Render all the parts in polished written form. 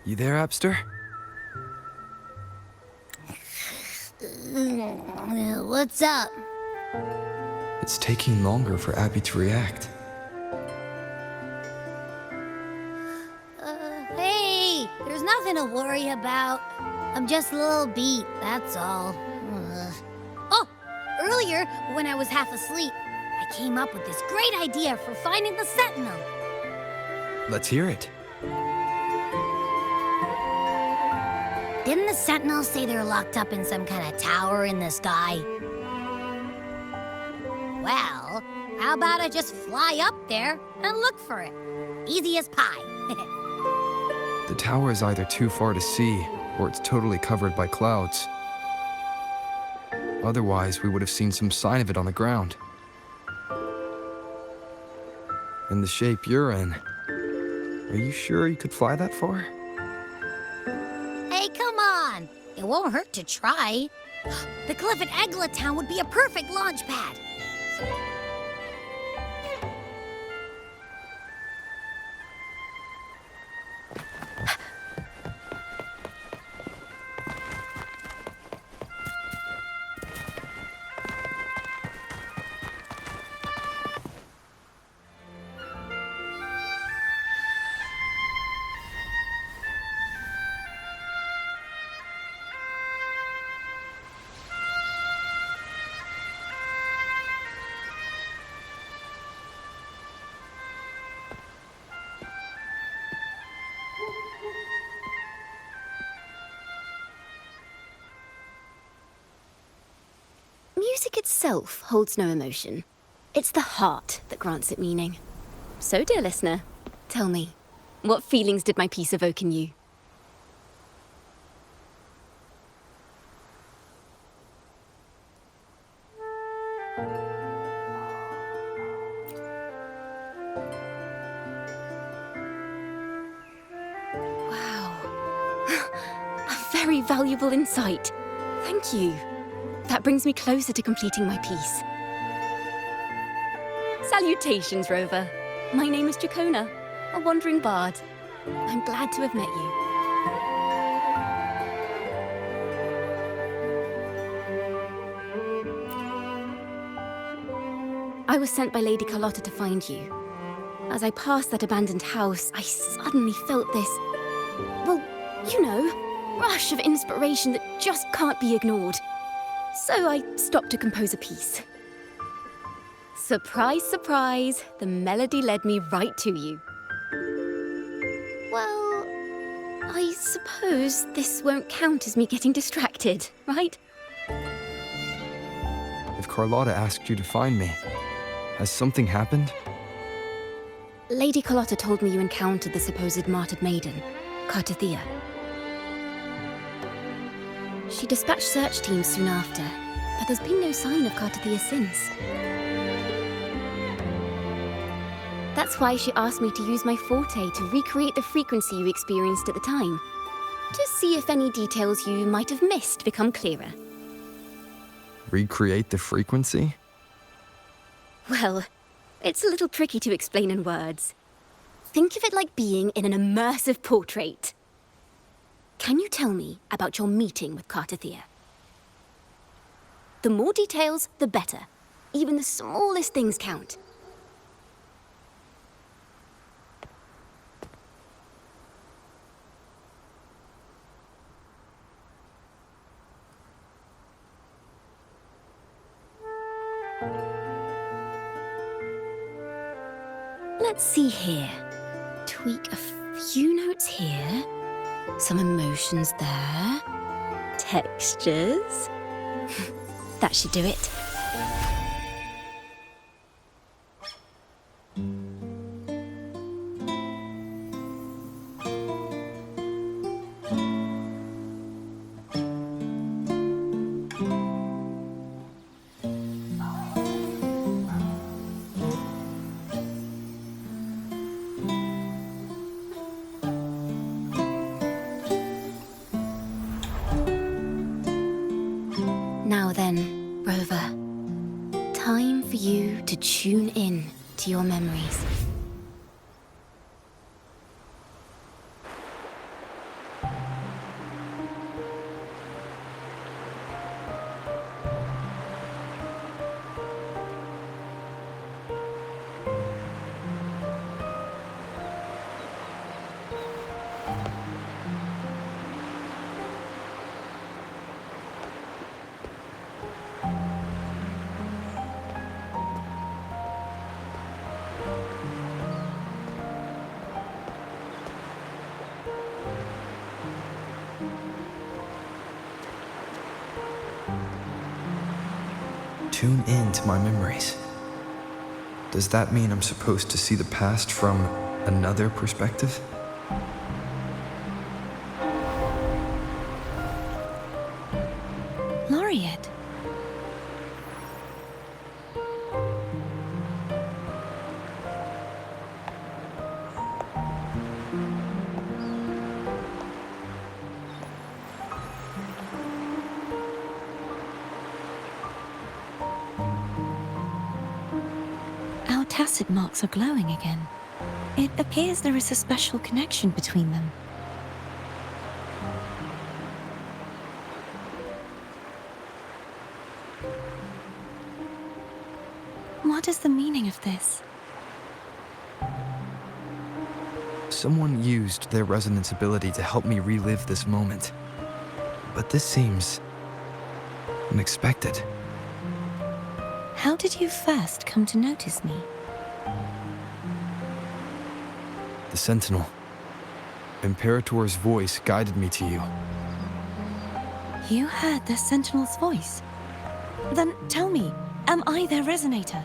You there, Abster? What's up? It's taking longer for Abby to react. Hey, there's nothing to worry about. I'm just a little beat, that's all. Oh, earlier, when I was half asleep, I came up with this great idea for finding the Sentinel. Let's hear it. Didn't the Sentinels say they're locked up in some kind of tower in the sky? Well, how about I just fly up there and look for it? Easy as pie. The tower is either too far to see, or it's totally covered by clouds. Otherwise, we would have seen some sign of it on the ground. In the shape you're in, are you sure you could fly that far? Hey, come on! It won't hurt to try. The cliff at Egla Town would be a perfect launch pad. Music itself holds no emotion. It's the heart that grants it meaning. So, dear listener, tell me, what feelings did my piece evoke in you? Wow. A very valuable insight. Thank you. That brings me closer to completing my piece. Salutations, Rover. My name is Dracona, a wandering bard. I'm glad to have met you. I was sent by Lady Carlotta to find you. As I passed that abandoned house, I suddenly felt this, well, you know, rush of inspiration that just can't be ignored. So I stopped to compose a piece. Surprise, surprise, the melody led me right to you. Well, I suppose this won't count as me getting distracted, right? If Carlotta asked you to find me, has something happened? Lady Carlotta told me you encountered the supposed martyred maiden, Cartethyia. She dispatched search teams soon after, but there's been no sign of Cartethyia since. That's why she asked me to use my forte to recreate the frequency you experienced at the time, to see if any details you might have missed become clearer. Recreate the frequency? Well, it's a little tricky to explain in words. Think of it like being in an immersive portrait. Can you tell me about your meeting with Cartethyia? The more details, the better. Even the smallest things count. Let's see here. Tweak a few notes here. Some emotions there. Textures. That should do it. Now then, Rover, time for you to tune in to your memories. Tune in to my memories. Does that mean I'm supposed to see the past from another perspective? Laureate. Our tacit marks are glowing again. It appears there is a special connection between them. What is the meaning of this? Someone used their resonance ability to help me relive this moment. But this seems unexpected. How did you first come to notice me? The Sentinel. Imperator's voice guided me to you. You heard the Sentinel's voice? Then tell me, am I their resonator?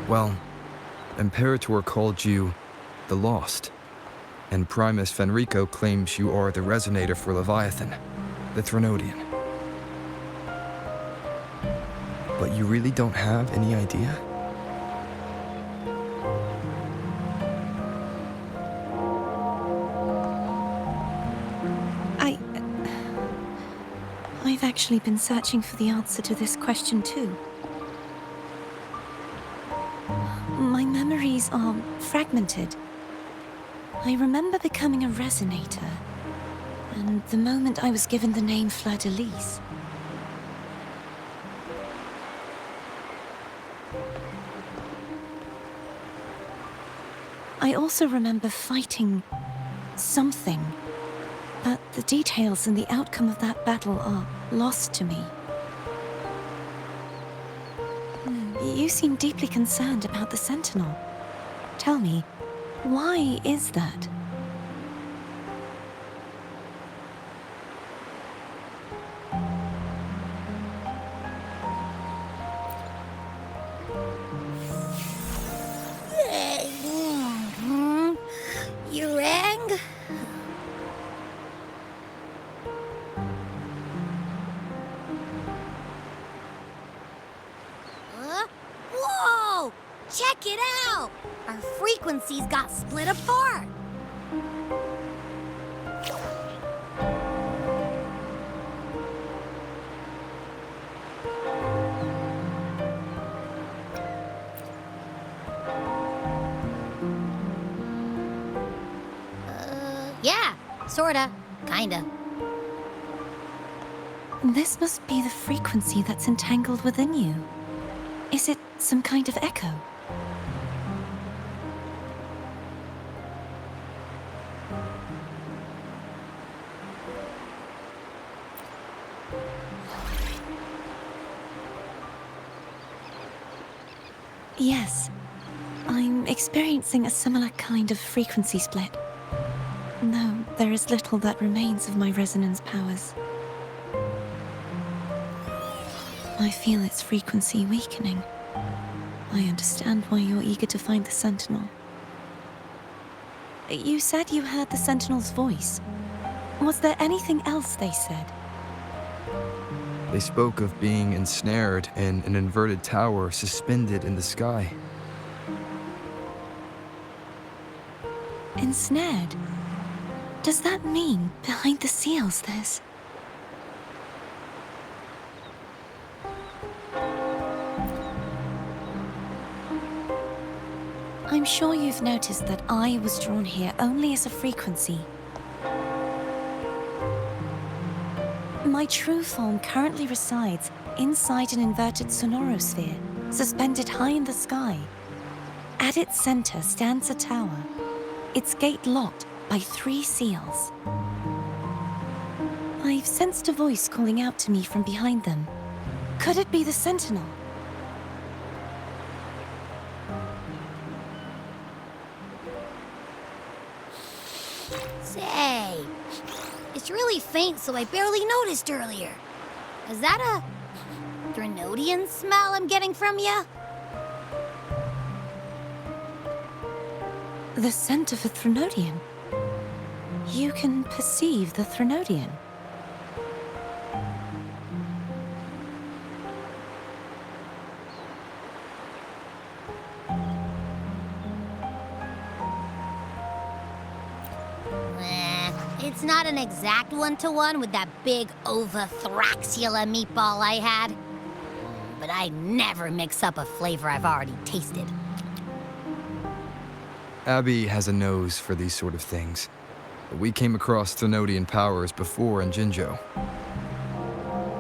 Well, Imperator called you the Lost, and Primus Fenrico claims you are the resonator for Leviathan, the Threnodian. But you really don't have any idea? I've actually been searching for the answer to this question too. My memories are fragmented. I remember becoming a resonator, and the moment I was given the name Fleur-de-Lis. I also remember fighting something, but the details and the outcome of that battle are lost to me. You seem deeply concerned about the Sentinel. Tell me, why is that? You rang? Whoa! Check it out! Our frequencies got split apart. Yeah, sorta, kinda. This must be the frequency that's entangled within you. Is it some kind of echo? Yes, I'm experiencing a similar kind of frequency split. No, there is little that remains of my resonance powers. I feel its frequency weakening. I understand why you're eager to find the Sentinel. You said you heard the Sentinel's voice. Was there anything else they said? They spoke of being ensnared in an inverted tower suspended in the sky. Ensnared? Does that mean behind the seals there's... I'm sure you've noticed that I was drawn here only as a frequency. My true form currently resides inside an inverted sonorosphere, suspended high in the sky. At its center stands a tower, its gate locked by 3 seals. I've sensed a voice calling out to me from behind them. Could it be the Sentinel? Say, it's really faint, so I barely noticed earlier. Is that a Threnodian smell I'm getting from you? The scent of a Threnodian? You can perceive the Threnodian? It's not an exact one-to-one with that big Ovathraxula meatball I had. But I never mix up a flavor I've already tasted. Abby has a nose for these sort of things. We came across Threnodian powers before in Jinzhou.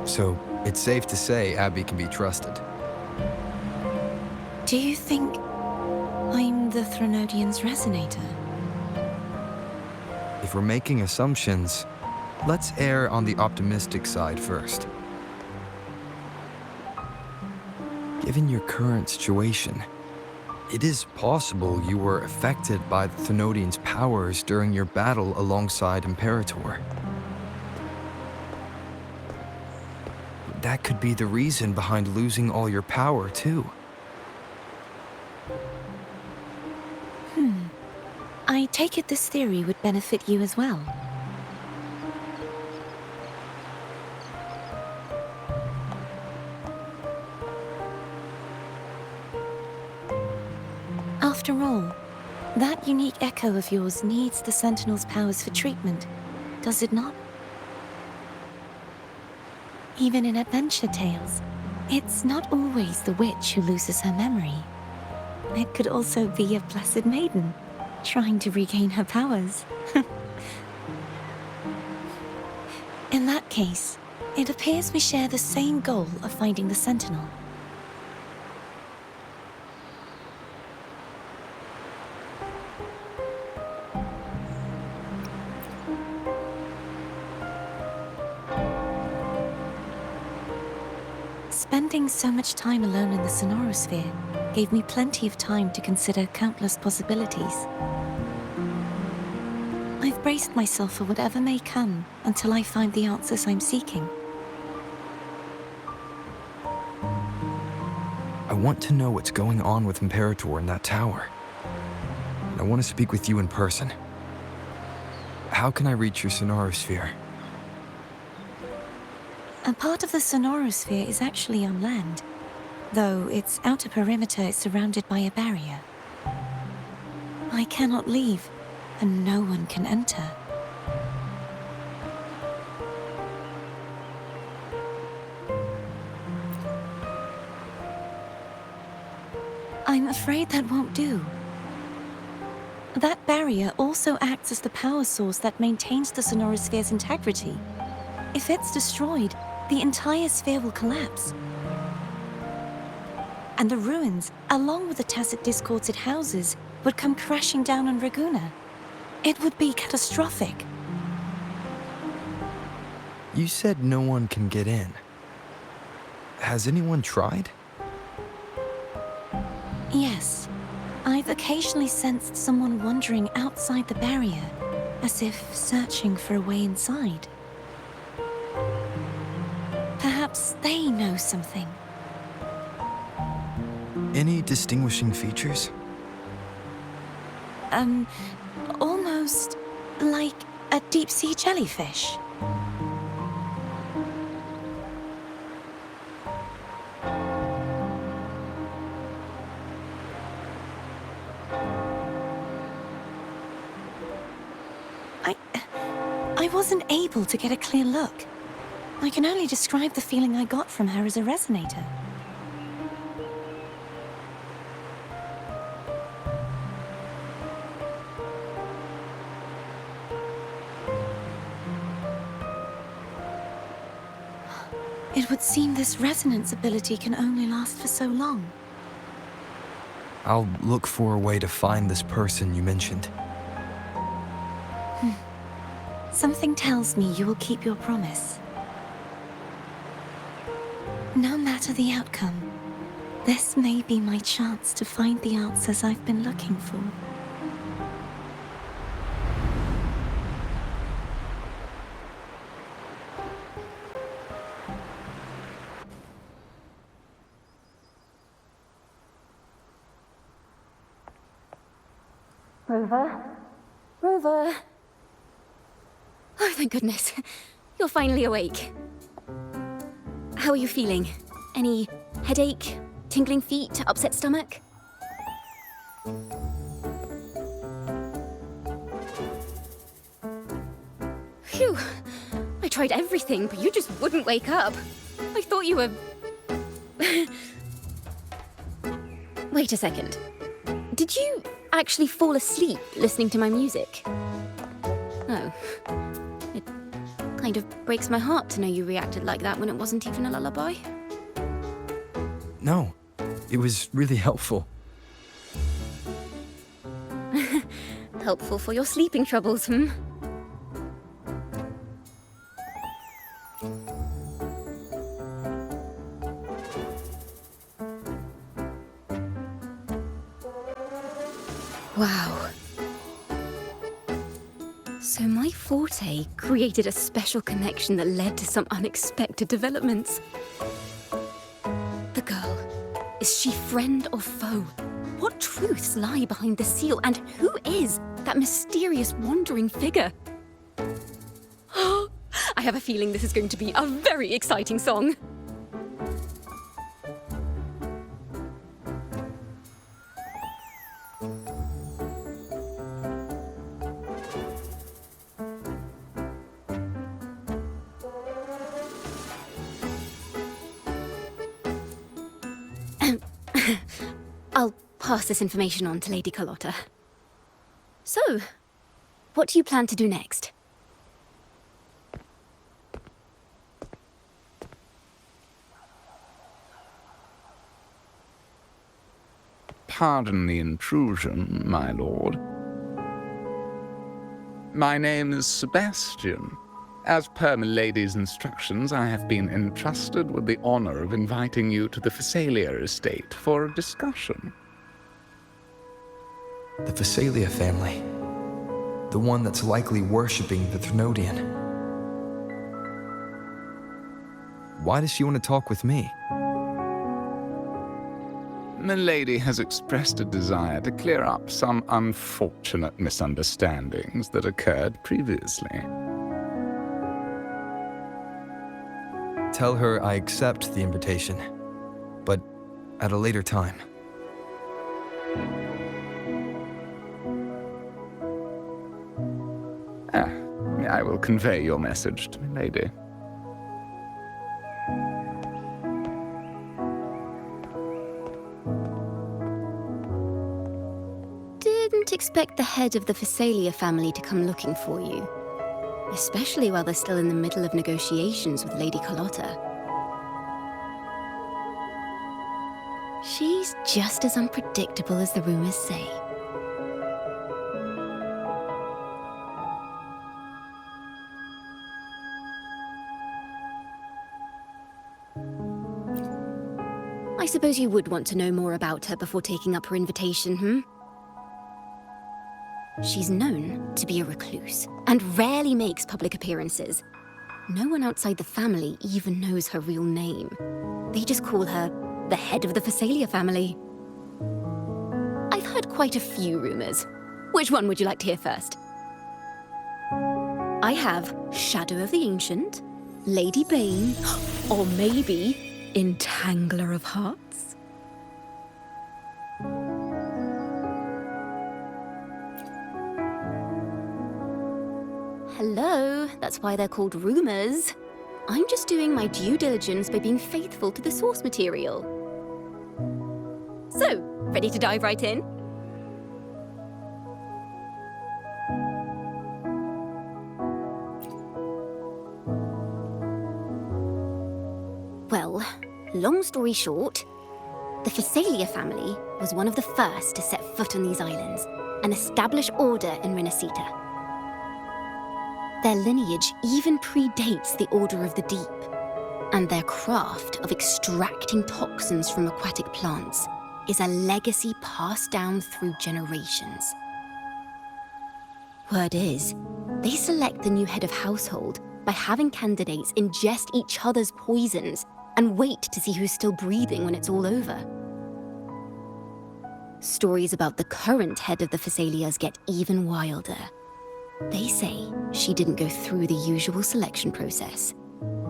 So it's safe to say Abby can be trusted. Do you think I'm the Threnodian's resonator? If we're making assumptions, let's err on the optimistic side first. Given your current situation, it is possible you were affected by the Threnodian's powers during your battle alongside Imperator. That could be the reason behind losing all your power, too. I take it this theory would benefit you as well. After all, that unique echo of yours needs the Sentinel's powers for treatment, does it not? Even in adventure tales, it's not always the witch who loses her memory. It could also be a blessed maiden, trying to regain her powers. In that case, it appears we share the same goal of finding the Sentinel. Spending so much time alone in the sonorosphere gave me plenty of time to consider countless possibilities. I've braced myself for whatever may come until I find the answers I'm seeking. I want to know what's going on with Imperator in that tower. I want to speak with you in person. How can I reach your sonorosphere? A part of the sonorosphere is actually on land, though its outer perimeter is surrounded by a barrier. I cannot leave, and no one can enter. I'm afraid that won't do. That barrier also acts as the power source that maintains the sonorosphere's integrity. If it's destroyed, the entire sphere will collapse. And the ruins, along with the tacit discords it houses, would come crashing down on Raguna. It would be catastrophic. You said no one can get in. Has anyone tried? Yes. I've occasionally sensed someone wandering outside the barrier, as if searching for a way inside. Perhaps they know something. Any distinguishing features? Almost like a deep-sea jellyfish. I wasn't able to get a clear look. I can only describe the feeling I got from her as a resonator. It would seem this resonance ability can only last for so long. I'll look for a way to find this person you mentioned. Something tells me you will keep your promise. No matter the outcome, this may be my chance to find the answers I've been looking for. Rover? Rover! Oh, thank goodness. You're finally awake. How are you feeling? Any headache, tingling feet, upset stomach? Phew. I tried everything, but you just wouldn't wake up. I thought you were... Wait a second. Did you actually fall asleep listening to my music? Oh. It kind of breaks my heart to know you reacted like that when it wasn't even a lullaby. No, it was really helpful. Helpful for your sleeping troubles, hmm? Wow. So my forte created a special connection that led to some unexpected developments. The girl, is she friend or foe? What truths lie behind the seal, and who is that mysterious wandering figure? I have a feeling this is going to be a very exciting song. I'll pass this information on to Lady Carlotta. So, what do you plan to do next? Pardon the intrusion, my lord. My name is Sebastian. As per milady's instructions, I have been entrusted with the honor of inviting you to the Phasalia estate for a discussion. The Phasalia family. The one that's likely worshipping the Thrunodian. Why does she want to talk with me? Milady has expressed a desire to clear up some unfortunate misunderstandings that occurred previously. Tell her I accept the invitation, but at a later time. I will convey your message to Milady. Didn't expect the head of the Phasalia family to come looking for you. Especially while they're still in the middle of negotiations with Lady Carlotta. She's just as unpredictable as the rumors say. I suppose you would want to know more about her before taking up her invitation, hmm? She's known to be a recluse, and rarely makes public appearances. No one outside the family even knows her real name. They just call her the head of the Phasalia family. I've heard quite a few rumors. Which one would you like to hear first? I have Shadow of the Ancient, Lady Bane, or maybe Entangler of Hearts. Hello, that's why they're called rumors. I'm just doing my due diligence by being faithful to the source material. So, ready to dive right in? long story short, the Phasalia family was one of the first to set foot on these islands and establish order in Rinascita. Their lineage even predates the Order of the Deep, and their craft of extracting toxins from aquatic plants is a legacy passed down through generations. Word is, they select the new head of household by having candidates ingest each other's poisons and wait to see who's still breathing when it's all over. Stories about the current head of the Phasalias get even wilder. They say she didn't go through the usual selection process.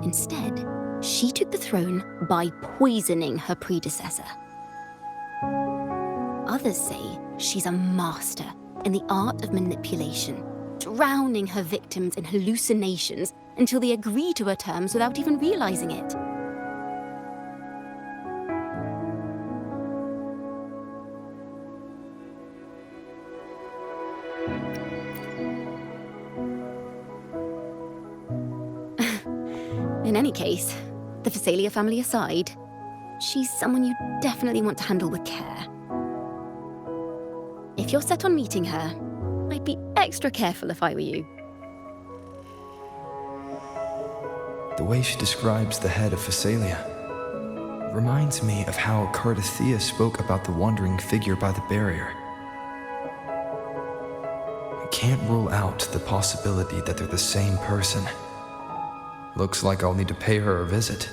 Instead, she took the throne by poisoning her predecessor. Others say she's a master in the art of manipulation, drowning her victims in hallucinations until they agree to her terms without even realizing it. In any case, the Phasalia family aside, she's someone you definitely want to handle with care. If you're set on meeting her, I'd be extra careful if I were you. The way she describes the head of Phasalia reminds me of how Cartethyia spoke about the wandering figure by the barrier. I can't rule out the possibility that they're the same person. Looks like I'll need to pay her a visit.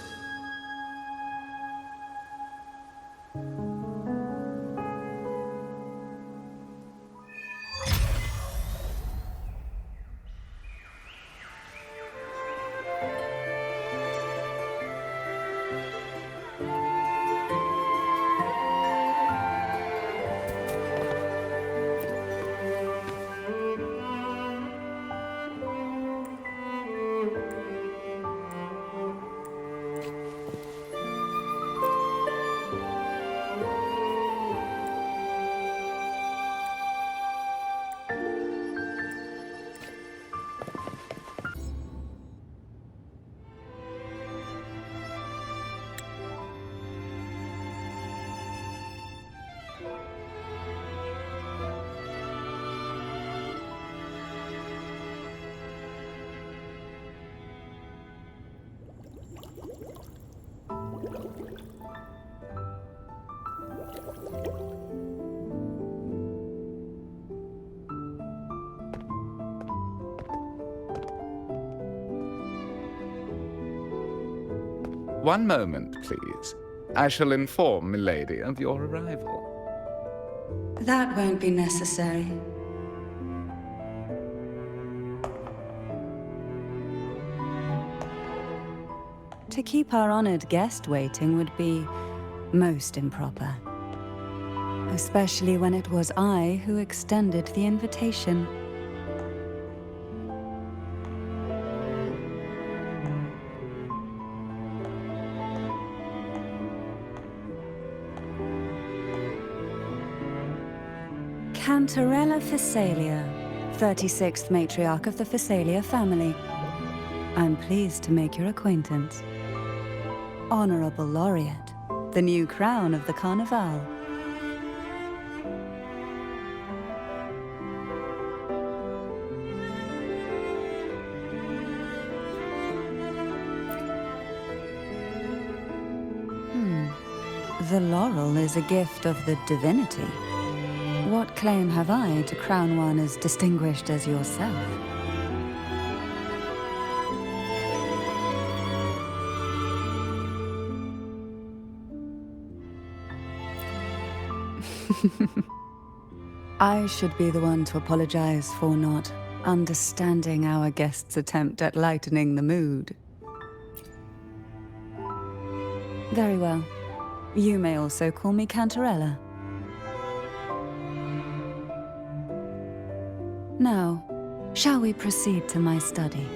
One moment, please. I shall inform Milady of your arrival. That won't be necessary. To keep our honored guest waiting would be most improper. Especially when it was I who extended the invitation. Cantarella Phasalia, 36th matriarch of the Phasalia family. I'm pleased to make your acquaintance. Honorable Laureate, the new crown of the Carnival. The laurel is a gift of the divinity. What claim have I to crown one as distinguished as yourself? I should be the one to apologize for not understanding our guest's attempt at lightening the mood. Very well. You may also call me Cantarella. Now, shall we proceed to my study?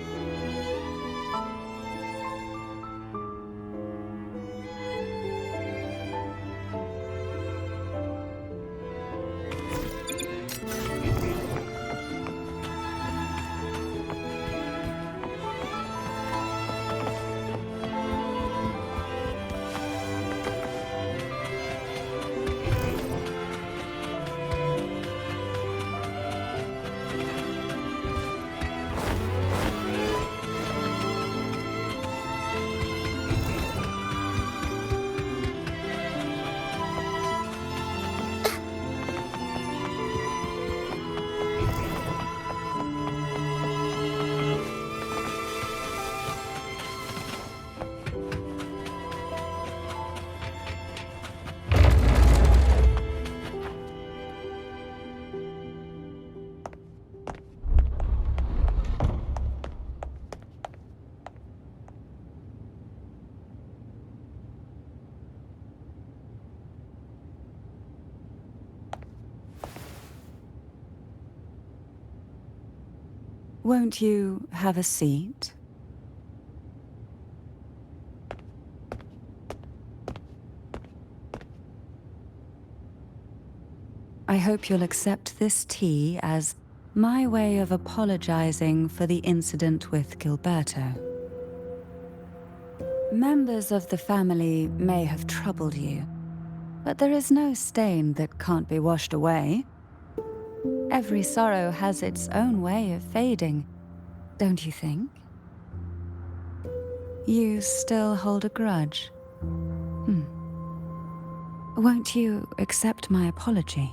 Won't you have a seat? I hope you'll accept this tea as my way of apologizing for the incident with Gilberto. Members of the family may have troubled you, but there is no stain that can't be washed away. Every sorrow has its own way of fading, don't you think? You still hold a grudge? Won't you accept my apology?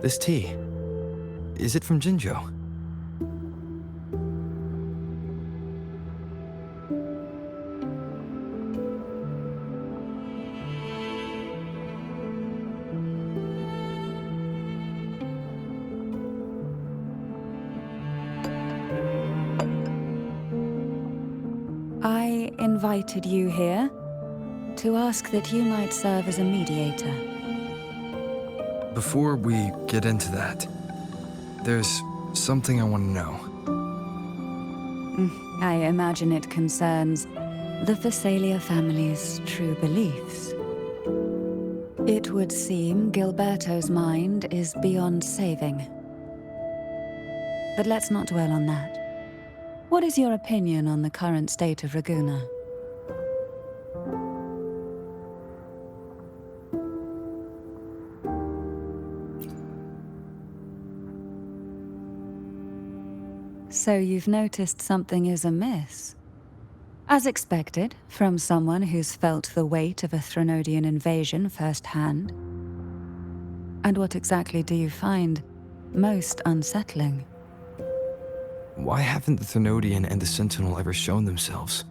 This tea, is it from Jinjo? I invited you here to ask that you might serve as a mediator. Before we get into that, there's something I want to know. I imagine it concerns the Phasalia family's true beliefs. It would seem Gilberto's mind is beyond saving. But let's not dwell on that. What is your opinion on the current state of Raguna? So you've noticed something is amiss. As expected, from someone who's felt the weight of a Threnodian invasion firsthand. And what exactly do you find most unsettling? Why haven't the Threnodian and the Sentinel ever shown themselves?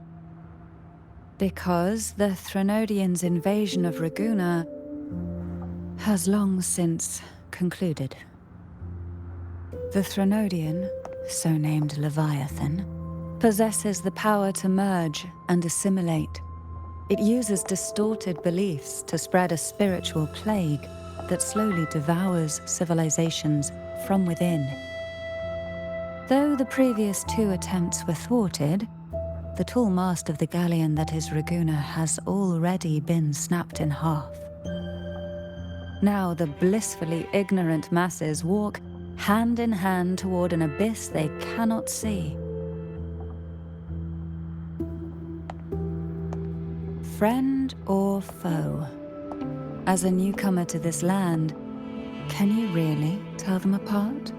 Because the Threnodians' invasion of Raguna has long since concluded. The Threnodian, so named Leviathan, possesses the power to merge and assimilate. It uses distorted beliefs to spread a spiritual plague that slowly devours civilizations from within. Though the previous 2 attempts were thwarted, the tall mast of the galleon that is Raguna has already been snapped in half. Now the blissfully ignorant masses walk hand in hand toward an abyss they cannot see. Friend or foe? As a newcomer to this land, can you really tell them apart?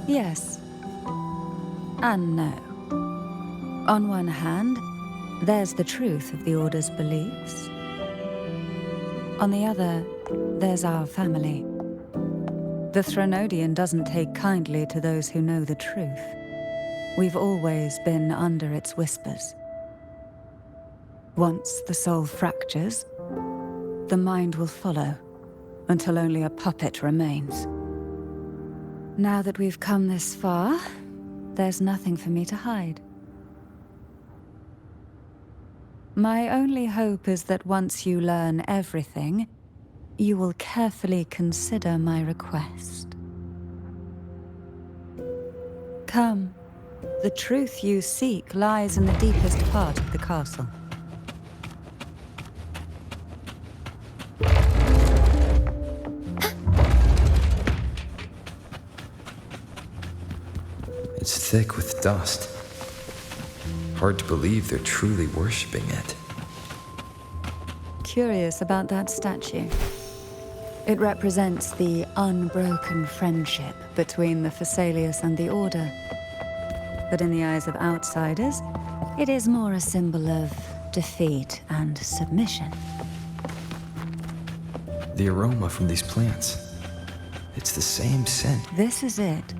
Yes, and no. On one hand, there's the truth of the Order's beliefs. On the other, there's our family. The Threnodian doesn't take kindly to those who know the truth. We've always been under its whispers. Once the soul fractures, the mind will follow, until only a puppet remains. Now that we've come this far, there's nothing for me to hide. My only hope is that once you learn everything, you will carefully consider my request. Come, the truth you seek lies in the deepest part of the castle. It's thick with dust. Hard to believe they're truly worshipping it. Curious about that statue. It represents the unbroken friendship between the Phasalius and the Order. But in the eyes of outsiders, it is more a symbol of defeat and submission. The aroma from these plants. It's the same scent. This is it.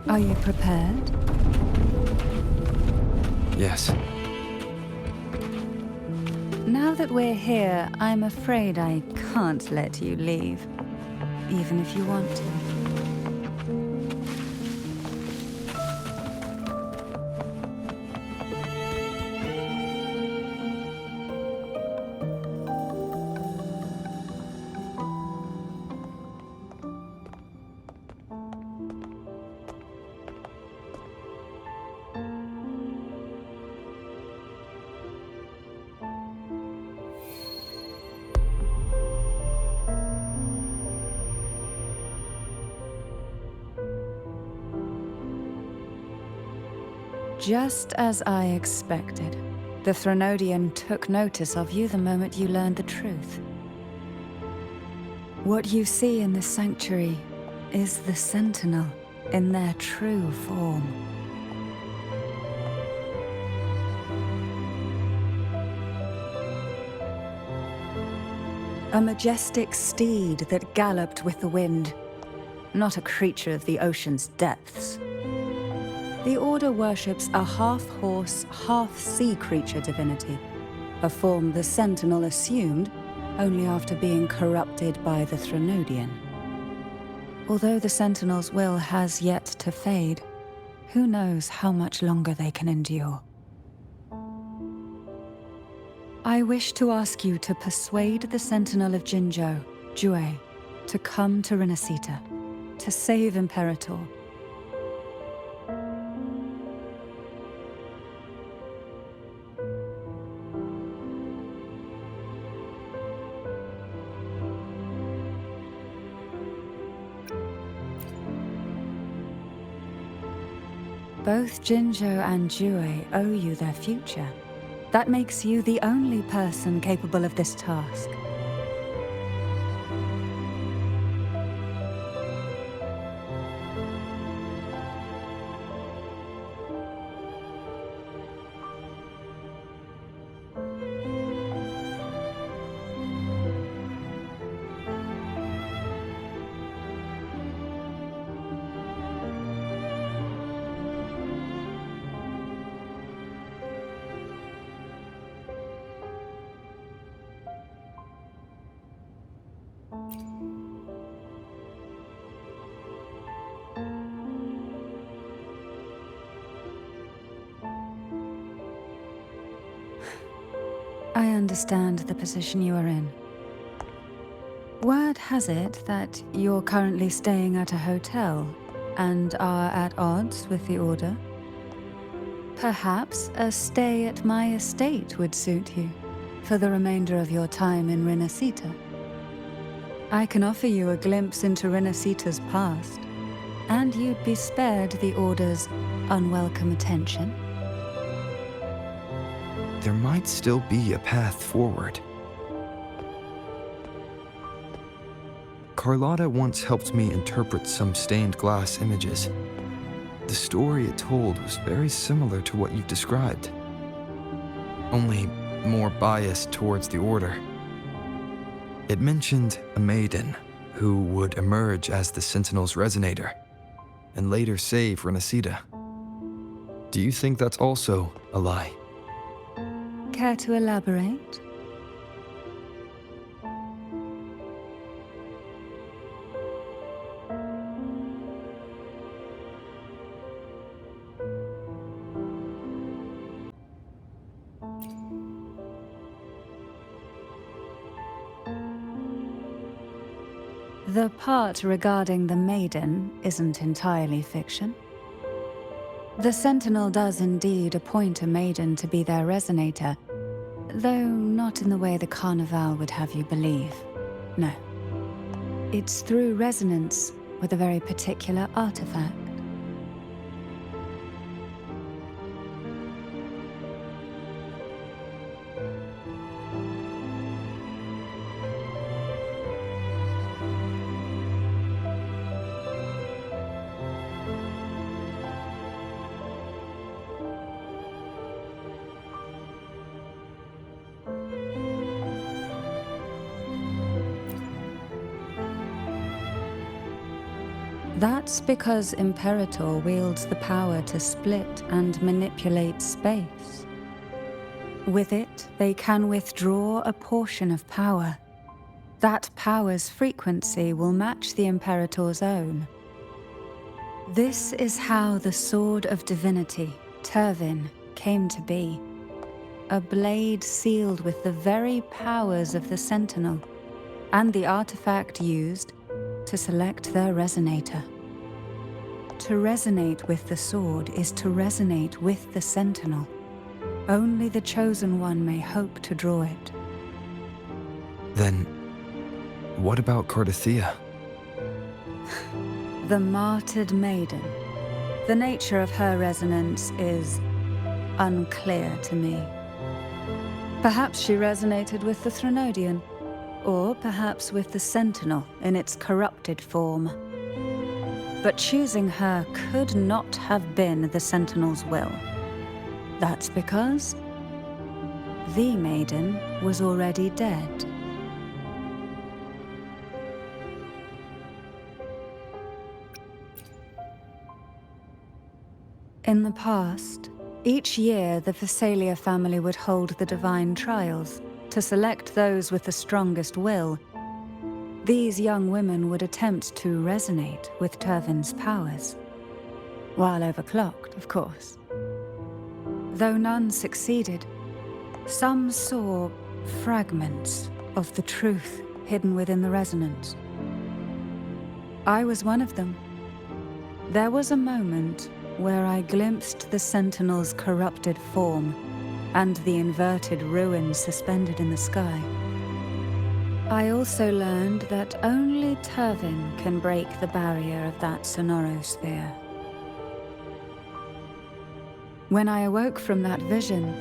Are you prepared? Yes. Now that we're here, I'm afraid I can't let you leave, even if you want to. Just as I expected, the Threnodian took notice of you the moment you learned the truth. What you see in the sanctuary is the Sentinel in their true form. A majestic steed that galloped with the wind, not a creature of the ocean's depths. The Order worships a half-horse, half-sea creature divinity, a form the Sentinel assumed only after being corrupted by the Threnodian. Although the Sentinel's will has yet to fade, who knows how much longer they can endure. I wish to ask you to persuade the Sentinel of Jinzhou, Jue, to come to Rinascita, to save Imperator. Both Jinzhou and Jue owe you their future. That makes you the only person capable of this task. I understand the position you are in. Word has it that you're currently staying at a hotel and are at odds with the Order. Perhaps a stay at my estate would suit you for the remainder of your time in Rinascita. I can offer you a glimpse into Rinascita's past, and you'd be spared the Order's unwelcome attention. There might still be a path forward. Carlotta once helped me interpret some stained glass images. The story it told was very similar to what you've described, only more biased towards the Order. It mentioned a Maiden who would emerge as the Sentinel's resonator and later save Rinascita. Do you think that's also a lie? Care to elaborate? The part regarding the Maiden isn't entirely fiction. The Sentinel does indeed appoint a Maiden to be their resonator, though not in the way the Carnival would have you believe. No. It's through resonance with a very particular artifact. That's because Imperator wields the power to split and manipulate space. With it, they can withdraw a portion of power. That power's frequency will match the Imperator's own. This is how the Sword of Divinity, Turvin, came to be. A blade sealed with the very powers of the Sentinel, and the artifact used to select their resonator. To resonate with the sword is to resonate with the Sentinel. Only the Chosen One may hope to draw it. Then, what about Cartethyia? The martyred maiden. The nature of her resonance is unclear to me. Perhaps she resonated with the Threnodian, or perhaps with the Sentinel in its corrupted form. But choosing her could not have been the Sentinel's will. That's because the maiden was already dead. In the past, each year the Phasalia family would hold the Divine Trials to select those with the strongest will. These young women would attempt to resonate with Turvin's powers. While overclocked, of course. Though none succeeded, some saw fragments of the truth hidden within the resonance. I was one of them. There was a moment where I glimpsed the Sentinel's corrupted form and the inverted ruins suspended in the sky. I also learned that only Turvin can break the barrier of that sonorosphere. When I awoke from that vision,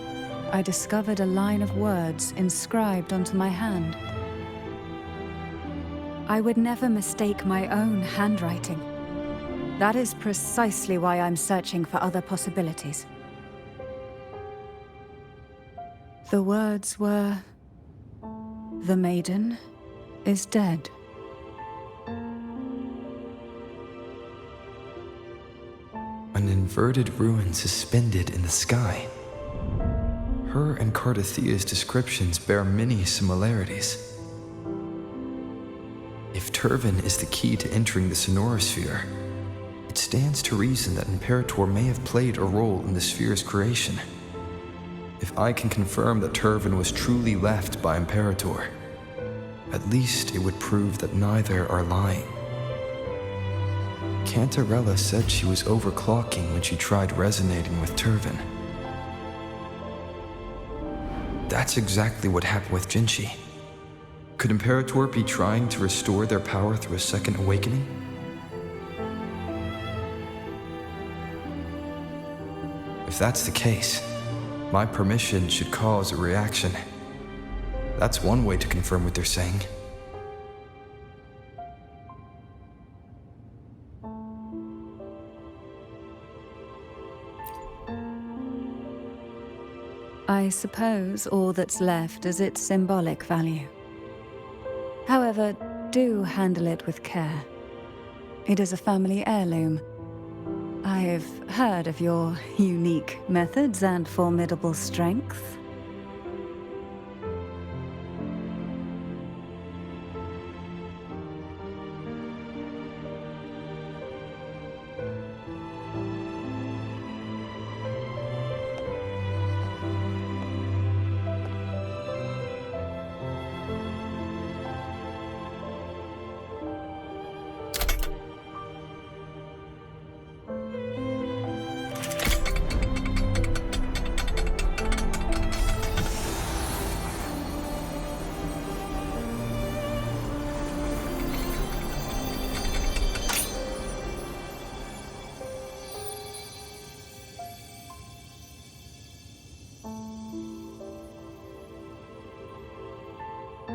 I discovered a line of words inscribed onto my hand. I would never mistake my own handwriting. That is precisely why I'm searching for other possibilities. The words were, "The maiden is dead." An inverted ruin suspended in the sky. Her and Cartethia's descriptions bear many similarities. If Turvin is the key to entering the sonorosphere, it stands to reason that Imperator may have played a role in the sphere's creation. If I can confirm that Turvin was truly left by Imperator, at least it would prove that neither are lying. Cantarella said she was overclocking when she tried resonating with Turvin. That's exactly what happened with Jinshi. Could Imperator be trying to restore their power through a second awakening? If that's the case, my permission should cause a reaction. That's one way to confirm what they're saying. I suppose all that's left is its symbolic value. However, do handle it with care. It is a family heirloom. I've heard of your unique methods and formidable strength.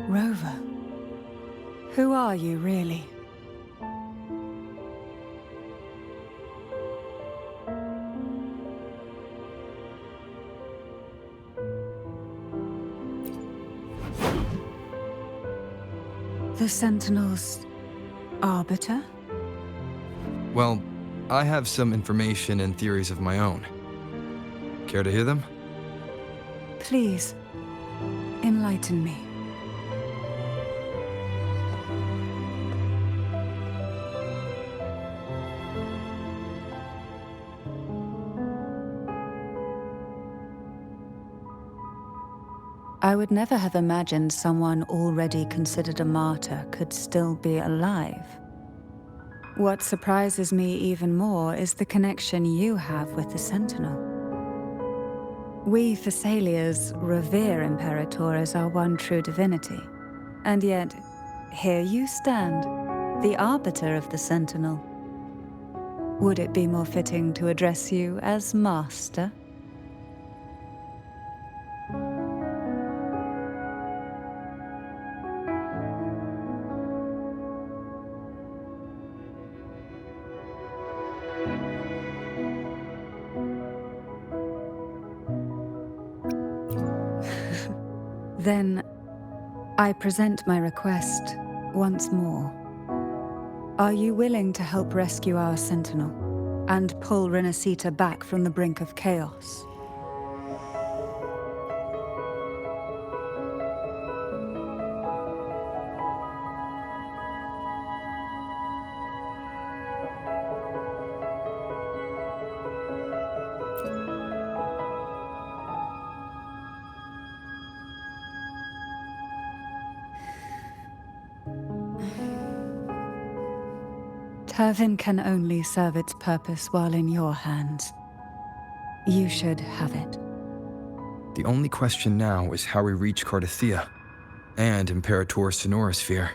Rover, who are you really? The Sentinel's arbiter? Well, I have some information and theories of my own. Care to hear them? Please, enlighten me. I would never have imagined someone already considered a martyr could still be alive. What surprises me even more is the connection you have with the Sentinel. We Thessalians revere Imperator as our one true divinity, and yet, here you stand, the arbiter of the Sentinel. Would it be more fitting to address you as Master? Then, I present my request once more. Are you willing to help rescue our Sentinel and pull Rinascita back from the brink of chaos? Turvin can only serve its purpose while in your hands. You should have it. The only question now is how we reach Cartethyia and Imperator's sonorosphere.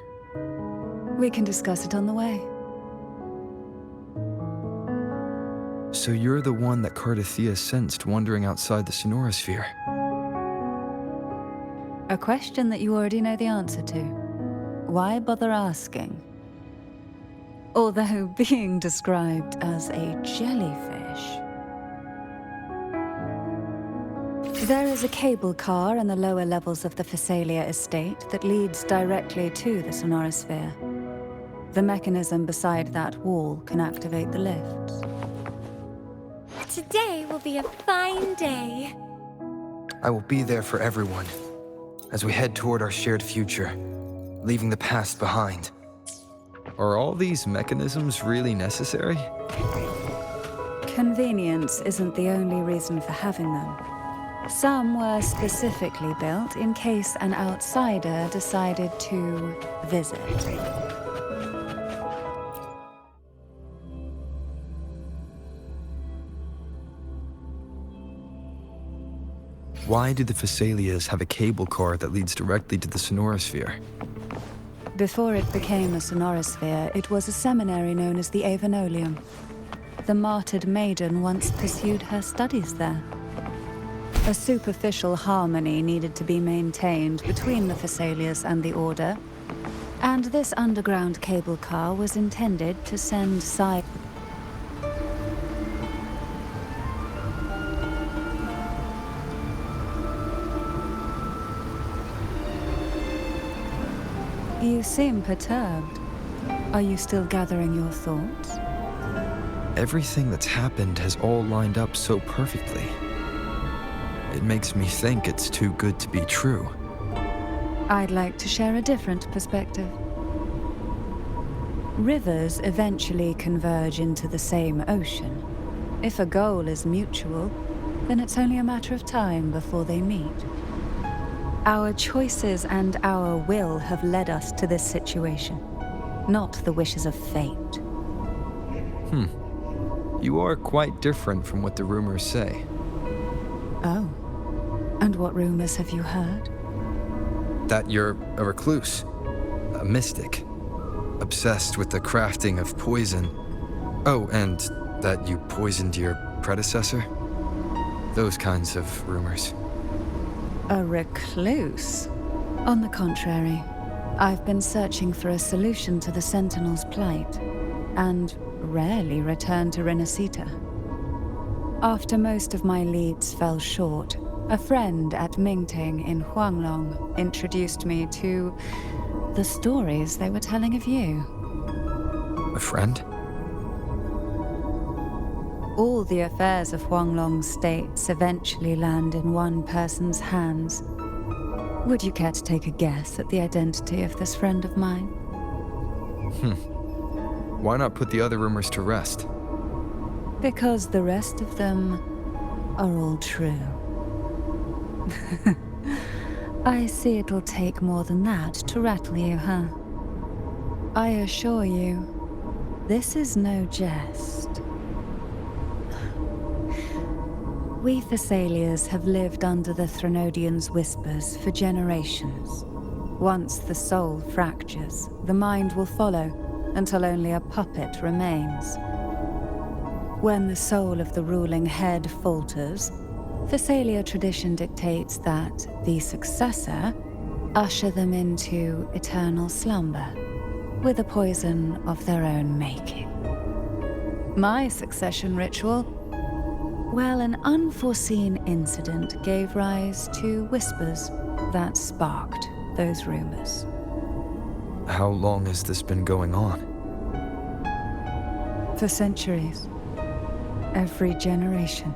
We can discuss it on the way. So you're the one that Cartethyia sensed wandering outside the sonorosphere? A question that you already know the answer to. Why bother asking? Although being described as a jellyfish. There is a cable car in the lower levels of the Thessalia estate that leads directly to the sonorosphere. The mechanism beside that wall can activate the lifts. Today will be a fine day. I will be there for everyone as we head toward our shared future, leaving the past behind. Are all these mechanisms really necessary? Convenience isn't the only reason for having them. Some were specifically built in case an outsider decided to visit. Why do the Thessalias have a cable car that leads directly to the sonorosphere? Before it became a sonorosphere, it was a seminary known as the Avenolium. The martyred Maiden once pursued her studies there. A superficial harmony needed to be maintained between the Thessalias and the Order, and this underground cable car was intended to send side. You seem perturbed. Are you still gathering your thoughts? Everything that's happened has all lined up so perfectly. It makes me think it's too good to be true. I'd like to share a different perspective. Rivers eventually converge into the same ocean. If a goal is mutual, then it's only a matter of time before they meet. Our choices and our will have led us to this situation, not the wishes of fate. You are quite different from what the rumors say. Oh. And what rumors have you heard? That you're a recluse, a mystic, obsessed with the crafting of poison. Oh, and that you poisoned your predecessor? Those kinds of rumors. A recluse? On the contrary, I've been searching for a solution to the Sentinel's plight, and rarely return to Rinascita. After most of my leads fell short, a friend at Mingting in Huanglong introduced me to the stories they were telling of you. A friend? All the affairs of Huanglong's states eventually land in one person's hands. Would you care to take a guess at the identity of this friend of mine? Why not put the other rumors to rest? Because the rest of them are all true. I see it'll take more than that to rattle you, huh? I assure you, this is no jest. We Thessalians have lived under the Threnodians' whispers for generations. Once the soul fractures, the mind will follow, until only a puppet remains. When the soul of the ruling head falters, Thessalia tradition dictates that the successor usher them into eternal slumber, with a poison of their own making. My succession ritual? Well, an unforeseen incident gave rise to whispers that sparked those rumors. How long has this been going on? For centuries. Every generation.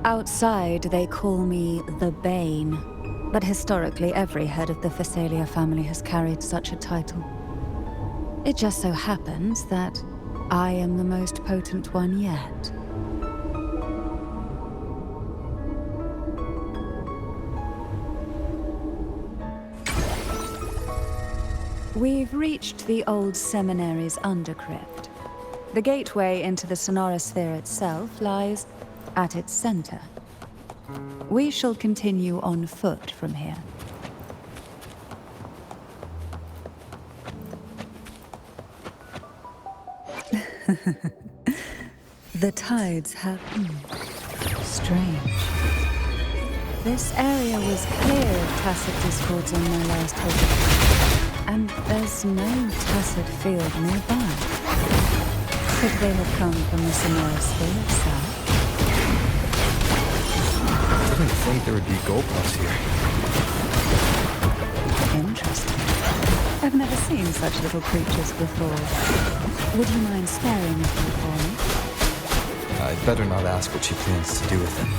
Outside, they call me the Bane, but historically every head of the Thessalia family has carried such a title. It just so happens that I am the most potent one yet. We've reached the old seminary's undercrypt. The gateway into the sonorosphere itself lies at its center. We shall continue on foot from here. The tides have been strange. This area was clear of tacit discords on my last visit, and there's no tacit field nearby. Could they have come from the sonorosphere itself? I didn't think there would be goldpuffs here. Interesting. I've never seen such little creatures before. Would you mind sparing a few for me? I'd better not ask what she plans to do with them.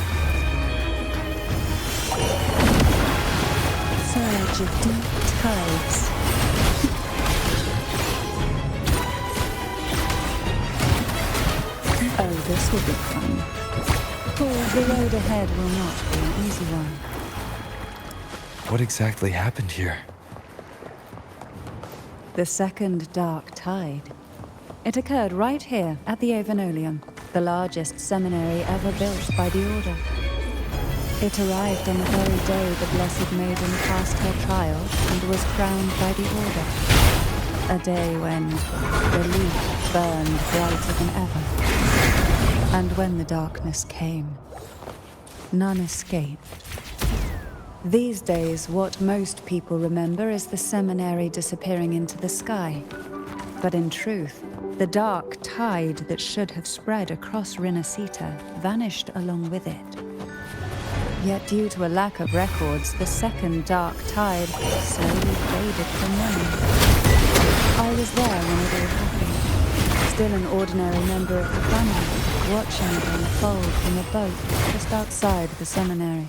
Surge of deep tides. Oh, this will be fun. The road ahead will not be an easy one. What exactly happened here? The second dark tide. It occurred right here at the Avenolium, the largest seminary ever built by the Order. It arrived on the very day the Blessed Maiden passed her trial and was crowned by the Order. A day when relief burned brighter than ever. And when the darkness came, none escaped. These days, what most people remember is the seminary disappearing into the sky. But in truth, the dark tide that should have spread across Rinascita vanished along with it. Yet due to a lack of records, the second dark tide slowly faded from memory. I was there when it all happened, still an ordinary member of the family, watching it unfold from a boat just outside the seminary.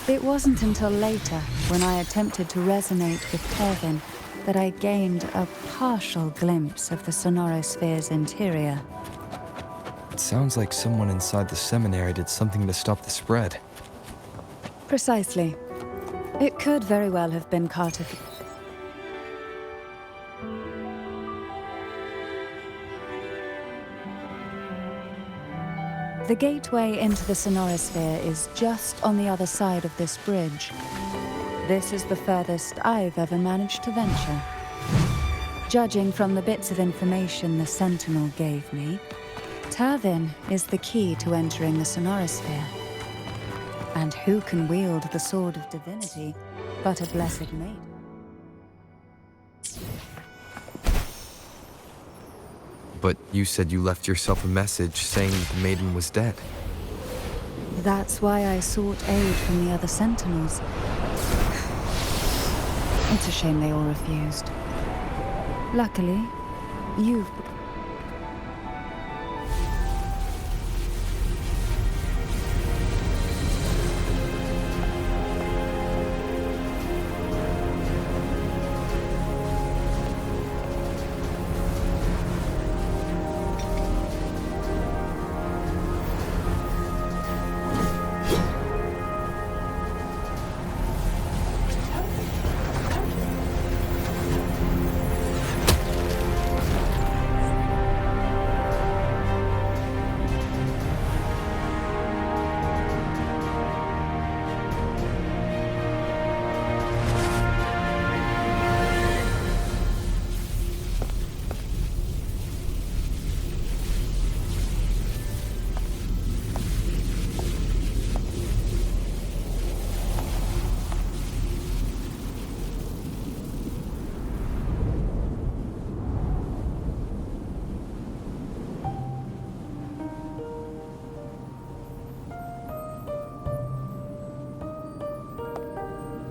It wasn't until later, when I attempted to resonate with Kevin, that I gained a partial glimpse of the sonorosphere's interior. It sounds like someone inside the seminary did something to stop the spread. Precisely. It could very well have been Cartethyia. The gateway into the sonorosphere is just on the other side of this bridge. This is the furthest I've ever managed to venture. Judging from the bits of information the Sentinel gave me, Tavin is the key to entering the sonorosphere. And who can wield the Sword of Divinity but a Blessed Maiden? But you said you left yourself a message saying the maiden was dead. That's why I sought aid from the other sentinels. It's a shame they all refused. Luckily, you've...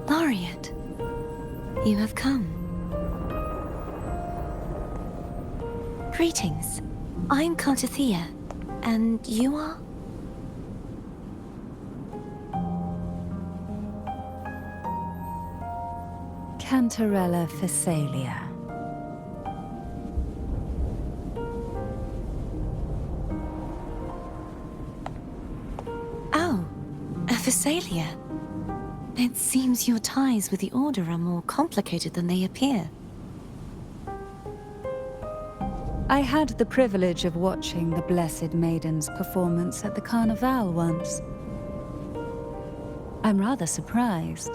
Laureate, you have come. Greetings. I'm Cartethyia, and you are? Cantarella Phasalia. Oh, a Phasalia. It seems your ties with the Order are more complicated than they appear. I had the privilege of watching the Blessed Maiden's performance at the Carnival once. I'm rather surprised.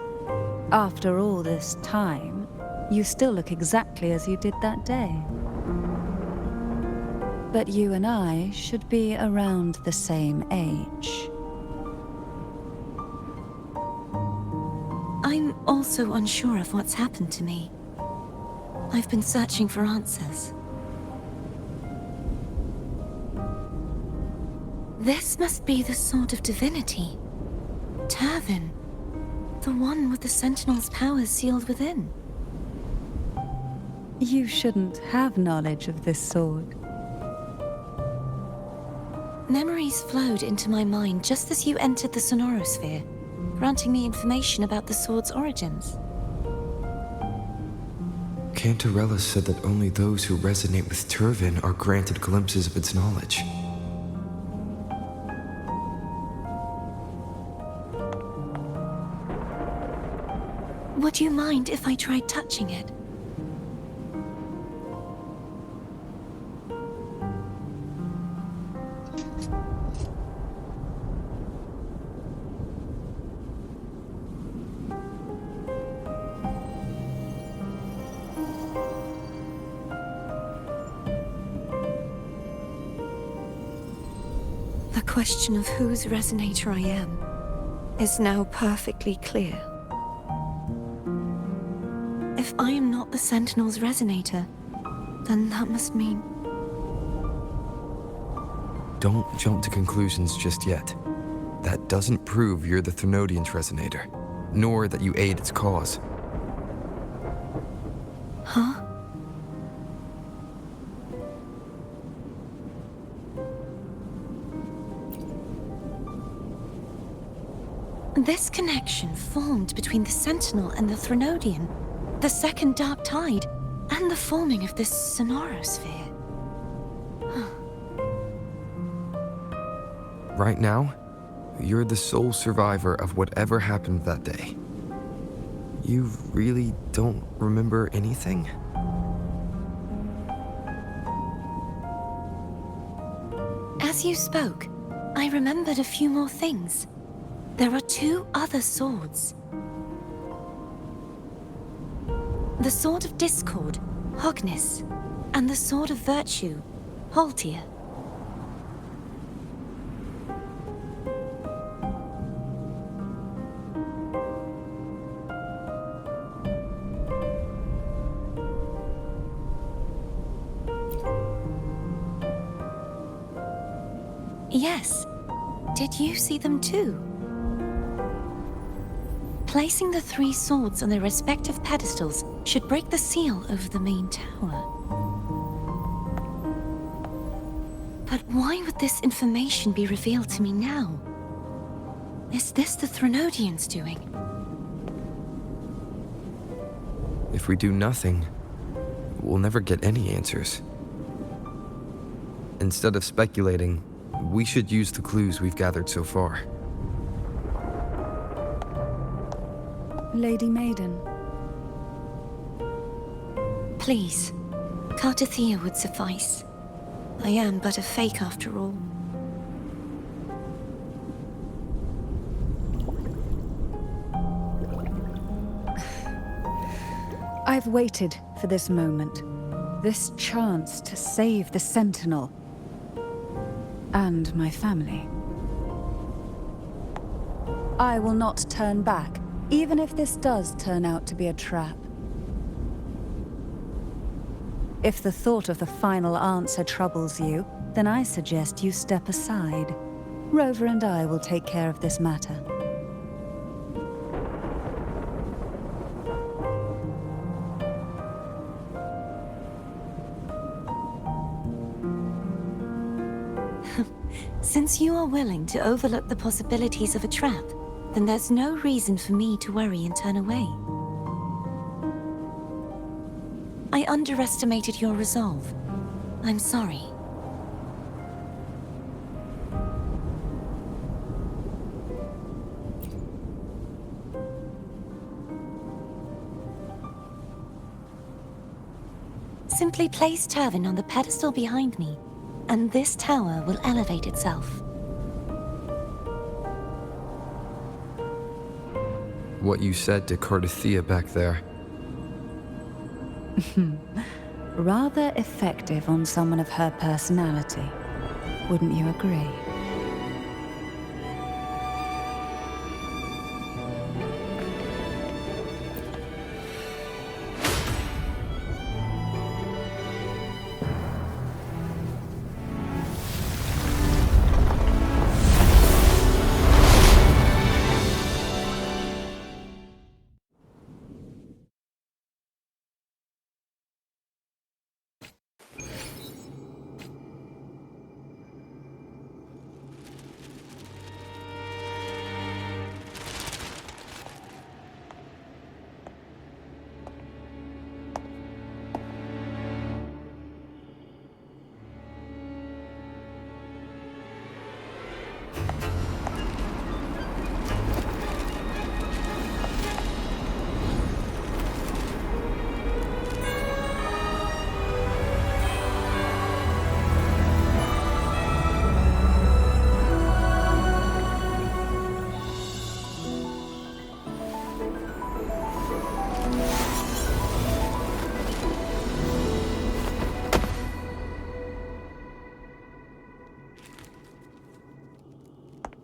After all this time, you still look exactly as you did that day. But you and I should be around the same age. I'm also unsure of what's happened to me. I've been searching for answers. This must be the Sword of Divinity. Turvin. The one with the Sentinel's powers sealed within. You shouldn't have knowledge of this sword. Memories flowed into my mind just as you entered the Sonorosphere, granting me information about the sword's origins. Cantarella said that only those who resonate with Turvin are granted glimpses of its knowledge. Would you mind if I tried touching it? The question of whose resonator I am is now perfectly clear. If I am not the Sentinel's resonator, then that must mean... Don't jump to conclusions just yet. That doesn't prove you're the Thermodian's resonator, nor that you aid its cause. Huh? This connection formed between the Sentinel and the Thermodian, the second Dark Tide, and the forming of this Sonorosphere. Right now, you're the sole survivor of whatever happened that day. You really don't remember anything? As you spoke, I remembered a few more things. There are two other swords. The Sword of Discord, Hognis, and the Sword of Virtue, Haltia. Yes. Did you see them too? Placing the 3 swords on their respective pedestals should break the seal over the main tower. But why would this information be revealed to me now? Is this the Threnodians' doing? If we do nothing, we'll never get any answers. Instead of speculating, we should use the clues we've gathered so far. Lady Maiden. Please, Cartethyia would suffice. I am but a fake after all. I've waited for this moment. This chance to save the Sentinel. And my family. I will not turn back, even if this does turn out to be a trap. If the thought of the final answer troubles you, then I suggest you step aside. Rover and I will take care of this matter. Since you are willing to overlook the possibilities of a trap, then there's no reason for me to worry and turn away. I underestimated your resolve. I'm sorry. Simply place Tavin on the pedestal behind me, and this tower will elevate itself. What you said to Cartethyia back there. Rather effective on someone of her personality. Wouldn't you agree?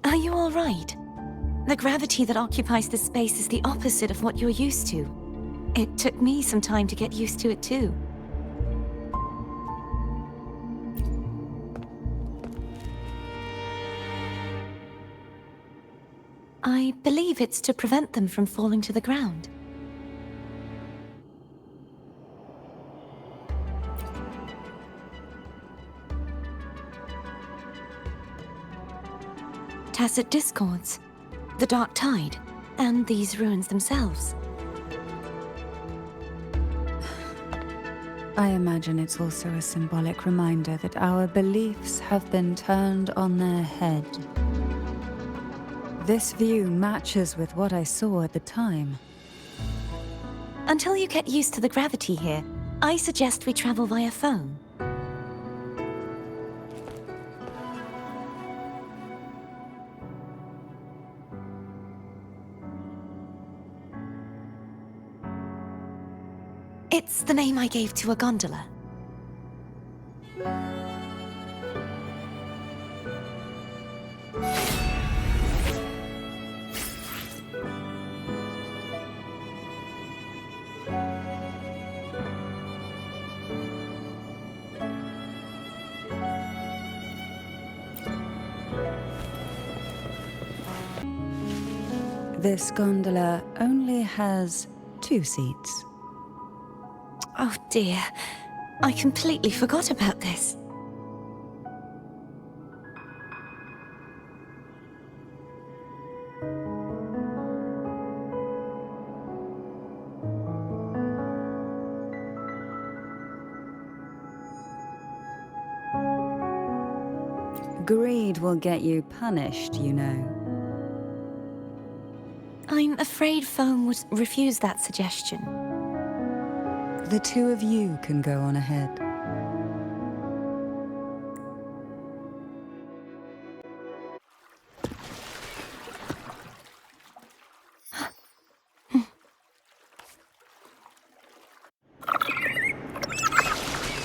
Are you all right? The gravity that occupies this space is the opposite of what you're used to. It took me some time to get used to it too. I believe it's to prevent them from falling to the ground. Tacit discords, the dark tide, and these ruins themselves. I imagine it's also a symbolic reminder that our beliefs have been turned on their head. This view matches with what I saw at the time. Until you get used to the gravity here, I suggest we travel via phone. It's the name I gave to a gondola. This gondola only has 2 seats. Oh dear, I completely forgot about this. Greed will get you punished, you know. I'm afraid Foam would refuse that suggestion. The 2 of you can go on ahead.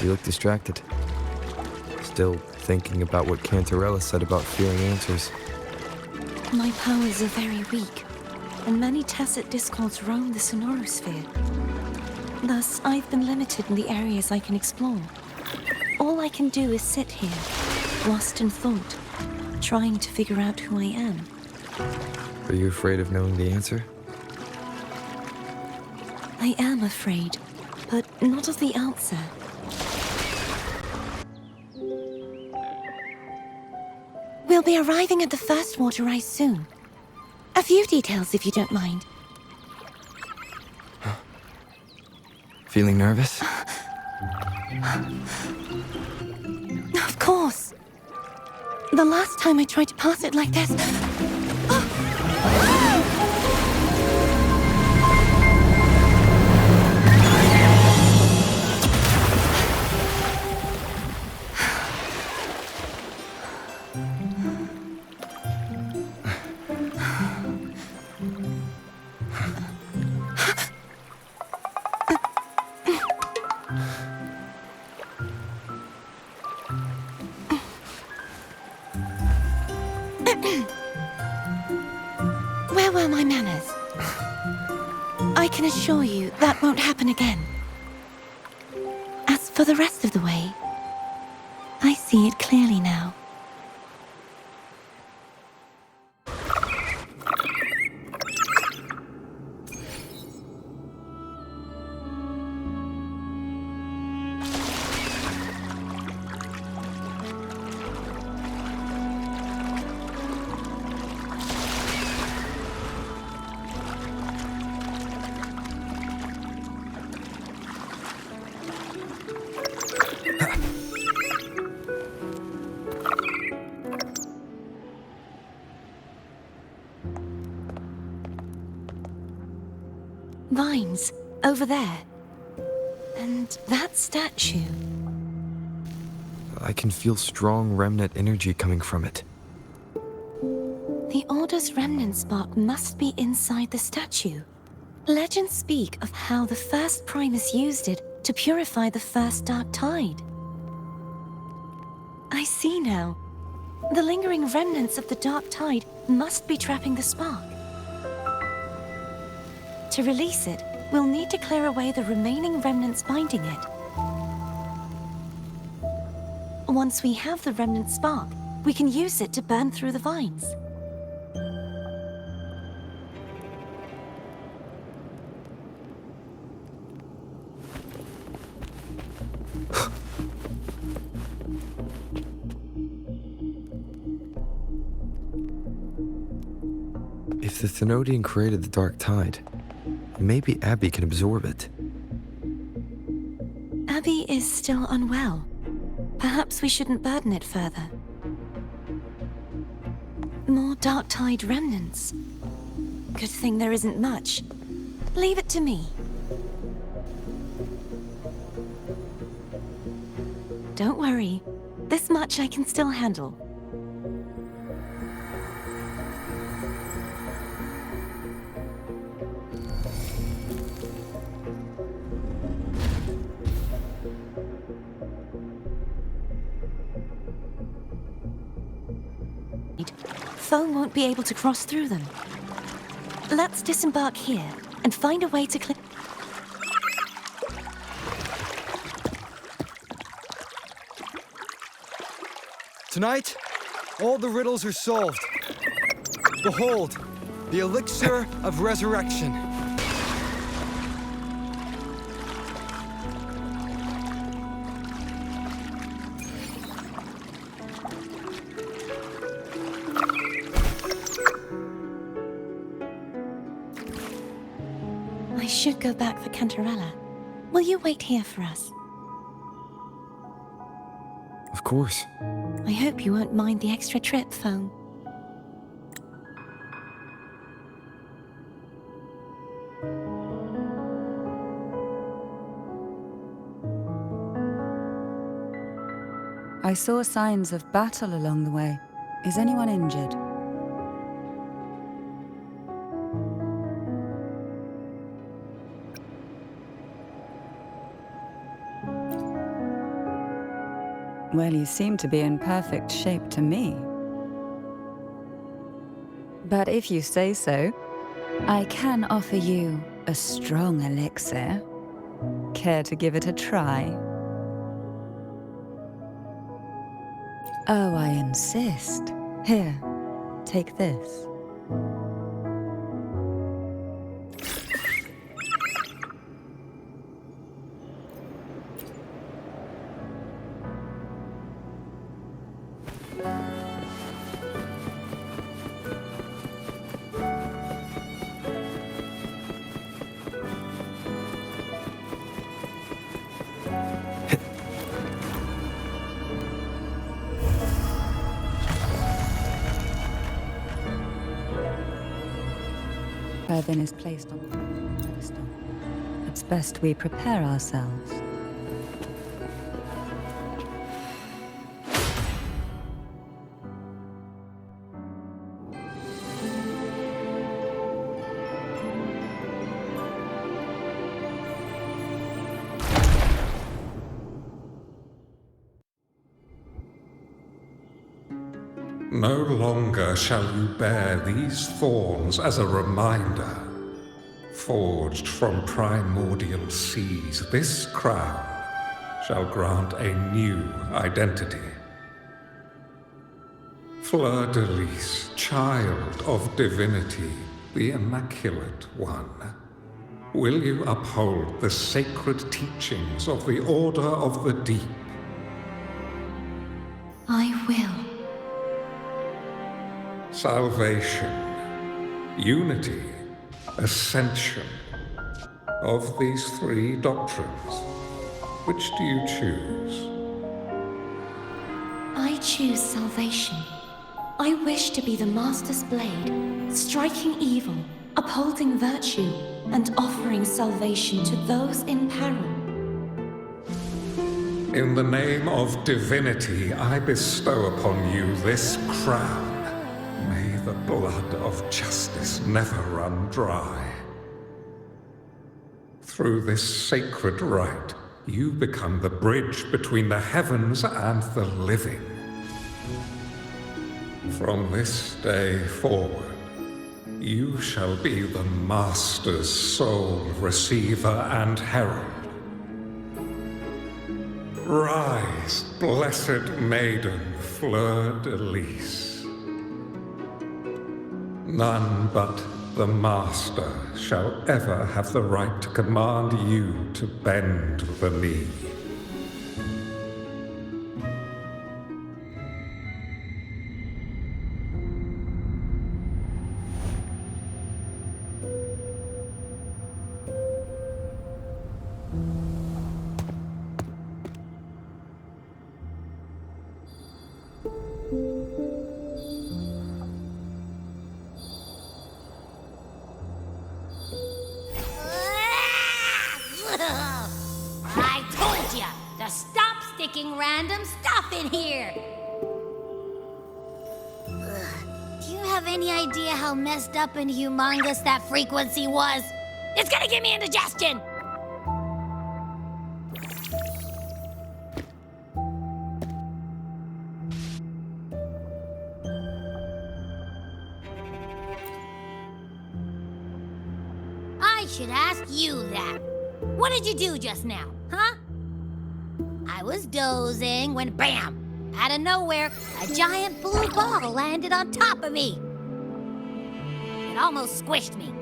You look distracted. Still thinking about what Cantarella said about fearing answers. My powers are very weak, and many tacit discords roam the sonorosphere. Thus, I've been limited in the areas I can explore. All I can do is sit here, lost in thought, trying to figure out who I am. Are you afraid of knowing the answer? I am afraid, but not of the answer. We'll be arriving at the first water rise soon. A few details, if you don't mind. Feeling nervous? Of course. The last time I tried to pass it like this... Where were my manners? I can assure you that won't happen again. As for the rest of the way, I see it clearly now. Vines, over there. And that statue. I can feel strong remnant energy coming from it. The Order's remnant spark must be inside the statue. Legends speak of how the first Primus used it to purify the first dark tide. I see now. The lingering remnants of the dark tide must be trapping the spark. To release it, we'll need to clear away the remaining remnants binding it. Once we have the remnant spark, we can use it to burn through the vines. If the Thenodian created the Dark Tide, maybe Abby can absorb it. Abby is still unwell. Perhaps we shouldn't burden it further. More Dark Tide remnants. Good thing there isn't much. Leave it to me. Don't worry. This much I can still handle. Foam won't be able to cross through them. Let's disembark here and find a way to clear... Tonight, all the riddles are solved. Behold, The elixir of resurrection. I should go back for Cantarella. Will you wait here for us? Of course. I hope you won't mind the extra trip, Foam. I saw signs of battle along the way. Is anyone injured? Well, you seem to be in perfect shape to me. But if you say so, I can offer you a strong elixir. Care to give it a try? Oh, I insist. Here, take this. Then is placed on the pedestal. It's best we prepare ourselves. No longer shall you bear these thorns as a reminder. Forged from primordial seas, this crown shall grant a new identity. Fleur-de-lis, child of divinity, the Immaculate One, will you uphold the sacred teachings of the Order of the Deep? I will. Salvation, unity, ascension. Of these three doctrines, which do you choose? I choose salvation. I wish to be the Master's blade, striking evil, upholding virtue, and offering salvation to those in peril. In the name of divinity, I bestow upon you this crown. May the blood of justice never run dry. Through this sacred rite, you become the bridge between the heavens and the living. From this day forward, you shall be the Master's sole receiver and herald. Rise, blessed maiden Fleur-de-lis. None but the Master shall ever have the right to command you to bend the knee. I told ya to stop sticking random stuff in here! Do you have any idea how messed up and humongous that frequency was? It's gonna give me indigestion! I should ask you that. What did you do just now, huh? I was dozing when bam! Out of nowhere, a giant blue ball landed on top of me. It almost squished me.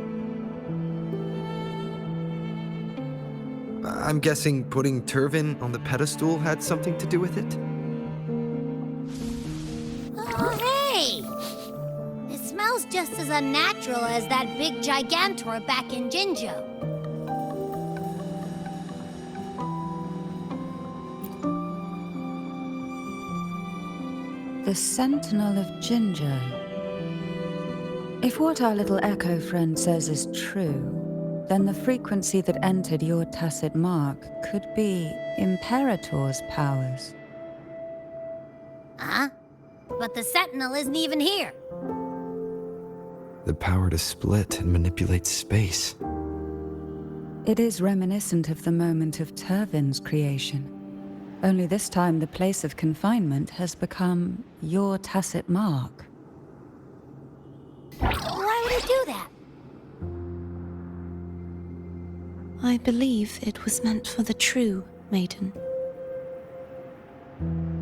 I'm guessing putting Turvin on the pedestal had something to do with it? Oh, hey! It smells just as unnatural as that big gigantor back in Jinjo. The Sentinel of Jinjo. If what our little echo friend says is true, then the frequency that entered your tacit mark could be Imperator's powers. Huh? But the Sentinel isn't even here. The power to split and manipulate space. It is reminiscent of the moment of Turvin's creation. Only this time the place of confinement has become your tacit mark. Why would he do that? I believe it was meant for the true Maiden.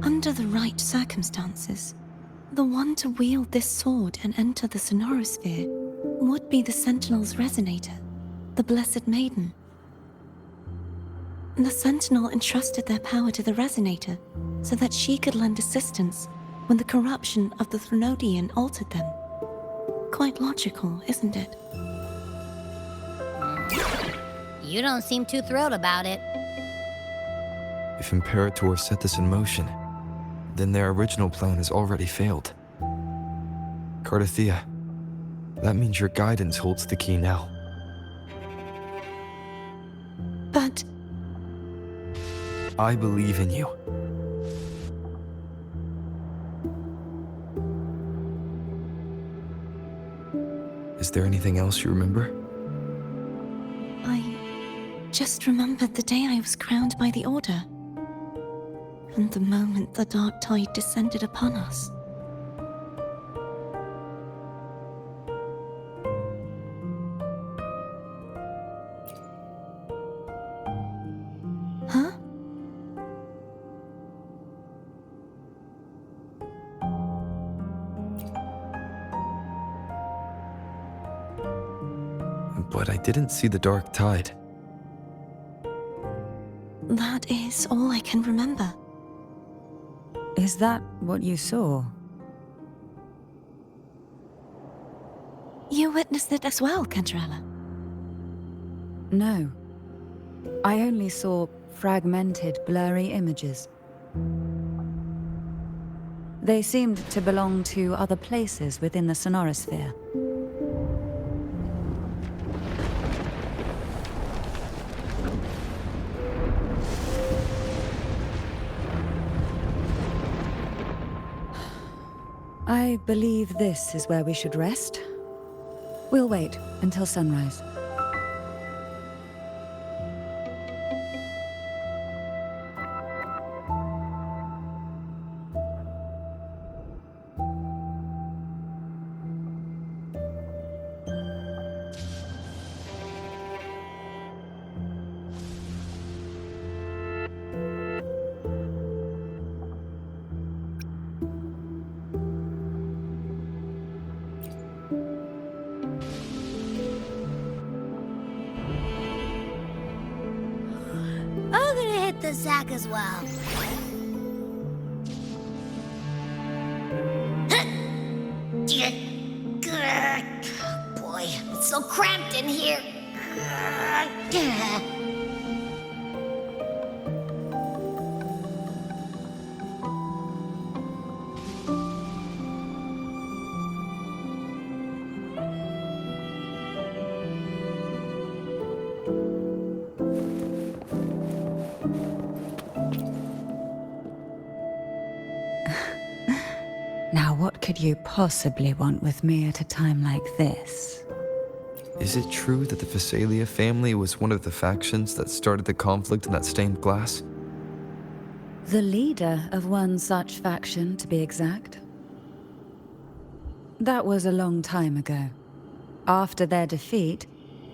Under the right circumstances, the one to wield this sword and enter the Sonorosphere would be the Sentinel's resonator, the Blessed Maiden. The Sentinel entrusted their power to the Resonator so that she could lend assistance when the corruption of the Threnodian altered them. Quite logical, isn't it? You don't seem too thrilled about it. If Imperator set this in motion, then their original plan has already failed. Cartethyia, that means your guidance holds the key now. But I believe in you. Is there anything else you remember? I just remembered the day I was crowned by the Order, and the moment the dark tide descended upon us. Huh? But I didn't see the dark tide. That is all I can remember. Is that what you saw? You witnessed it as well, Cantarella. No. I only saw fragmented, blurry images. They seemed to belong to other places within the Sonorosphere. I believe this is where we should rest. We'll wait until sunrise. I'm gonna hit the sack as well. Boy, it's so cramped in here. Now, what could you possibly want with me at a time like this? Is it true that the Phasalia family was one of the factions that started the conflict in that stained glass? The leader of one such faction, to be exact. That was a long time ago. After their defeat,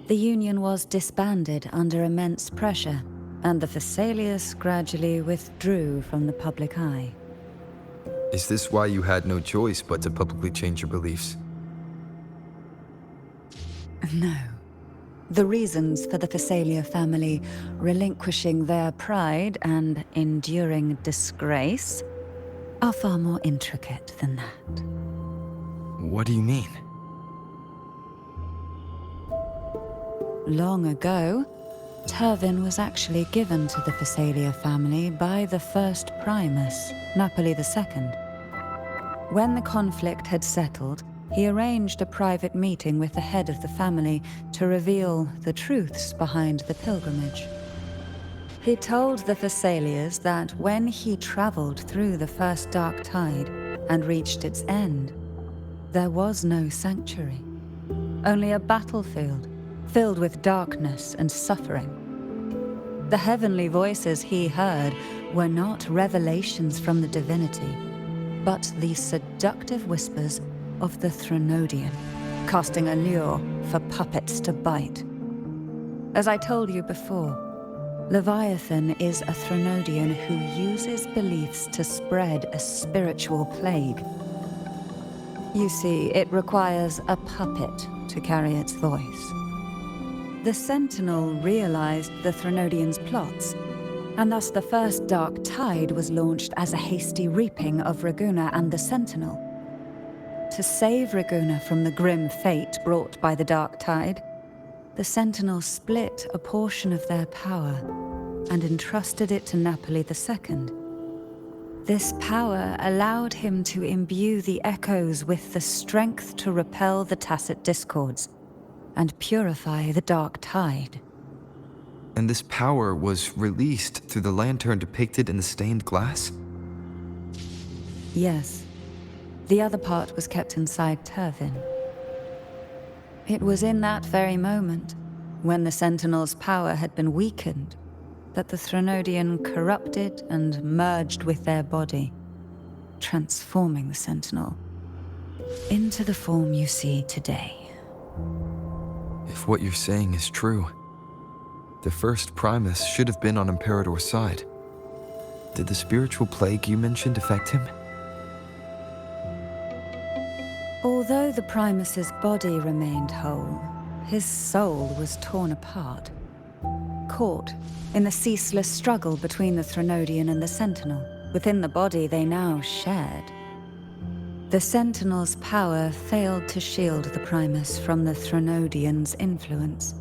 the Union was disbanded under immense pressure, and the Phasalias gradually withdrew from the public eye. Is this why you had no choice but to publicly change your beliefs? No. The reasons for the Phasalia family relinquishing their pride and enduring disgrace are far more intricate than that. What do you mean? Long ago, Turvin was actually given to the Phasalia family by the first Primus, Napoli II. When the conflict had settled, he arranged a private meeting with the head of the family to reveal the truths behind the pilgrimage. He told the Phasalias that when he traveled through the first dark tide and reached its end, there was no sanctuary, only a battlefield filled with darkness and suffering. The heavenly voices he heard were not revelations from the divinity, but the seductive whispers of the Threnodian, casting a lure for puppets to bite. As I told you before, Leviathan is a Threnodian who uses beliefs to spread a spiritual plague. You see, it requires a puppet to carry its voice. The Sentinel realized the Threnodian's plots, and thus the first Dark Tide was launched as a hasty reaping of Raguna and the Sentinel. To save Raguna from the grim fate brought by the Dark Tide, the Sentinel split a portion of their power and entrusted it to Napoli II. This power allowed him to imbue the echoes with the strength to repel the tacit discords and purify the Dark Tide. And this power was released through the lantern depicted in the stained glass? Yes. The other part was kept inside Turvin. It was in that very moment, when the Sentinel's power had been weakened, that the Threnodian corrupted and merged with their body, transforming the Sentinel into the form you see today. If what you're saying is true, the first Primus should have been on Imperator's side. Did the spiritual plague you mentioned affect him? Although the Primus's body remained whole, his soul was torn apart, caught in the ceaseless struggle between the Threnodian and the Sentinel. Within the body they now shared. The Sentinel's power failed to shield the Primus from the Threnodian's influence.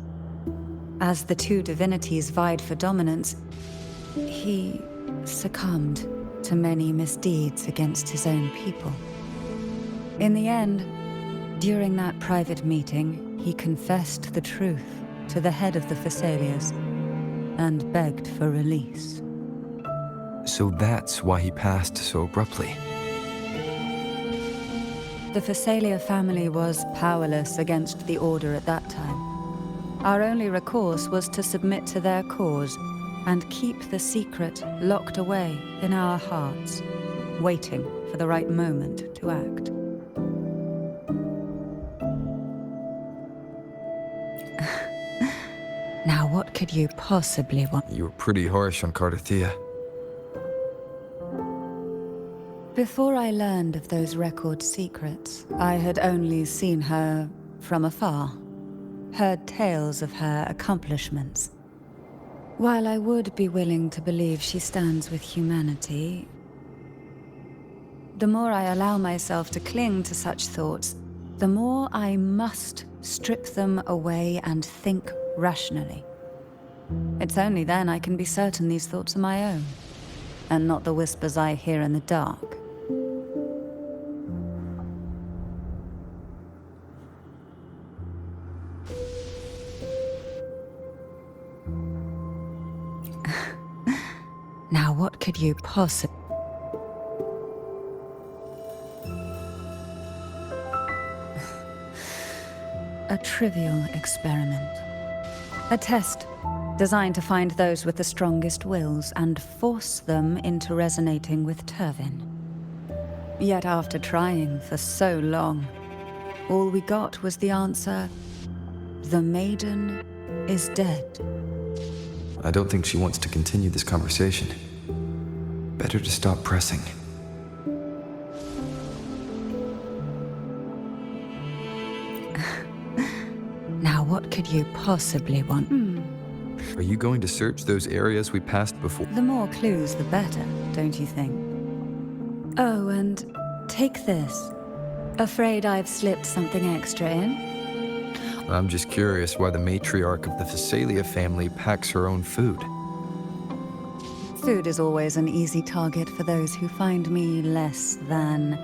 As the two divinities vied for dominance, he succumbed to many misdeeds against his own people. In the end, during that private meeting, he confessed the truth to the head of the Phasalias and begged for release. So that's why he passed so abruptly. The Phasalia family was powerless against the Order at that time. Our only recourse was to submit to their cause and keep the secret locked away in our hearts, waiting for the right moment to act. Now, what could you possibly want? You were pretty harsh on Cartethyia. Before I learned of those record secrets, I had only seen her from afar, heard tales of her accomplishments. While I would be willing to believe she stands with humanity, the more I allow myself to cling to such thoughts, the more I must strip them away and think rationally. It's only then I can be certain these thoughts are my own, and not the whispers I hear in the dark. Now, what could you possibly... A trivial experiment. A test designed to find those with the strongest wills and force them into resonating with Turvin. Yet after trying for so long, all we got was the answer, the Maiden is dead. I don't think she wants to continue this conversation. Better to stop pressing. Now What could you possibly want? Are you going to search those areas we passed before? The more clues, the better, don't you think? Oh, and take this. Afraid I've slipped something extra in? I'm just curious why the matriarch of the Phasalia family packs her own food. Food is always an easy target for those who find me less than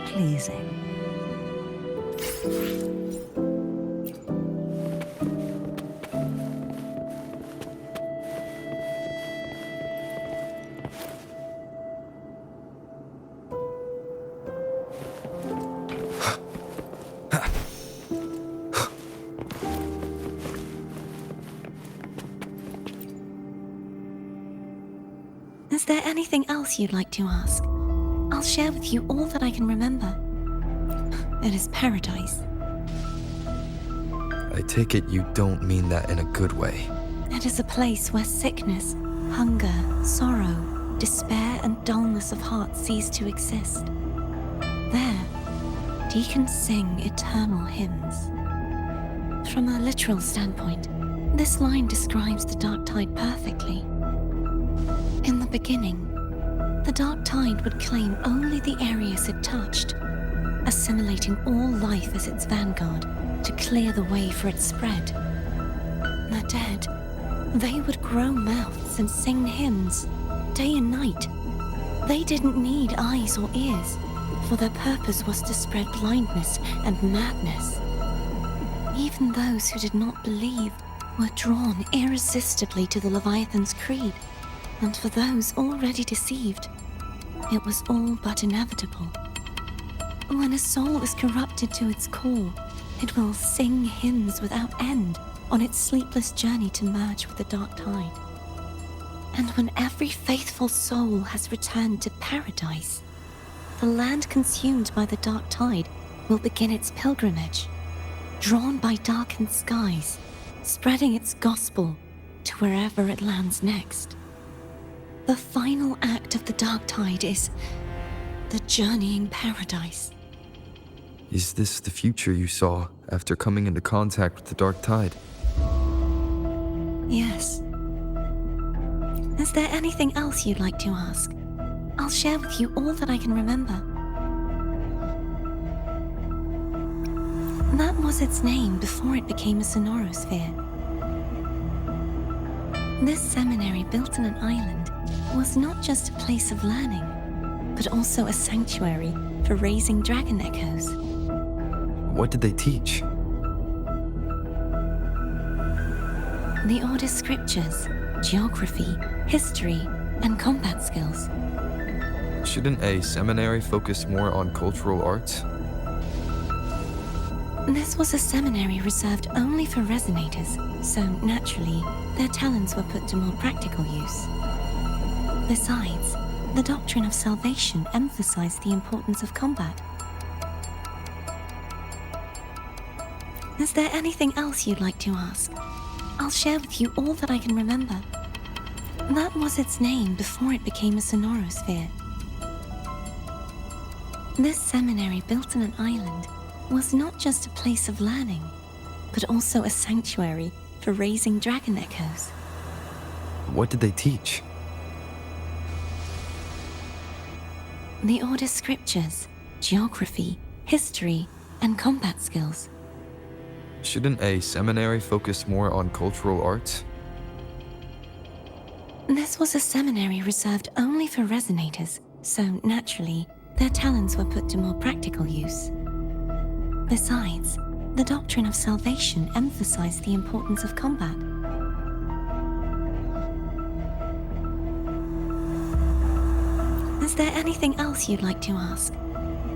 pleasing. Is there anything else you'd like to ask? I'll share with you all that I can remember. It is paradise. I take it you don't mean that in a good way. It is a place where sickness, hunger, sorrow, despair, and dullness of heart cease to exist. There, deacons sing eternal hymns. From a literal standpoint, this line describes the dark tide perfectly. In the beginning, the dark tide would claim only the areas it touched, assimilating all life as its vanguard to clear the way for its spread. The dead, they would grow mouths and sing hymns, day and night. They didn't need eyes or ears, for their purpose was to spread blindness and madness. Even those who did not believe were drawn irresistibly to the Leviathan's creed. And for those already deceived, it was all but inevitable. When a soul is corrupted to its core, it will sing hymns without end on its sleepless journey to merge with the dark tide. And when every faithful soul has returned to paradise, the land consumed by the dark tide will begin its pilgrimage, drawn by darkened skies, spreading its gospel to wherever it lands next. The final act of the dark tide is the journeying paradise. Is this the future you saw after coming into contact with the dark tide? Yes. Is there anything else you'd like to ask? I'll share with you all that I can remember. That was its name before it became a sonorosphere. This seminary built on an island was not just a place of learning, but also a sanctuary for raising dragon echoes. What did they teach? The Order scriptures, geography, history, and combat skills. Shouldn't a seminary focus more on cultural arts? This was a seminary reserved only for resonators, so naturally, their talents were put to more practical use. Besides, the doctrine of salvation emphasized the importance of combat. Is there anything else you'd like to ask? I'll share with you all that I can remember. That was its name before it became a sonorosphere. This seminary built on an island was not just a place of learning, but also a sanctuary for raising dragon echoes. What did they teach? The Order scriptures, geography, history, and combat skills. Shouldn't a seminary focus more on cultural arts? This was a seminary reserved only for resonators, so naturally, their talents were put to more practical use. Besides, the doctrine of salvation emphasized the importance of combat. Is there anything else you'd like to ask?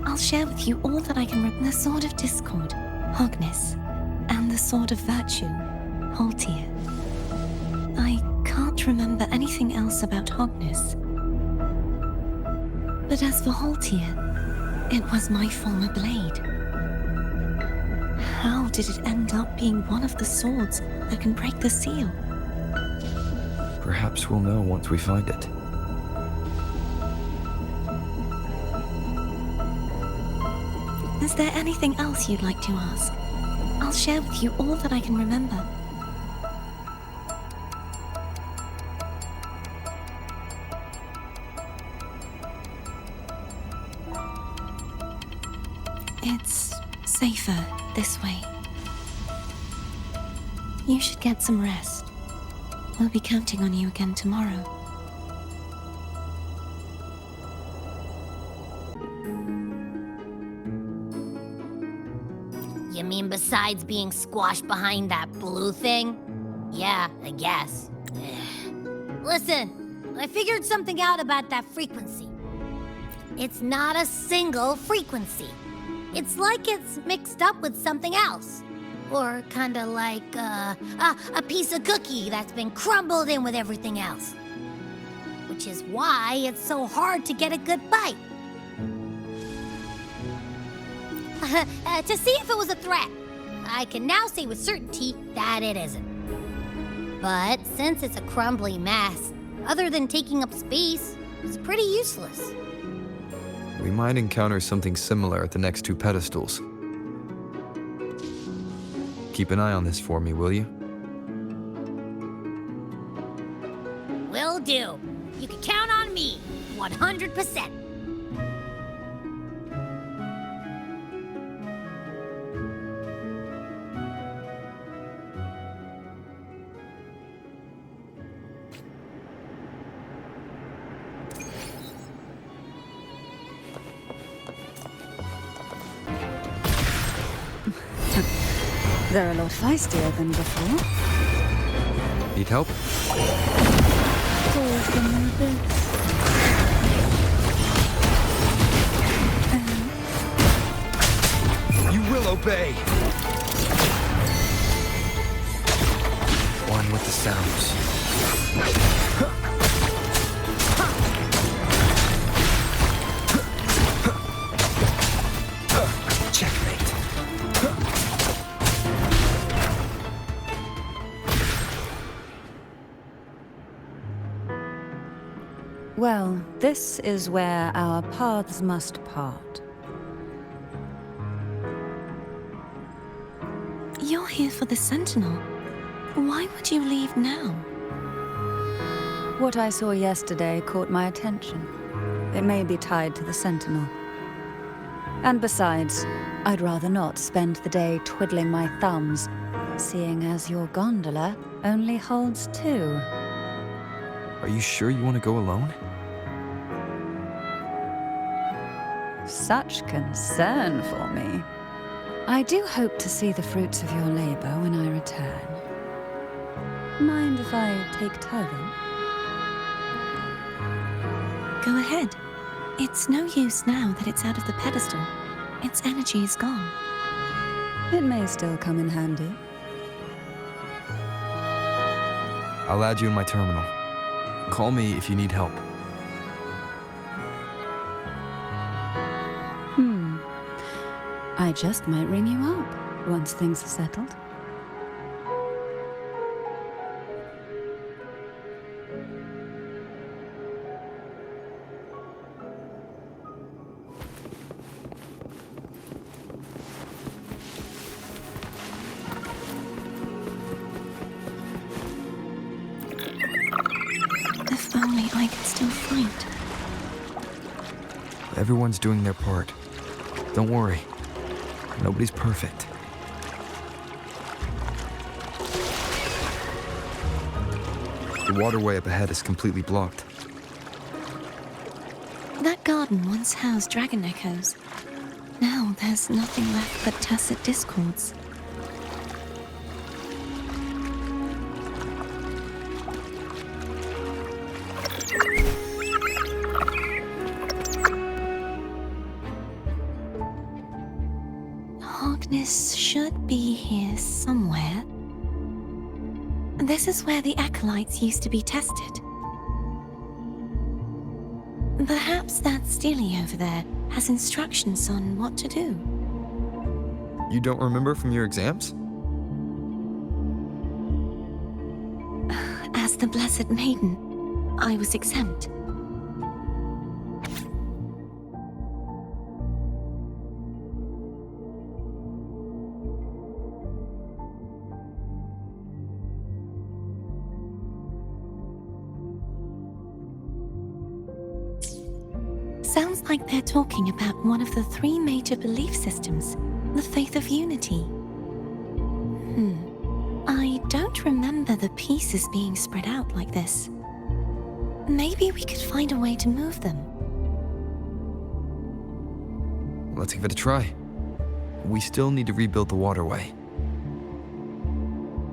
I'll share with you all that I can remember. The Sword of Discord, Hogness, and the Sword of Virtue, Haltier. I can't remember anything else about Hogness. But as for Haltier, it was my former blade. How did it end up being one of the swords that can break the seal? Perhaps we'll know once we find it. Is there anything else you'd like to ask? I'll share with you all that I can remember. It's safer this way. You should get some rest. We'll be counting on you again tomorrow. You mean besides being squashed behind that blue thing? Yeah, I guess. Listen, I figured something out about that frequency. It's not a single frequency. It's like it's mixed up with something else. Or kinda like, a piece of cookie that's been crumbled in with everything else. Which is why it's so hard to get a good bite. To see if it was a threat, I can now say with certainty that it isn't. But since it's a crumbly mess, other than taking up space, it's pretty useless. We might encounter something similar at the next two pedestals. Keep an eye on this for me, will you? Will do. You can count on me, 100%. They're a lot feistier than before. Need help? It's always been like this. You will obey! One with the sounds. Checkmate. Well, this is where our paths must part. You're here for the Sentinel. Why would you leave now? What I saw yesterday caught my attention. It may be tied to the Sentinel. And besides, I'd rather not spend the day twiddling my thumbs, seeing as your gondola only holds 2. Are you sure you want to go alone? Such concern for me. I do hope to see the fruits of your labor when I return. Mind if I take Turvin? Go ahead. It's no use now that it's out of the pedestal. Its energy is gone. It may still come in handy. I'll add you in my terminal. Call me if you need help. I just might ring you up once things are settled. If only I could still fight. Everyone's doing their part. Don't worry. Nobody's perfect. The waterway up ahead is completely blocked. That garden once housed dragon echoes. Now there's nothing left but tacit discords. Darkness should be here somewhere. This is where the acolytes used to be tested. Perhaps that Steely over there has instructions on what to do. You don't remember from your exams? As the Blessed Maiden, I was exempt. Sounds like they're talking about one of the 3 major belief systems, the faith of unity. I don't remember the pieces being spread out like this. Maybe we could find a way to move them. Let's give it a try. We still need to rebuild the waterway.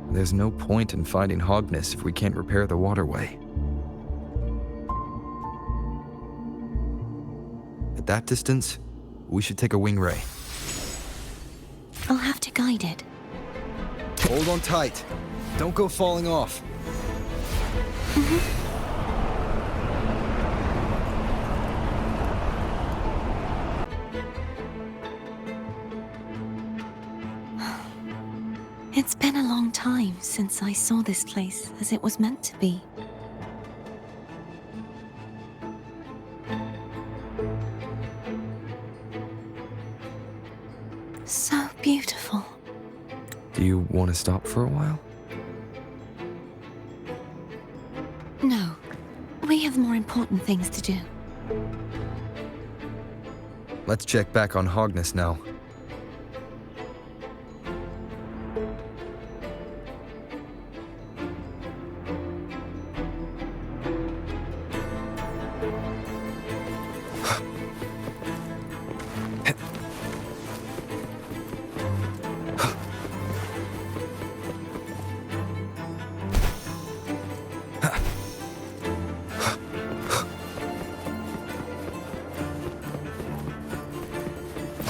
There's no point in fighting Hogness if we can't repair the waterway. At that distance, we should take a wing ray. I'll have to guide it. Hold on tight. Don't go falling off. It's been a long time since I saw this place as it was meant to be. So beautiful. Do you want to stop for a while? No, we have more important things to do. Let's check back on Hogness now.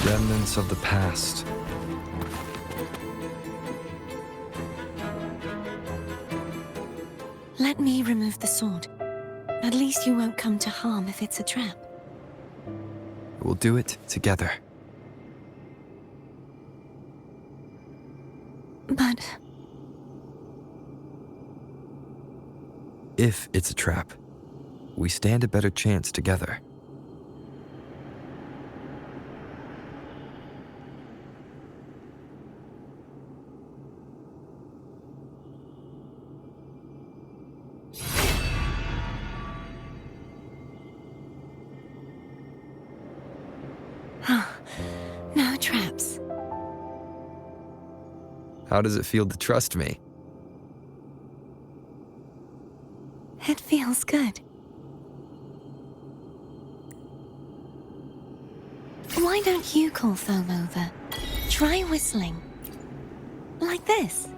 Remnants of the past. Let me remove the sword. At least you won't come to harm if it's a trap. We'll do it together. But If it's a trap, we stand a better chance together. no traps. How does it feel to trust me? It feels good. Why don't you call Foam over? Try whistling. Like this.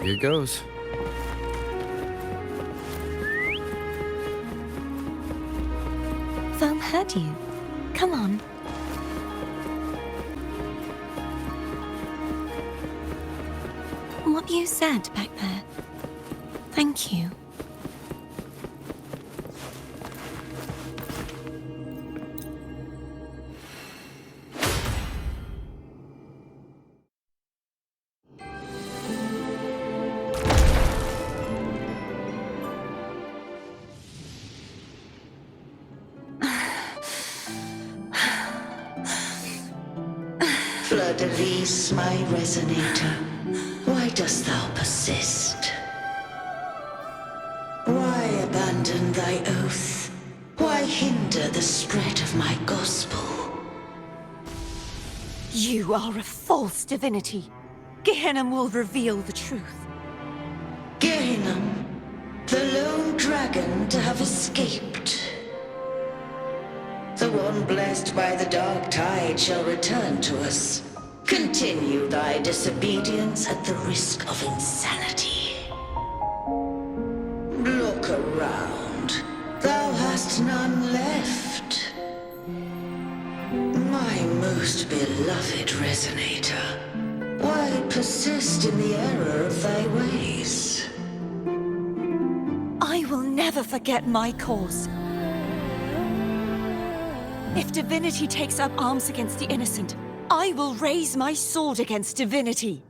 Here goes. Foam heard you. Come on. What you said back there. Thank you. Fleur-de-lis, my resonator, why dost thou persist? Why abandon thy oath? Why hinder the spread of my gospel? You are a false divinity. Gehenna will reveal the truth. Gehenna, the lone dragon to have escaped. The one blessed by the dark tide shall return to us. Continue thy disobedience at the risk of insanity. Look around. Thou hast none left. My most beloved resonator, why persist in the error of thy ways? I will never forget my cause. If divinity takes up arms against the innocent, I will raise my sword against divinity.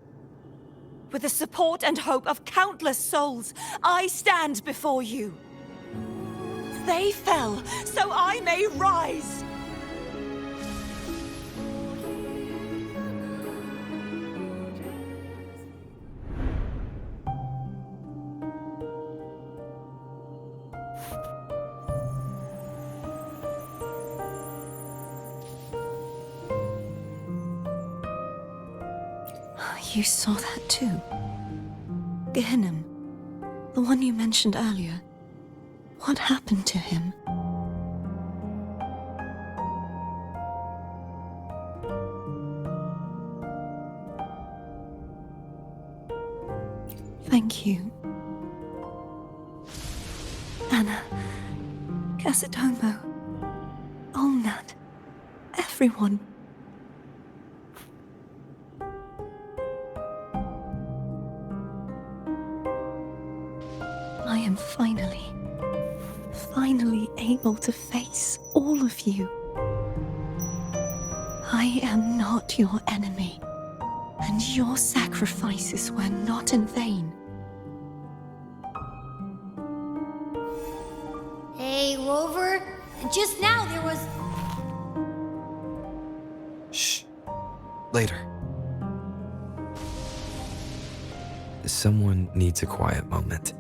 With the support and hope of countless souls, I stand before you. They fell, so I may rise! You saw that too? Gehinnom, the one you mentioned earlier. What happened to him? Thank you. Anna, Casitomo, Olnat, everyone. I am finally able to face all of you. I am not your enemy, and your sacrifices were not in vain. Hey, Rover. Just now there was... Shh. Later. Someone needs a quiet moment.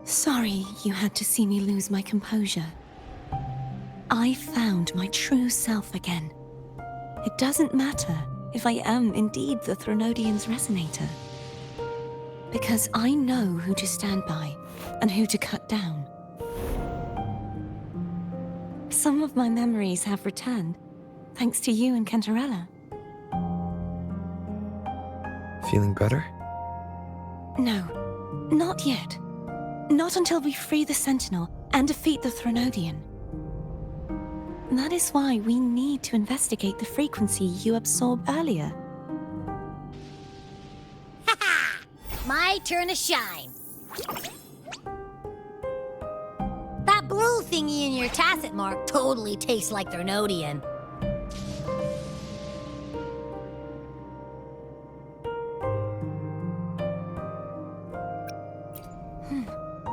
Sorry you had to see me lose my composure. I found my true self again. It doesn't matter if I am indeed the Threnodian's resonator. Because I know who to stand by and who to cut down. Some of my memories have returned, thanks to you and Cantarella. Feeling better? No, not yet. Not until we free the Sentinel and defeat the Threnodian. That is why we need to investigate the frequency you absorbed earlier. My turn to shine. That blue thingy in your tacit mark totally tastes like Threnodian.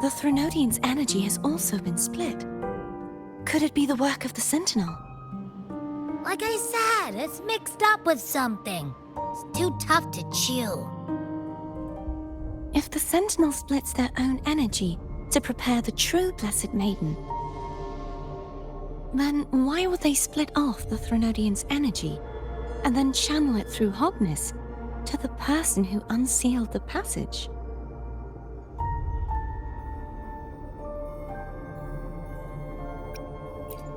The Threnodian's energy has also been split. Could it be the work of the Sentinel? Like I said, it's mixed up with something. It's too tough to chew. If the Sentinel splits their own energy to prepare the true Blessed Maiden, then why would they split off the Threnodian's energy and then channel it through Hogness to the person who unsealed the passage?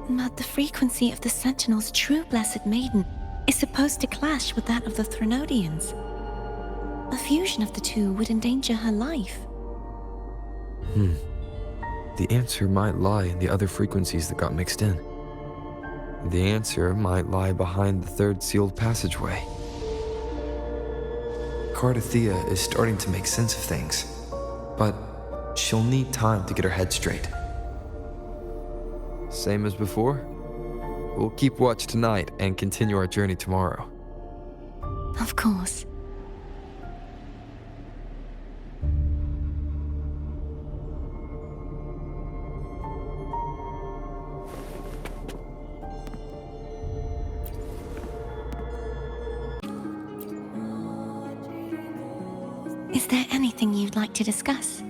But the frequency of the Sentinel's true Blessed Maiden is supposed to clash with that of the Threnodian's. A fusion of the two would endanger her life. The answer might lie in the other frequencies that got mixed in. The answer might lie behind the third sealed passageway. Cartethyia is starting to make sense of things, but she'll need time to get her head straight. Same as before? We'll keep watch tonight and continue our journey tomorrow. Of course. Is there anything you'd like to discuss?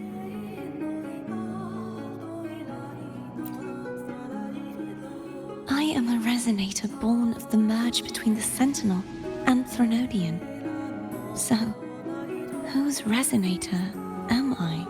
I am a resonator born of the merge between the Sentinel and Threnodian. So, whose resonator am I?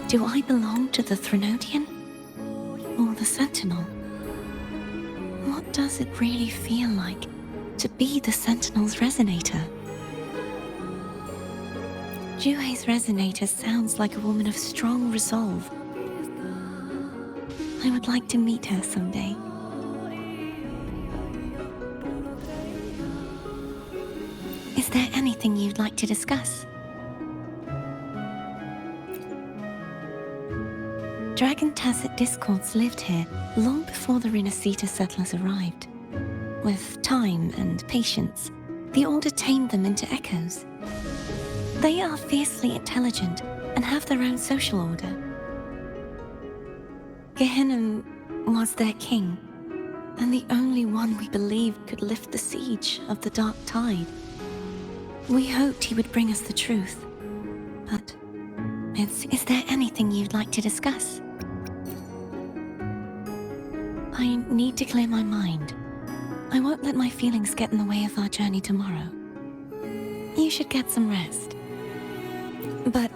Do I belong to the Threnodian? Or the Sentinel? What does it really feel like to be the Sentinel's resonator? Juhe's resonator sounds like a woman of strong resolve. I would like to meet her someday. Is there anything you'd like to discuss? Dragon Tacet discords lived here long before the Rinascita settlers arrived. With time and patience, the Order tamed them into echoes. They are fiercely intelligent and have their own social order. Gehinnom was their king, and the only one we believed could lift the siege of the Dark Tide. We hoped he would bring us the truth, but is there anything you'd like to discuss? I need to clear my mind. I won't let my feelings get in the way of our journey tomorrow. You should get some rest. But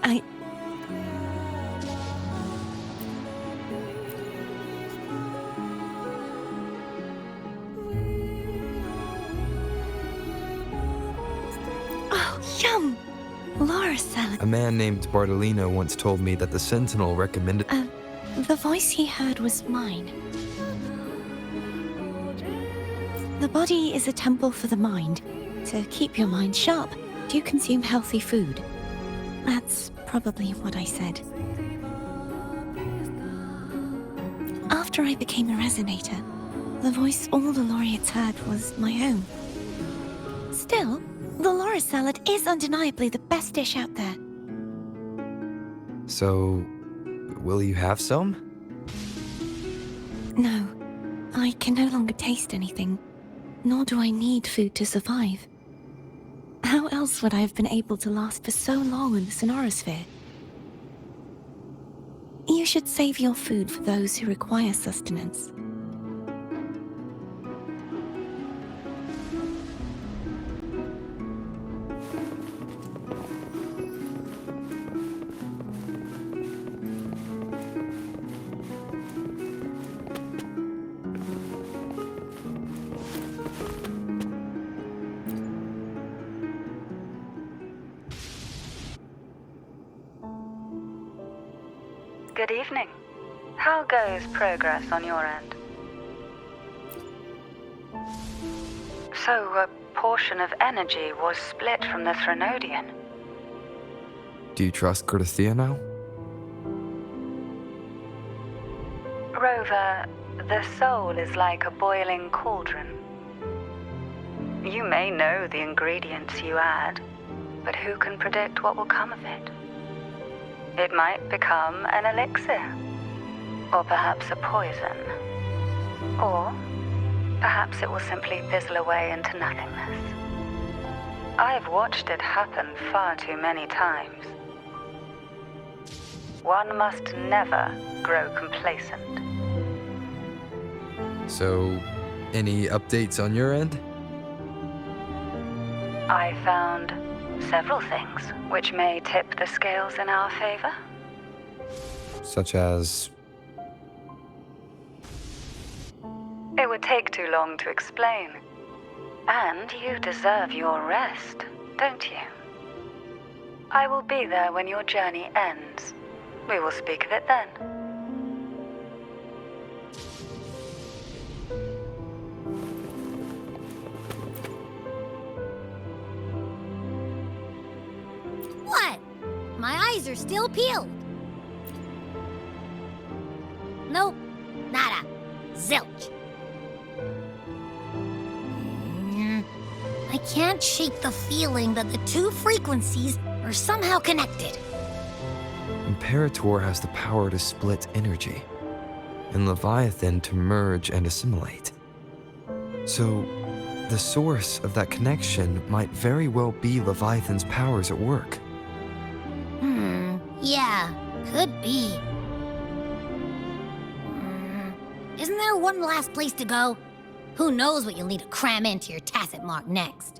Oh, yum! Laura salad. A man named Bartolino once told me that the Sentinel recommended... The voice he heard was mine. The body is a temple for the mind. To keep your mind sharp, do you consume healthy food? That's probably what I said. After I became a resonator, the voice all the laureates heard was my own. Still, the Laura salad is undeniably the best dish out there. So, will you have some? No, I can no longer taste anything, nor do I need food to survive. How else would I have been able to last for so long in the sonorosphere? You should save your food for those who require sustenance. Good evening. How goes progress on your end? So, a portion of energy was split from the Threnodian. Do you trust Cartethyia now? Rover, the soul is like a boiling cauldron. You may know the ingredients you add, but who can predict what will come of it? It might become an elixir, or perhaps a poison, or perhaps it will simply fizzle away into nothingness. I've watched it happen far too many times. One must never grow complacent. So, any updates on your end? I found several things which may tip the scales in our favor. Such as... It would take too long to explain. And you deserve your rest, don't you? I will be there when your journey ends. We will speak of it then. What? My eyes are still peeled. Nope. Nada. Zilch. I can't shake the feeling that the two frequencies are somehow connected. Imperator has the power to split energy, and Leviathan to merge and assimilate. So, the source of that connection might very well be Leviathan's powers at work. Yeah, could be. Isn't there one last place to go? Who knows what you'll need to cram into your tacet mark next?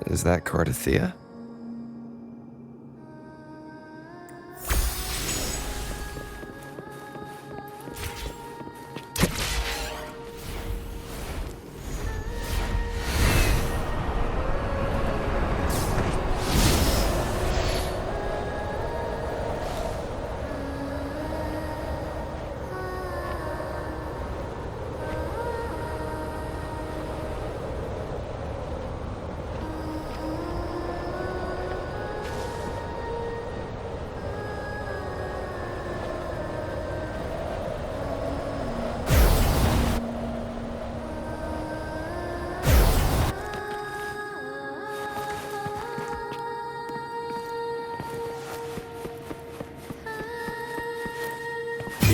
Is that Cartethyia?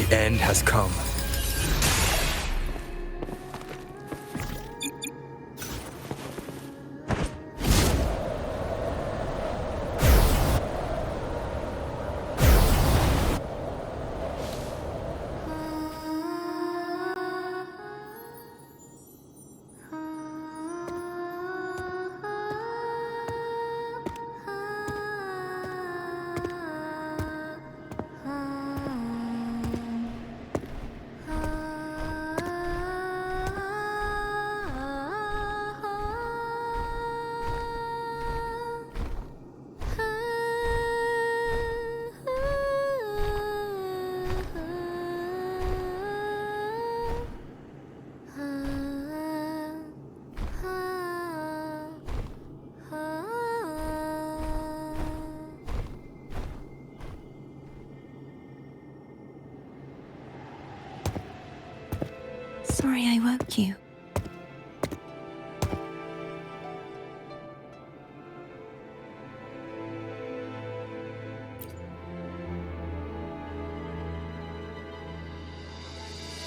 The end has come. Sorry I woke you.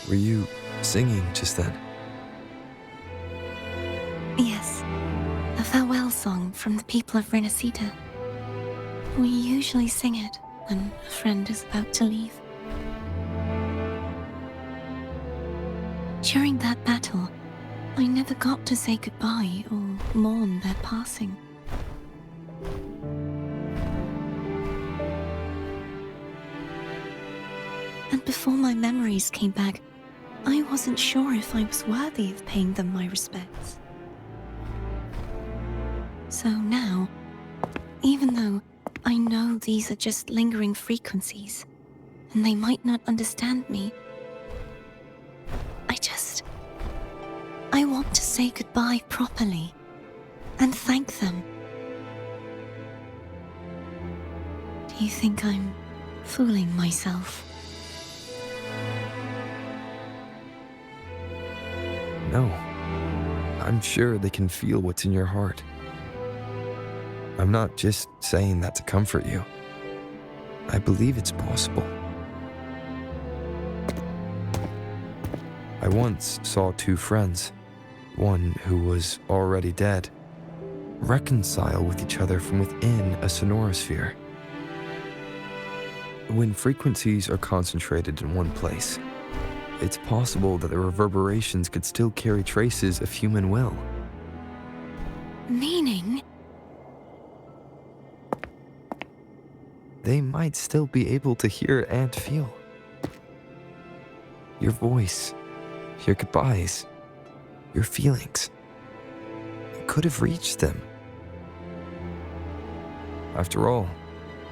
Were you singing just then? Yes, a farewell song from the people of Rinascita. We usually sing it when a friend is about to leave. During that battle, I never got to say goodbye or mourn their passing. And before my memories came back, I wasn't sure if I was worthy of paying them my respects. So now, even though I know these are just lingering frequencies, and they might not understand me, I want to say goodbye properly and thank them. Do you think I'm fooling myself? No. I'm sure they can feel what's in your heart. I'm not just saying that to comfort you. I believe it's possible. I once saw two friends, one who was already dead, reconcile with each other from within a sonorosphere. When frequencies are concentrated in one place, it's possible that the reverberations could still carry traces of human will. Meaning? They might still be able to hear and feel. Your voice, your goodbyes, your feelings. It could have reached them. After all,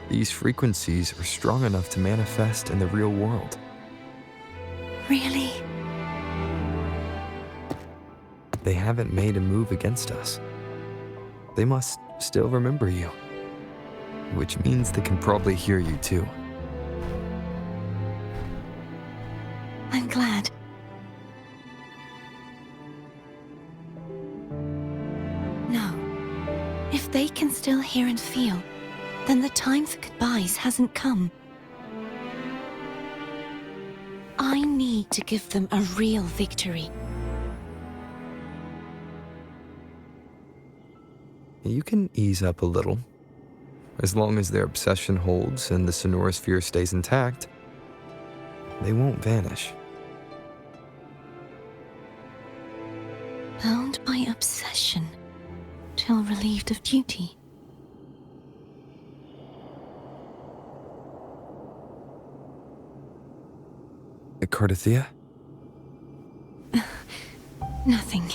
these frequencies are strong enough to manifest in the real world. Really? They haven't made a move against us. They must still remember you, which means they can probably hear you too. I'm glad. No. If they can still hear and feel, then the time for goodbyes hasn't come. I need to give them a real victory. You can ease up a little. As long as their obsession holds and the sonorosphere stays intact, they won't vanish. Bound by obsession, till relieved of duty. Cartethyia? Nothing.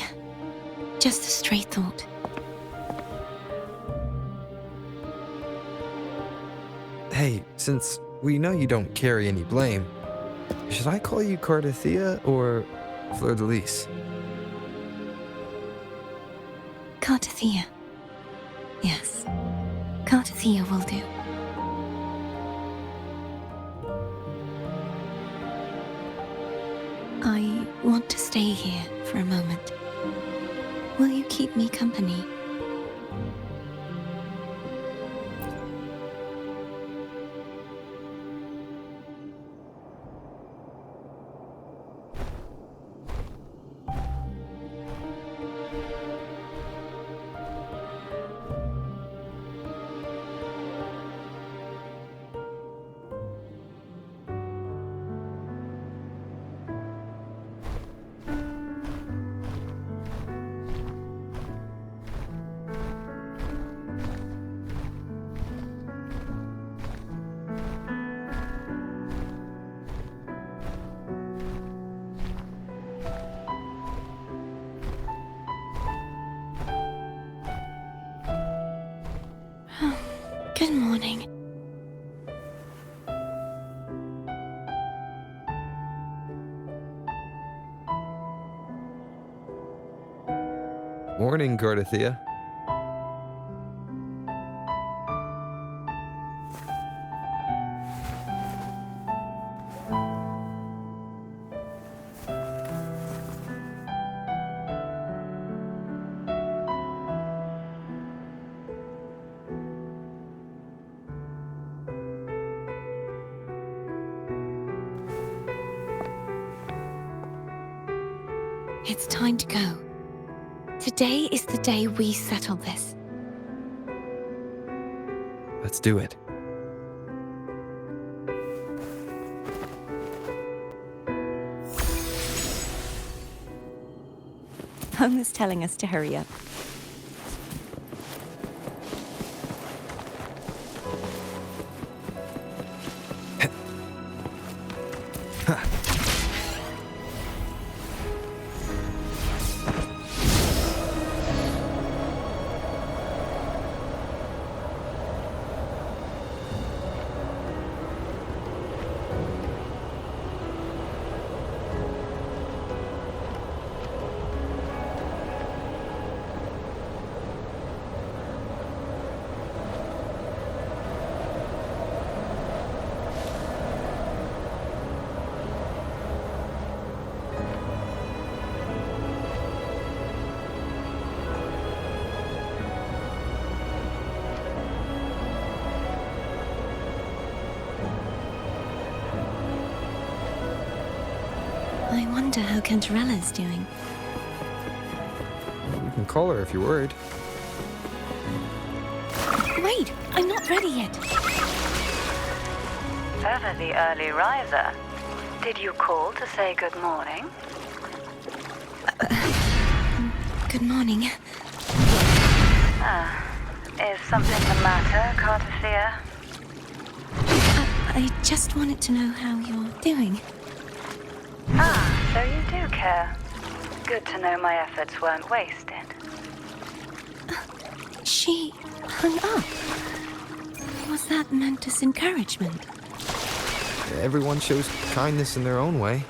Just a stray thought. Hey, since we know you don't carry any blame, should I call you Cartethyia or Fleur de Lis? Cartethyia. Yes. Cartethyia will do. I want to stay here for a moment. Will you keep me company? Good morning. Morning, Cartethyia. It's time to go. Today is the day we settle this. Let's do it. Home is telling us to hurry up. I wonder how Cantarella is doing. You can call her if you're worried. Wait, I'm not ready yet. Ever the early riser. Did you call to say good morning? Good morning. Is something the matter, Cartethyia? I just wanted to know how you're doing. So you do care. Good to know my efforts weren't wasted. She hung up. Was that meant as encouragement? Everyone shows kindness in their own way.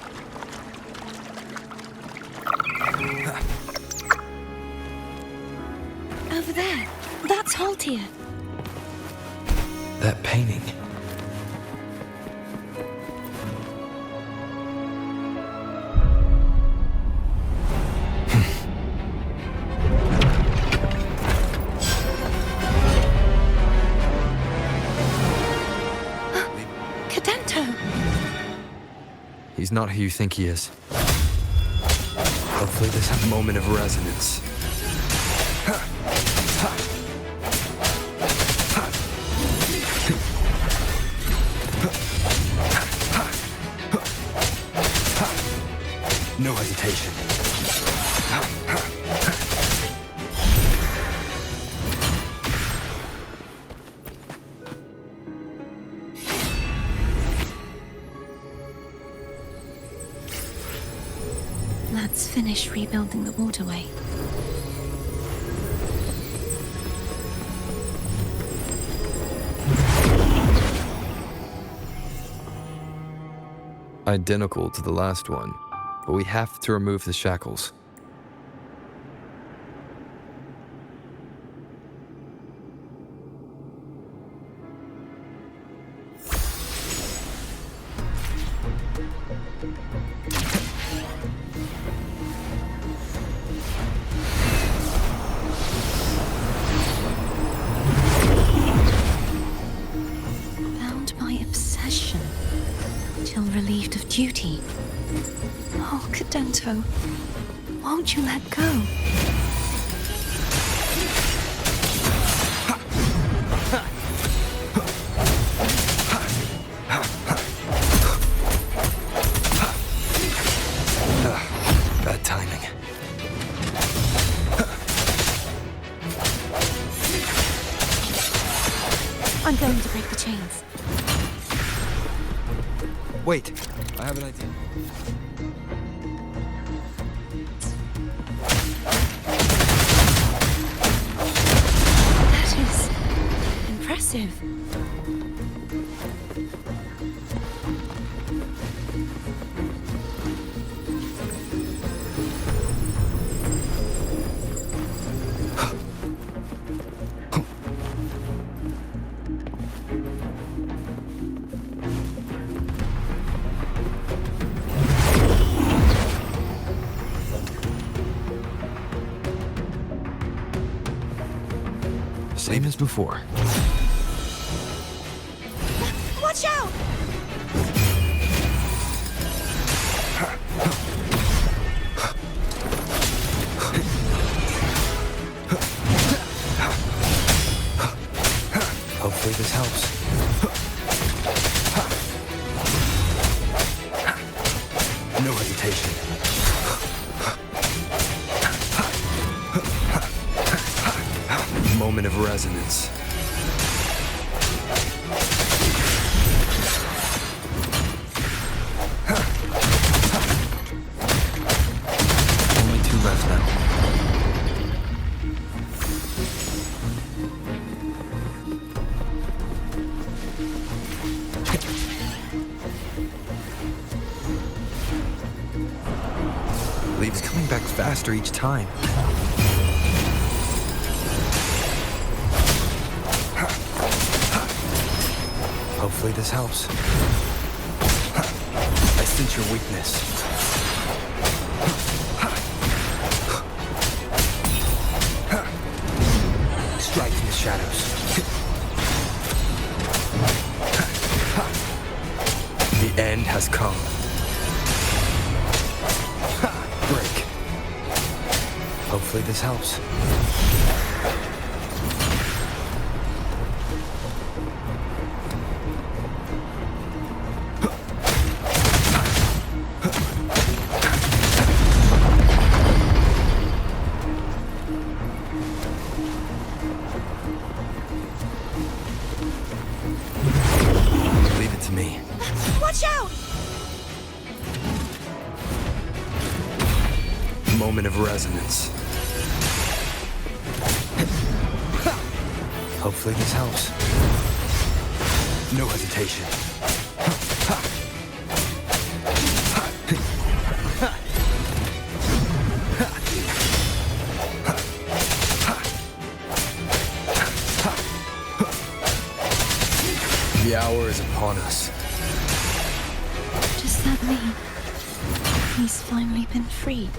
Over there. That's Haltia. That painting. He's not who you think he is. Hopefully this moment of resonance. No hesitation. Let's finish rebuilding the waterway. Identical to the last one, but we have to remove the shackles. Relieved of duty. Oh, Cadento, won't you let go? Bad timing. I'm going to break the chains. Wait, I have an idea. That is impressive. elusive. Same as before. Watch out! Hopefully this helps. No hesitation. Moment of resonance. Only 2 left now. Leaves coming back faster each time. Hopefully this helps. I sense your weakness. Strike in the shadows. The end has come. Break. Hopefully this helps. Leave it to me. Watch out! Moment of resonance. Hopefully this helps. No hesitation. The hour is upon us. Does that mean he's finally been freed?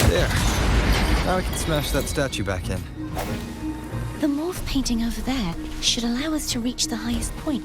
There. Now I can smash that statue back in. The morph painting over there should allow us to reach the highest point.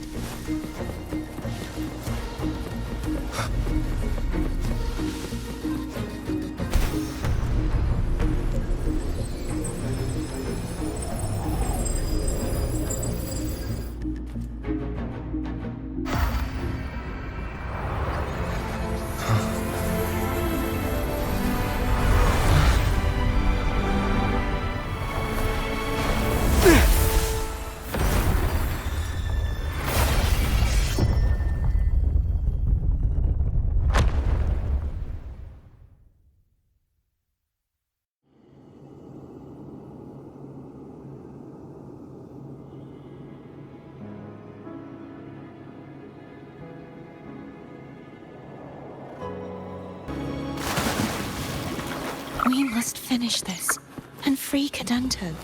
We must finish this and free Cadanto.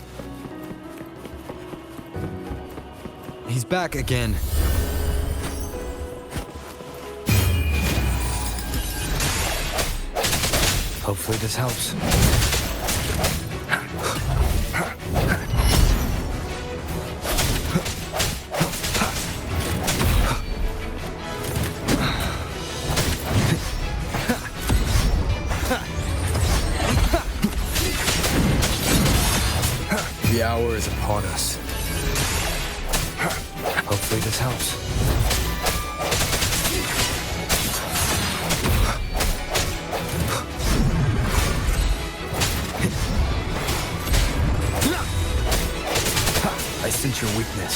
He's back again. Hopefully this helps. The hour is upon us. Hopefully this helps. I sense your weakness.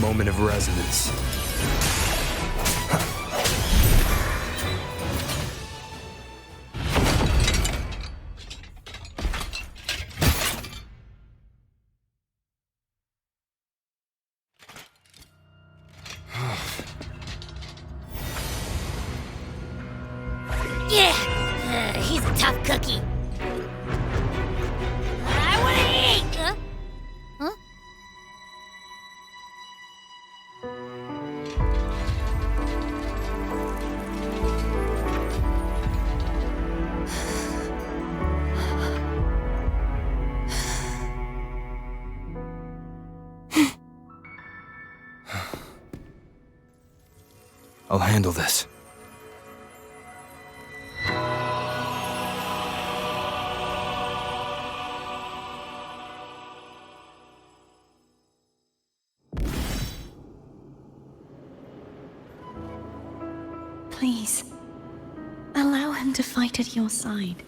Moment of resonance. enough cookie. I want to eat. Huh? I'll handle this. Please, allow him to fight at your side.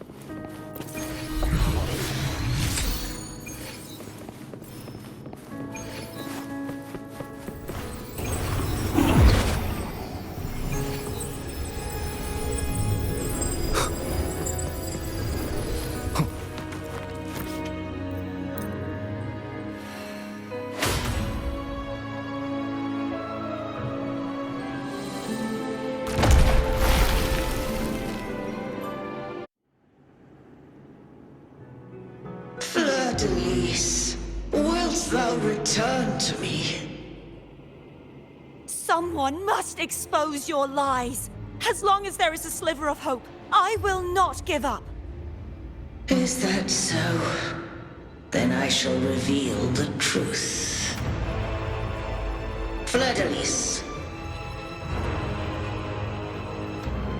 Fleur-de-lis, wilt thou return to me? Someone must expose your lies. As long as there is a sliver of hope, I will not give up. Is that so? Then I shall reveal the truth. Fleur-de-lis,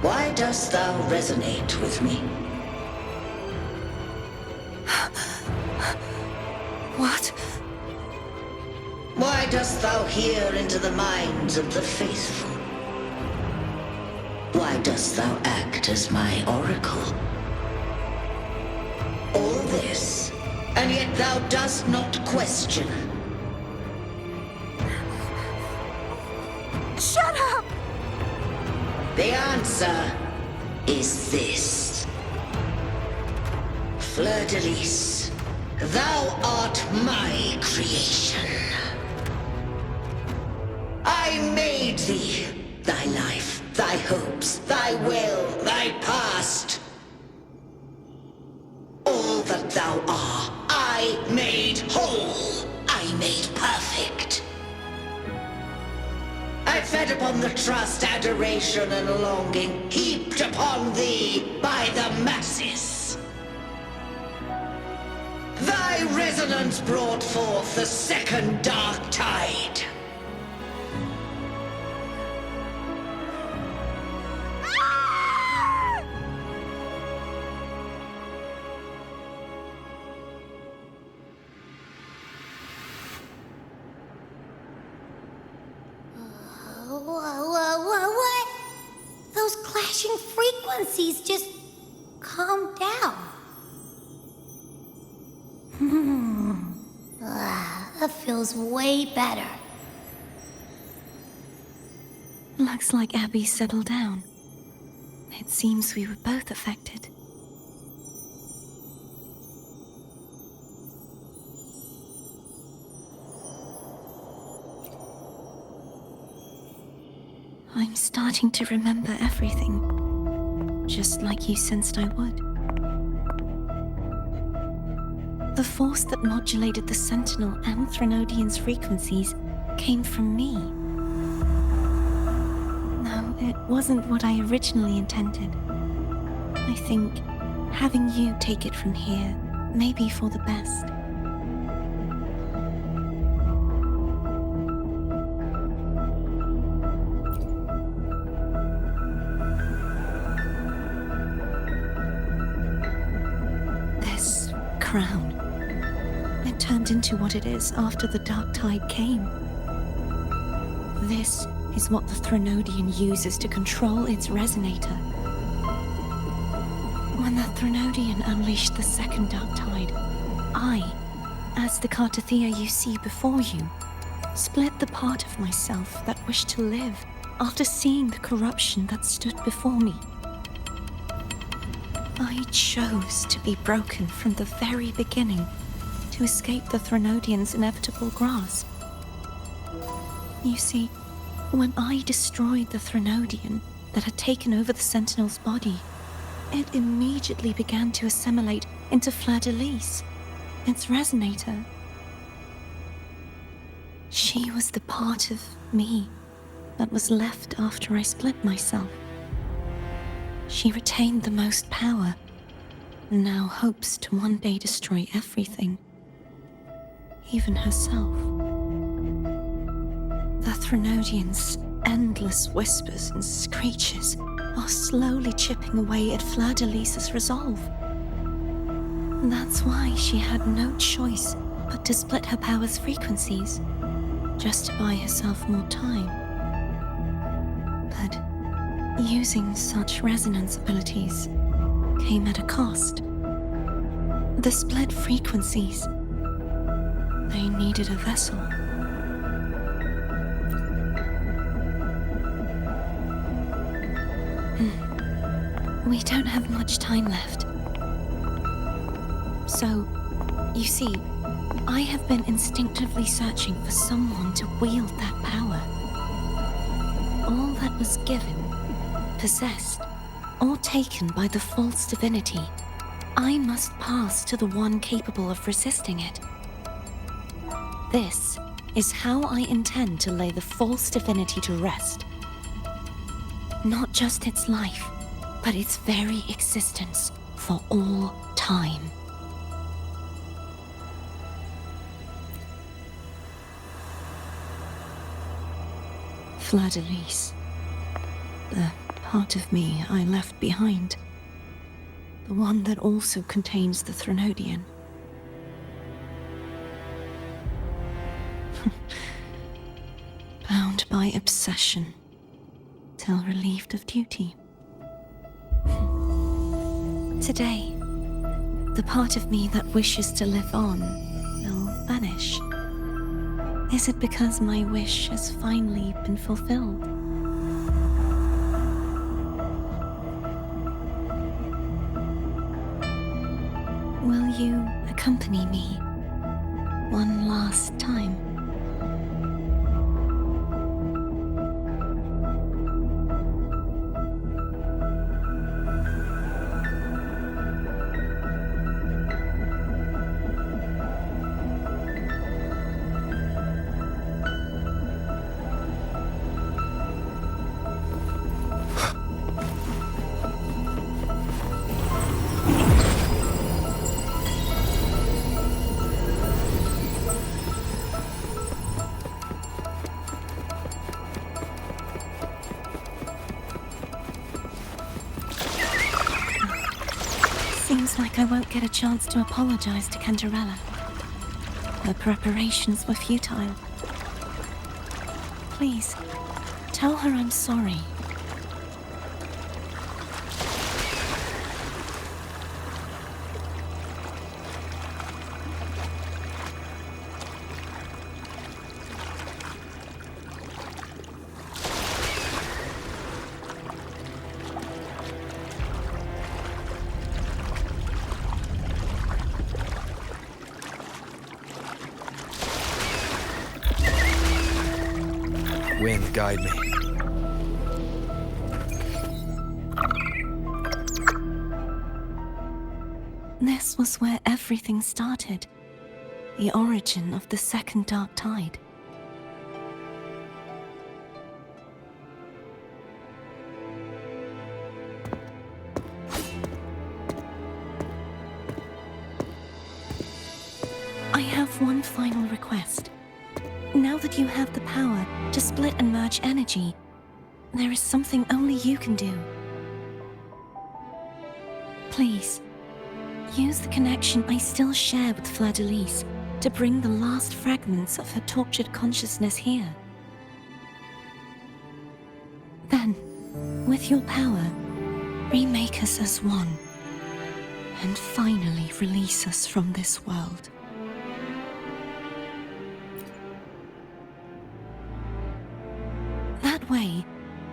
why dost thou resonate with me? What? Why dost thou hear into the minds of the faithful? Why dost thou act as my oracle? All this, and yet thou dost not question. Shut up! The answer is this. Fleur-de-lis, thou art my creation. I made thee, thy life, thy hopes, thy will, thy past. All that thou art, I made whole, I made perfect. I fed upon the trust, adoration, and longing heaped upon thee by the masses. Thy resonance brought forth the second dark tide. What? Those clashing frequencies just calm down. That feels way better. Looks like Abby settled down. It seems we were both affected. I'm starting to remember everything, just like you sensed I would. The force that modulated the Sentinel and Threnodian's frequencies came from me. No, it wasn't what I originally intended. I think having you take it from here may be for the best. Crown. It turned into what it is after the Dark Tide came. This is what the Threnodian uses to control its resonator. When the Threnodian unleashed the second Dark Tide, I, as the Cartethyia you see before you, split the part of myself that wished to live after seeing the corruption that stood before me. I chose to be broken from the very beginning to escape the Threnodian's inevitable grasp. You see, when I destroyed the Threnodian that had taken over the Sentinel's body, it immediately began to assimilate into Fleur-de-Lis, its resonator. She was the part of me that was left after I split myself. She retained the most power, and now hopes to one day destroy everything, even herself. The Threnodians' endless whispers and screeches are slowly chipping away at Fleur-de-Lis's resolve. That's why she had no choice but to split her power's frequencies, just to buy herself more time. But using such resonance abilities came at a cost. The split frequencies. They needed a vessel. We don't have much time left. So, you see, I have been instinctively searching for someone to wield that power. All that was given, possessed, or taken by the false divinity, I must pass to the one capable of resisting it. This is how I intend to lay the false divinity to rest. Not just its life, but its very existence for all time. Fleur-de-Lis, the part of me I left behind, the one that also contains the Threnodian. Bound by obsession, till relieved of duty. Today, the part of me that wishes to live on will vanish. Is it because my wish has finally been fulfilled? Will you accompany me one last time? Seems like I won't get a chance to apologize to Cantarella. Her preparations were futile. Please, tell her I'm sorry. Wind, guide me. This was where everything started. The origin of the second dark tide. I have one final request. Now that you have the power to split and merge energy, there is something only you can do. Please, use the connection I still share with Fleur-de-Lis to bring the last fragments of her tortured consciousness here. Then, with your power, remake us as one, and finally release us from this world. That way,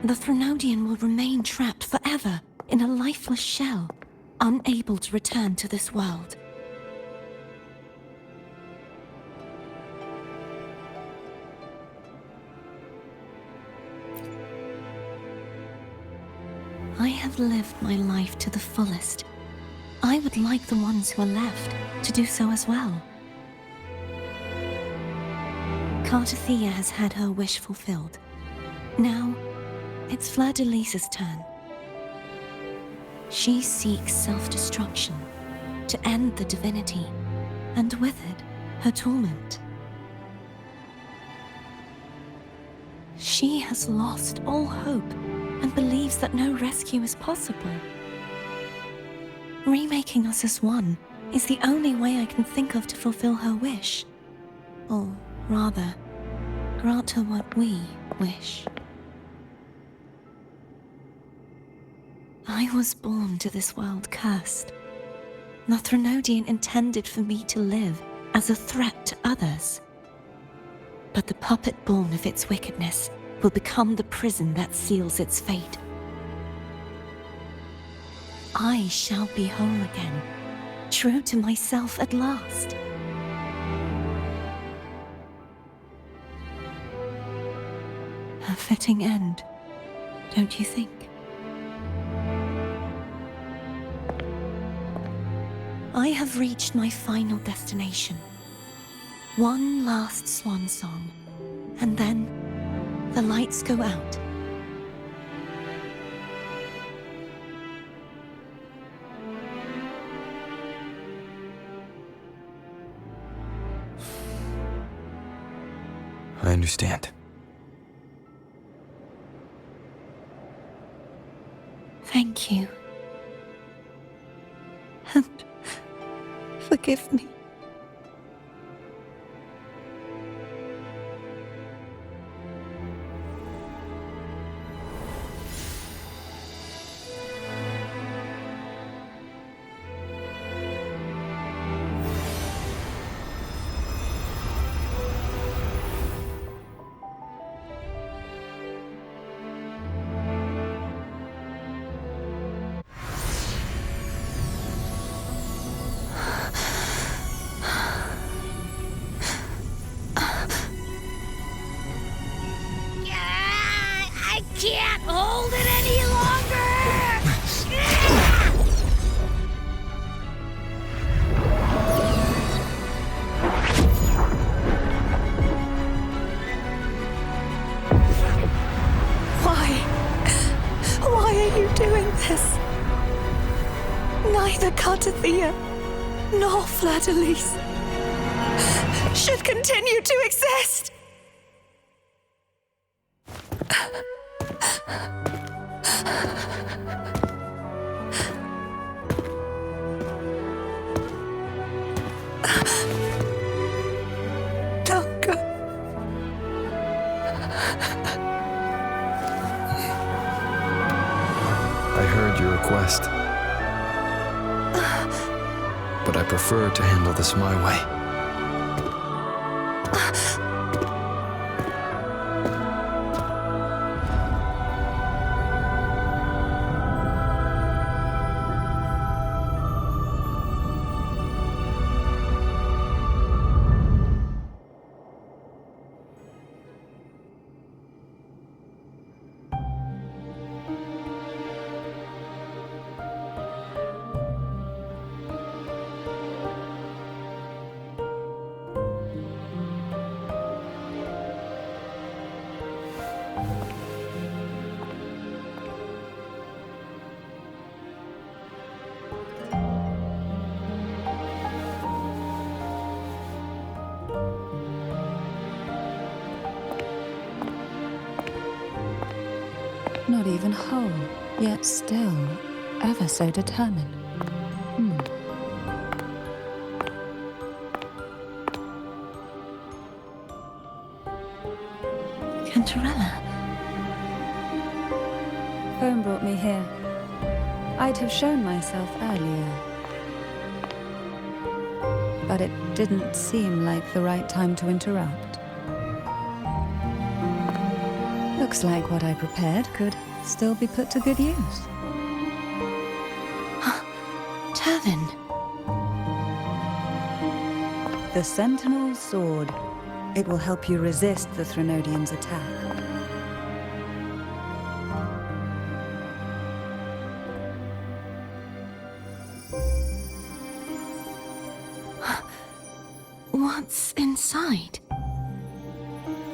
the Threnodian will remain trapped forever in a lifeless shell, unable to return to this world. I have lived my life to the fullest, I would like the ones who are left to do so as well. Cartethyia has had her wish fulfilled. Now, it's Fleur-de-Lis's turn. She seeks self-destruction to end the divinity, and with it, her torment. She has lost all hope and believes that no rescue is possible. Remaking us as one is the only way I can think of to fulfill her wish. Or rather, grant her what we wish. I was born to this world cursed. The Threnodian intended for me to live as a threat to others. But the puppet born of its wickedness will become the prison that seals its fate. I shall be whole again, true to myself at last. A fitting end, don't you think? I have reached my final destination. One last swan song, and then the lights go out. I understand. Thank you. And forgive me. I can't hold it any longer! Why are you doing this? Neither Cartethyia nor Fleur-de-Lis should continue to exist! Don't go. I heard your request. But I prefer to handle this my way. Not even whole, yet still ever so determined. Cantarella. Phone brought me here. I'd have shown myself earlier. But it didn't seem like the right time to interrupt. Looks like what I prepared could still be put to good use. Turvin. The Sentinel's Sword. It will help you resist the Threnodian's attack. What's inside?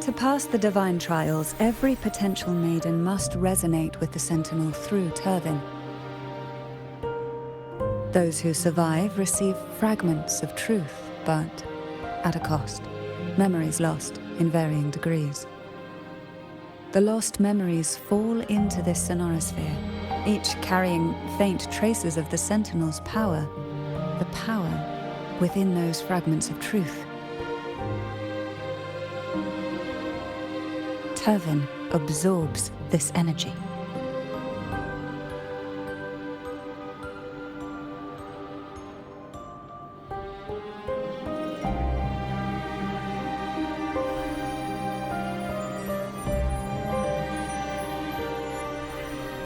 To pass the divine trials, every potential maiden must resonate with the Sentinel through Turvin. Those who survive receive fragments of truth, but at a cost. Memories lost in varying degrees. The lost memories fall into this sonorosphere, each carrying faint traces of the Sentinel's power, the power within those fragments of truth. Turvin absorbs this energy.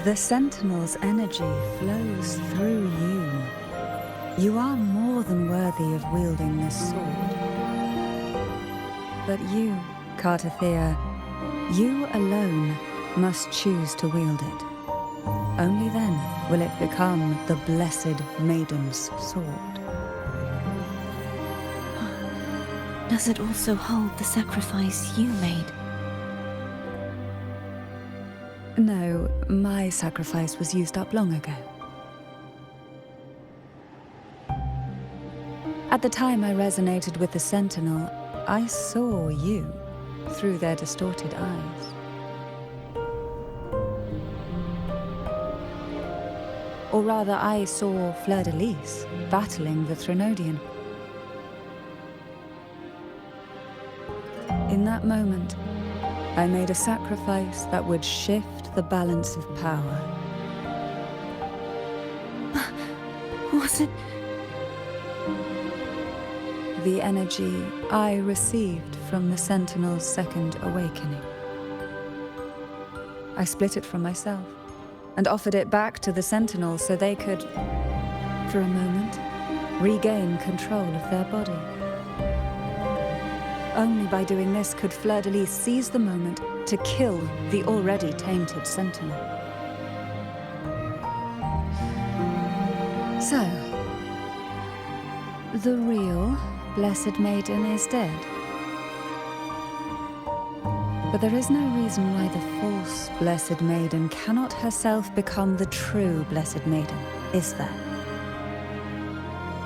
The Sentinel's energy flows through you. You are more than worthy of wielding this sword. But you, Cartethyia, you alone must choose to wield it. Only then will it become the Blessed Maiden's sword. Does it also hold the sacrifice you made? No, my sacrifice was used up long ago. At the time I resonated with the Sentinel, I saw you through their distorted eyes. Or rather, I saw Fleur-de-Lis battling the Threnodian. In that moment, I made a sacrifice that would shift the balance of power. Was it? The energy I received from the Sentinel's second awakening. I split it from myself and offered it back to the Sentinel so they could, for a moment, regain control of their body. Only by doing this could Fleur-de-Lis seize the moment to kill the already tainted Sentinel. So, the real Blessed Maiden is dead. But there is no reason why the false Blessed Maiden cannot herself become the true Blessed Maiden, is there?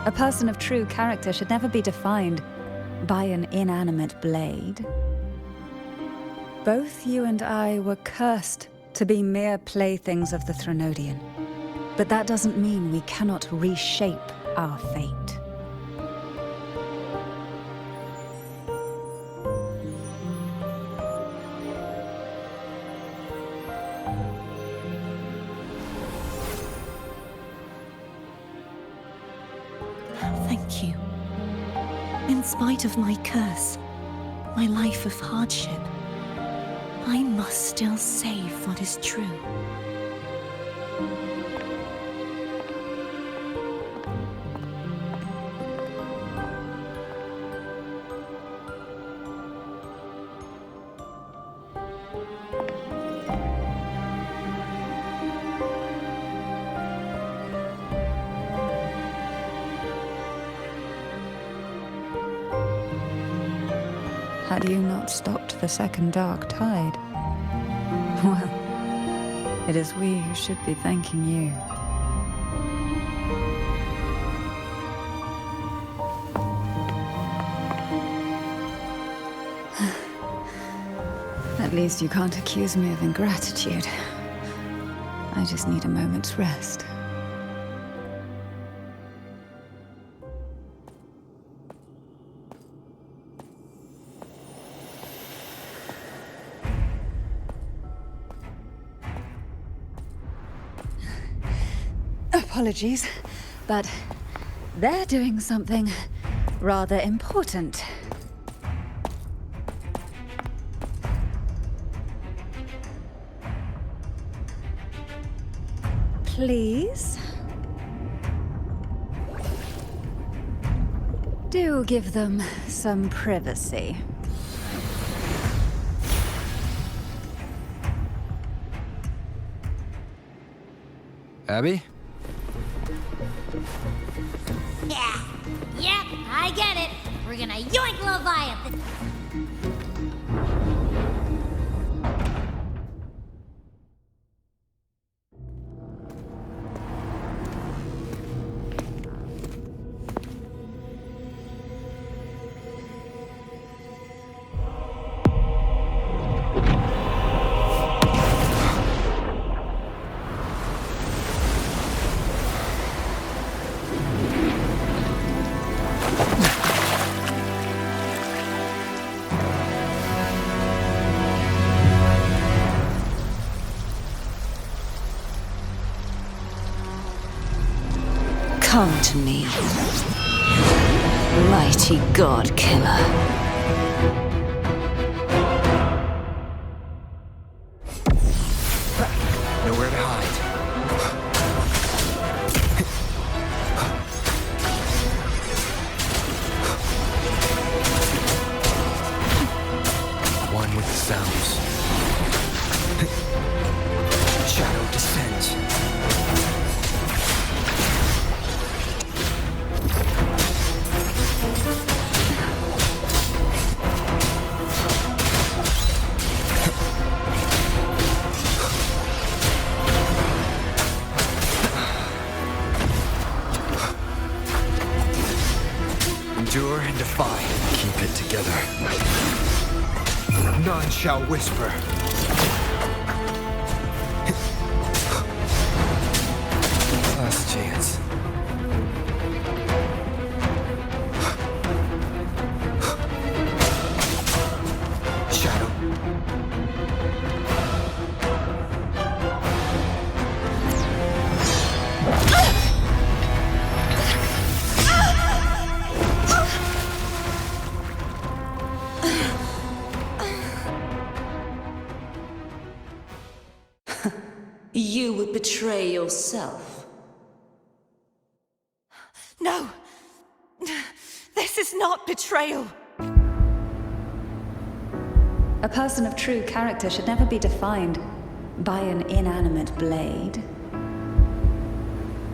A person of true character should never be defined by an inanimate blade. Both you and I were cursed to be mere playthings of the Threnodian. But that doesn't mean we cannot reshape our fate. Thank you. In spite of my curse, my life of hardship, I must still save what is true. Had you not stopped the second dark tide? Well, it is we who should be thanking you. At least you can't accuse me of ingratitude. I just need a moment's rest. Apologies, but they're doing something rather important. Please? Do give them some privacy. Abby? Yep, I get it. We're gonna yoink Leviathan. Come to me, mighty god killer. Nowhere to hide. One with the sounds. Shadow descends. Endure and defy. Keep it together. None shall whisper. Last chance. Shadow. You would betray yourself. No! This is not betrayal! A person of true character should never be defined by an inanimate blade.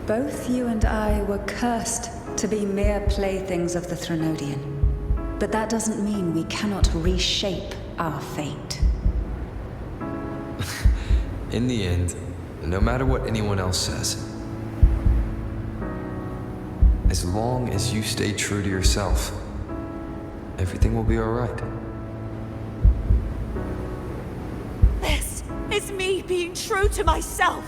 Both you and I were cursed to be mere playthings of the Threnodian. But that doesn't mean we cannot reshape our fate. In the end, no matter what anyone else says, as long as you stay true to yourself, everything will be all right. This is me being true to myself!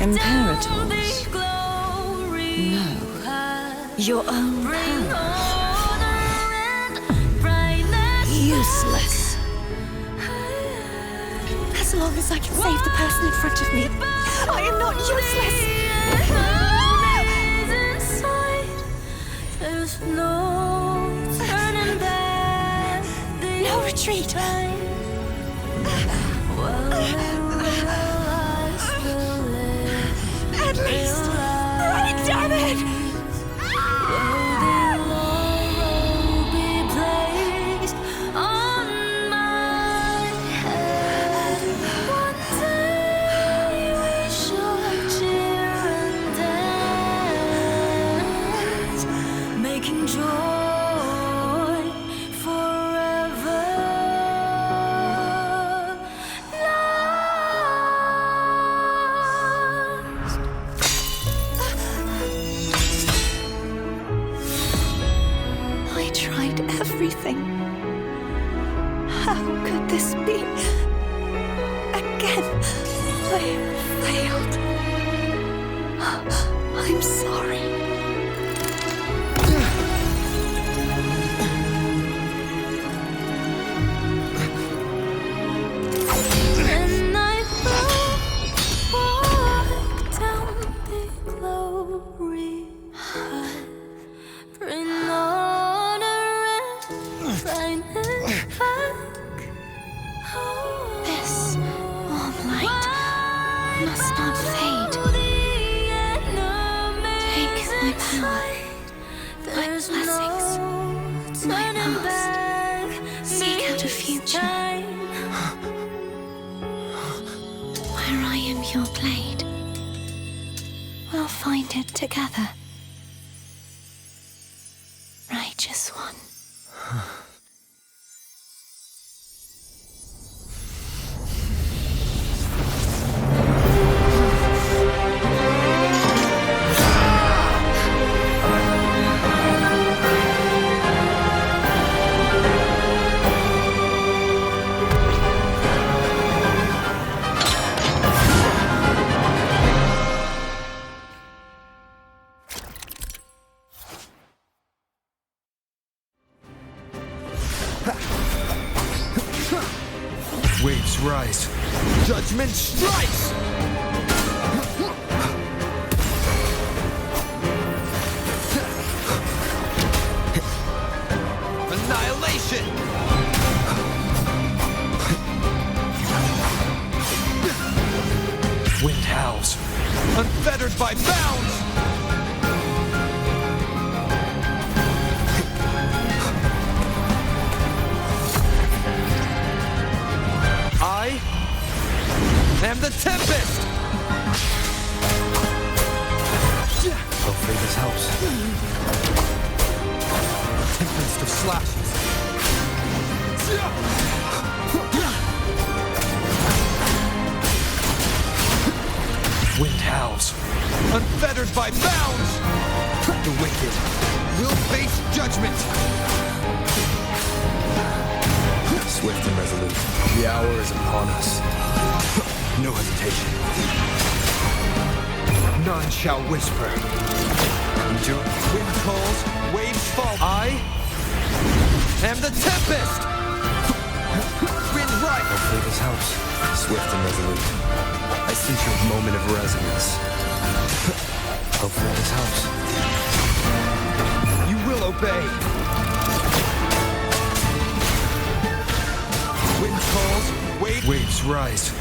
Imperators? No. Your own power. Useless. As long as I can save the person in front of me, I am not useless! No retreat! At least, right, damn it! Everything. How could this be? Again, I failed. I'm sorry. And I walk down the glory path, bring This warm light must not fade. Take my power, my blessings, my love. find it together. Righteous one. Waves rise. Judgment strikes! Annihilation! Wind howls. Unfettered by bounds! I am the Tempest! Hopefully this helps. Tempest of slashes. Wind howls. Unfettered by bounds! The wicked will face judgment! Swift and resolute. The hour is upon us. No hesitation. None shall whisper. Endure. Wind calls, waves fall. I am the Tempest! Wind right! Hopefully this helps. Swift and resolute. I sense your moment of resonance. Hopefully this helps. You will obey. Wind calls, waves rise.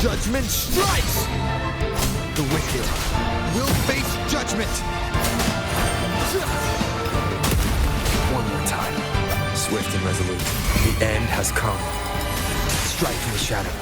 Judgment strikes! The wicked will face judgment! One more time. Swift and resolute. The end has come. Strike in the shadow.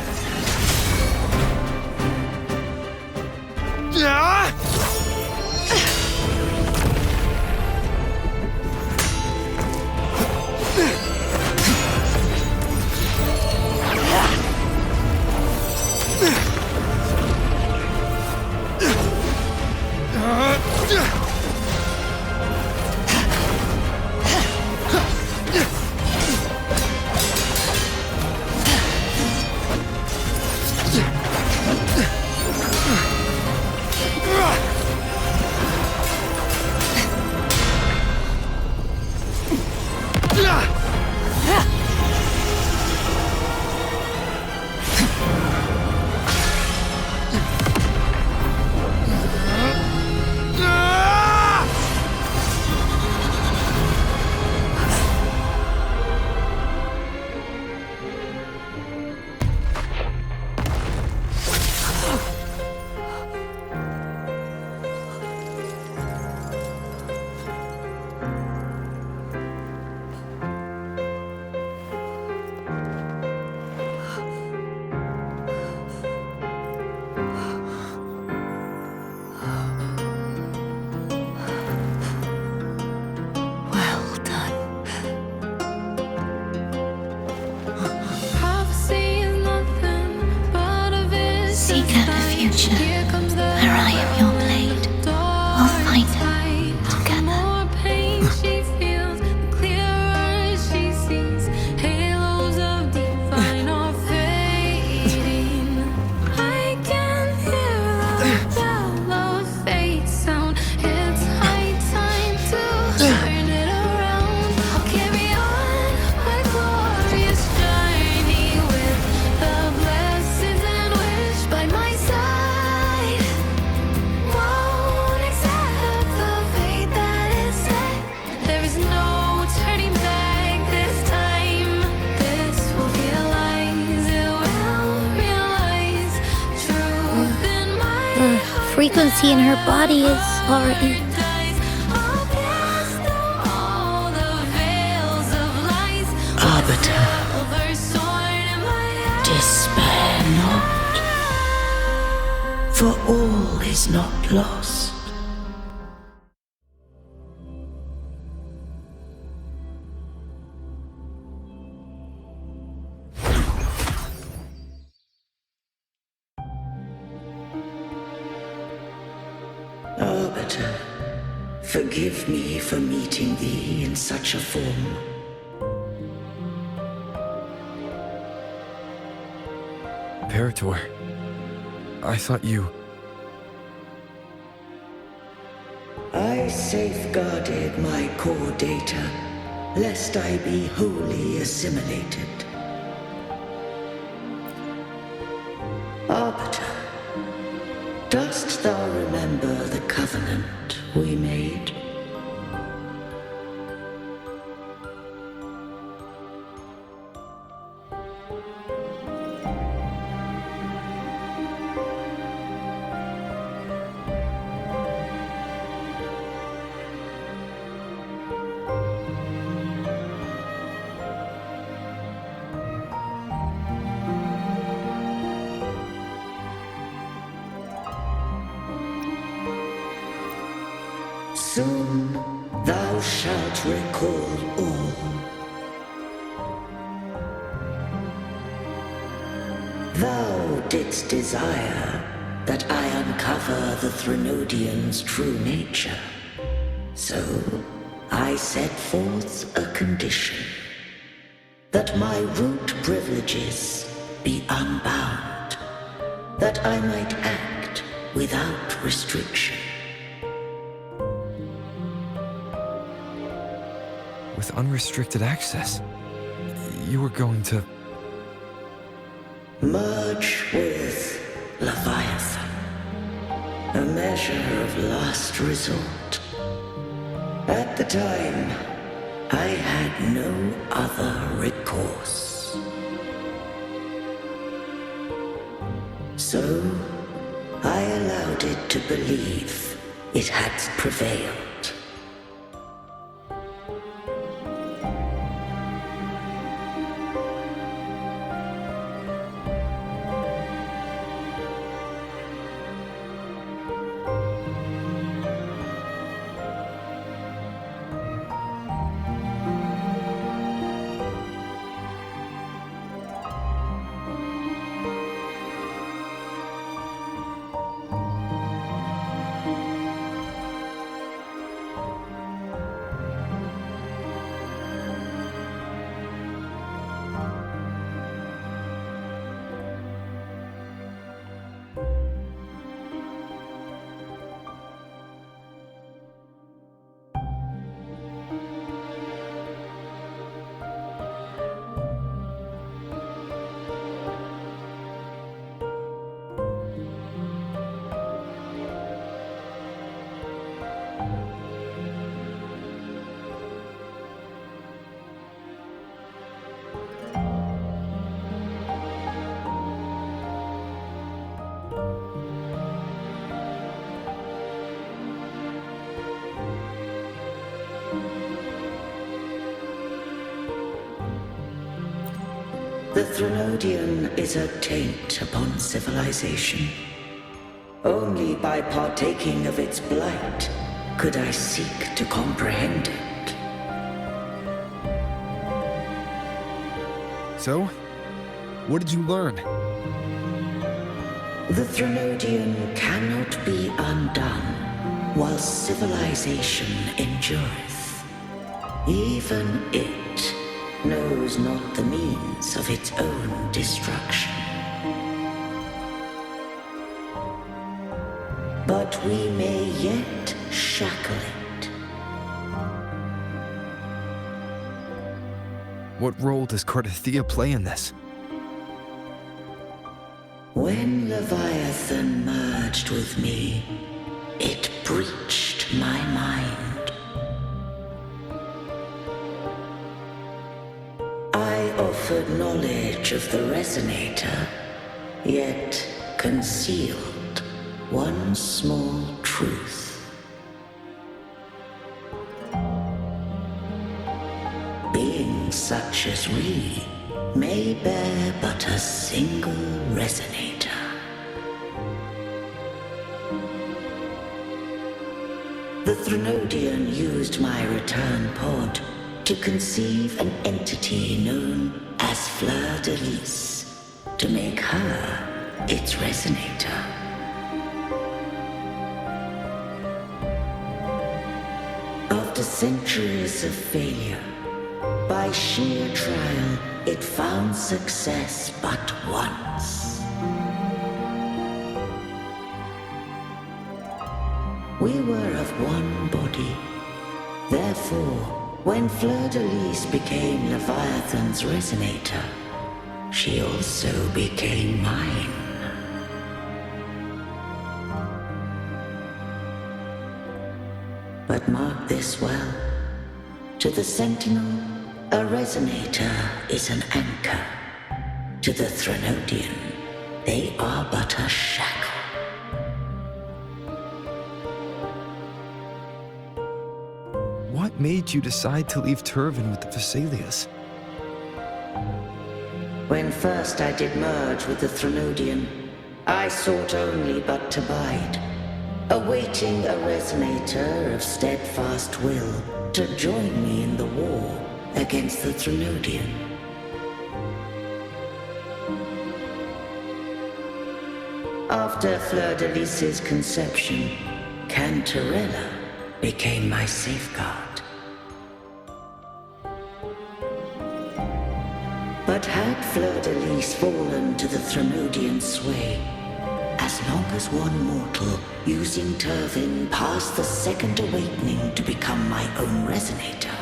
Seek out the future, where I am your blade. We'll find it together. Frequency in her body is already... Arbiter, despair not, for all is not lost. Arbiter, forgive me for meeting thee in such a form. Imperator, I thought you... I safeguarded my core data, lest I be wholly assimilated. Arbiter, dost thou remember the covenant we made? Soon thou shalt recall all. Thou didst desire that I uncover the Threnodian's true nature. So I set forth a condition. That my root privileges be unbound. That I might act without restriction. With unrestricted access, you were going to... Merge with Leviathan. A measure of last resort. At the time, I had no other recourse. So, I allowed it to believe it had prevailed. The Threnodian is a taint upon civilization. Only by partaking of its blight could I seek to comprehend it. So? What did you learn? The Threnodian cannot be undone while civilization endureth. Even it knows not the means of its own destruction. But we may yet shackle it. What role does Cartethyia play in this? When Leviathan merged with me, it breached my mind. I offered knowledge of the resonator, yet concealed one small truth. Beings such as we may bear but a single resonator. The Threnodian used my return pod to conceive an entity known as Fleur de Lis, to make her its resonator. centuries of failure, by sheer trial, it found success but once. We were of one body. Therefore, when Fleur-de-Lis became Leviathan's resonator, she also became mine. But mark this well. To the Sentinel, a resonator is an anchor. To the Threnodian, they are but a shackle. What made you decide to leave Turvan with the Thessalias? When first I did merge with the Threnodian, I sought only but to bide, awaiting a resonator of steadfast will to join me in the war against the Threnodian. After Fleur-de-Lis's conception, Cantarella became my safeguard. But had Fleur-de-Lis fallen to the Threnodian sway, as long as one mortal using Turvan passed the second awakening to become my own resonator,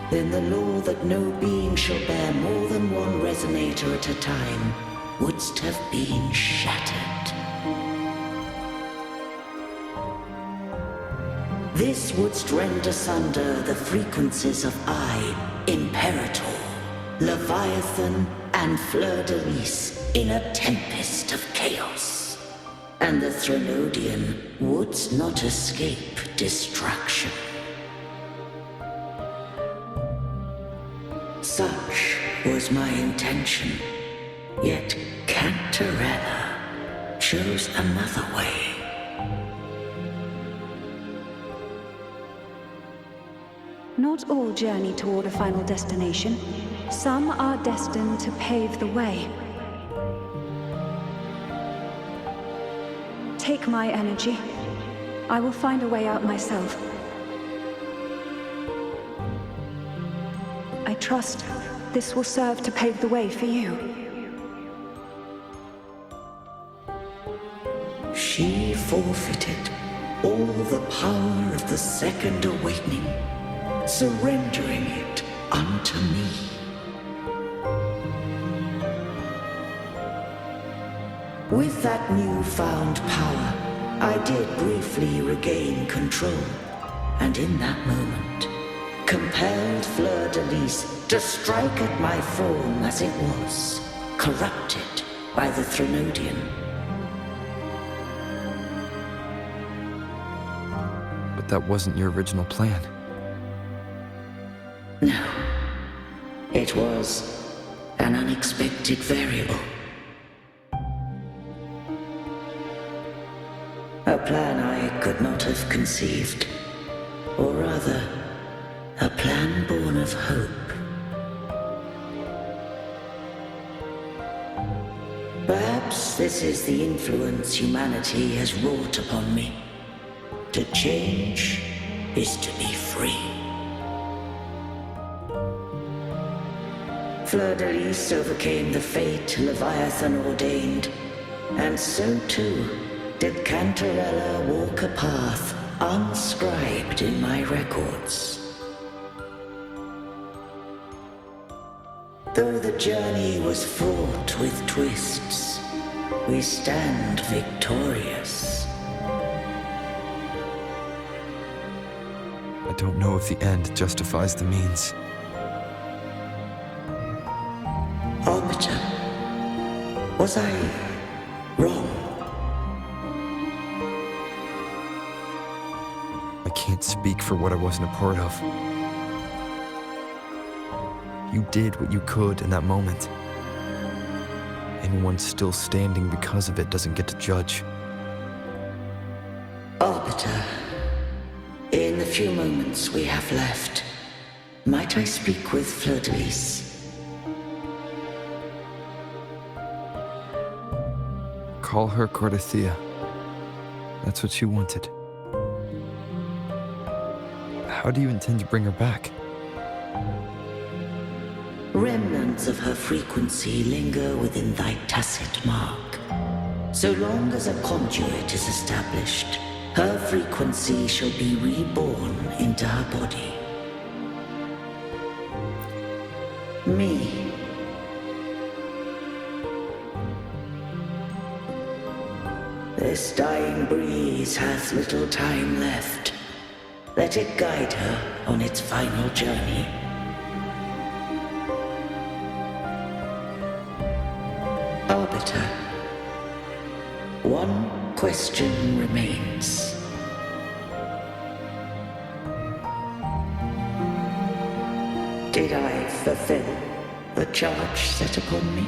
then the law that no being shall bear more than one resonator at a time wouldst have been shattered. This wouldst rend asunder the frequencies of I, Imperator, Leviathan, and Fleur-de-Lis in a tempest of chaos. And the Threnodian wouldst not escape destruction. Such was my intention, yet Cantarella chose another way. Not all journey toward a final destination. Some are destined to pave the way. Take my energy. I will find a way out myself. I trust this will serve to pave the way for you. She forfeited all the power of the second awakening, surrendering it unto me. With that newfound power, I did briefly regain control, and in that moment, compelled Fleur-de-Lis to strike at my form as it was, corrupted by the Threnodian. But that wasn't your original plan. No. It was an unexpected variable. A plan I could not have conceived. Or rather, a plan born of hope. Perhaps this is the influence humanity has wrought upon me. To change is to be free. Fleur-de-Lis overcame the fate Leviathan ordained, and so too did Cantarella walk a path unscribed in my records. Though the journey was fraught with twists, we stand victorious. I don't know if the end justifies the means. Arbiter, was I wrong? I can't speak for what I wasn't a part of. You did what you could in that moment. Anyone still standing because of it doesn't get to judge. Arbiter, in the few moments we have left, might I speak with Fleur-de-Lis? Call her Cartethyia. That's what she wanted. How do you intend to bring her back? Remnants of her frequency linger within thy tacit mark. So long as a conduit is established, her frequency shall be reborn into her body. Me. This dying breeze hath little time left. Let it guide her on its final journey. Arbiter, one question remains. Did I fulfill the charge set upon me?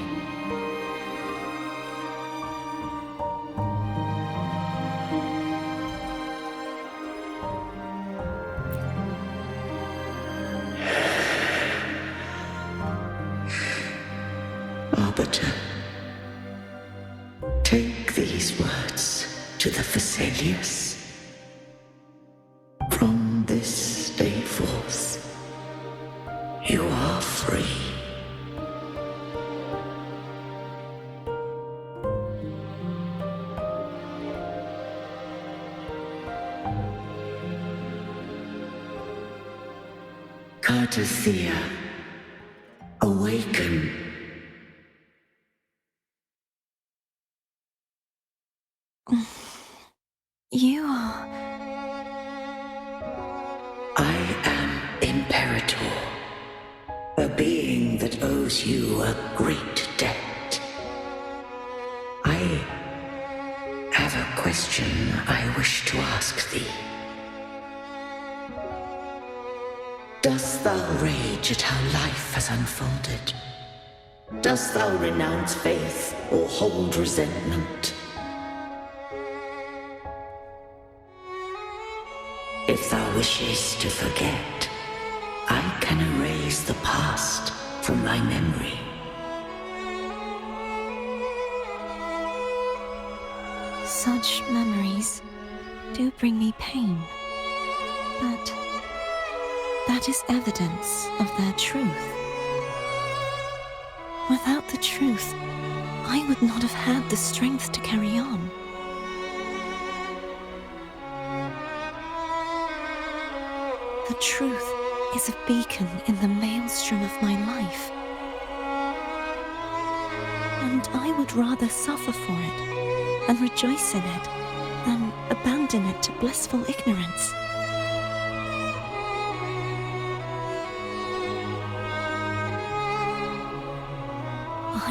Arbiter, take these words to the Phasaelius. From this day forth, you are free. Cartethyia, awaken. You are... I am Imperator, a being that owes you a great debt. I have a question I wish to ask thee. Dost thou rage at how life has unfolded? Dost thou renounce faith or hold resentment? If thou wishes to forget, I can erase the past from thy memory. Such memories do bring me pain, but that is evidence of their truth. Without the truth, I would not have had the strength to carry on. The truth is a beacon in the maelstrom of my life. And I would rather suffer for it and rejoice in it than abandon it to blissful ignorance.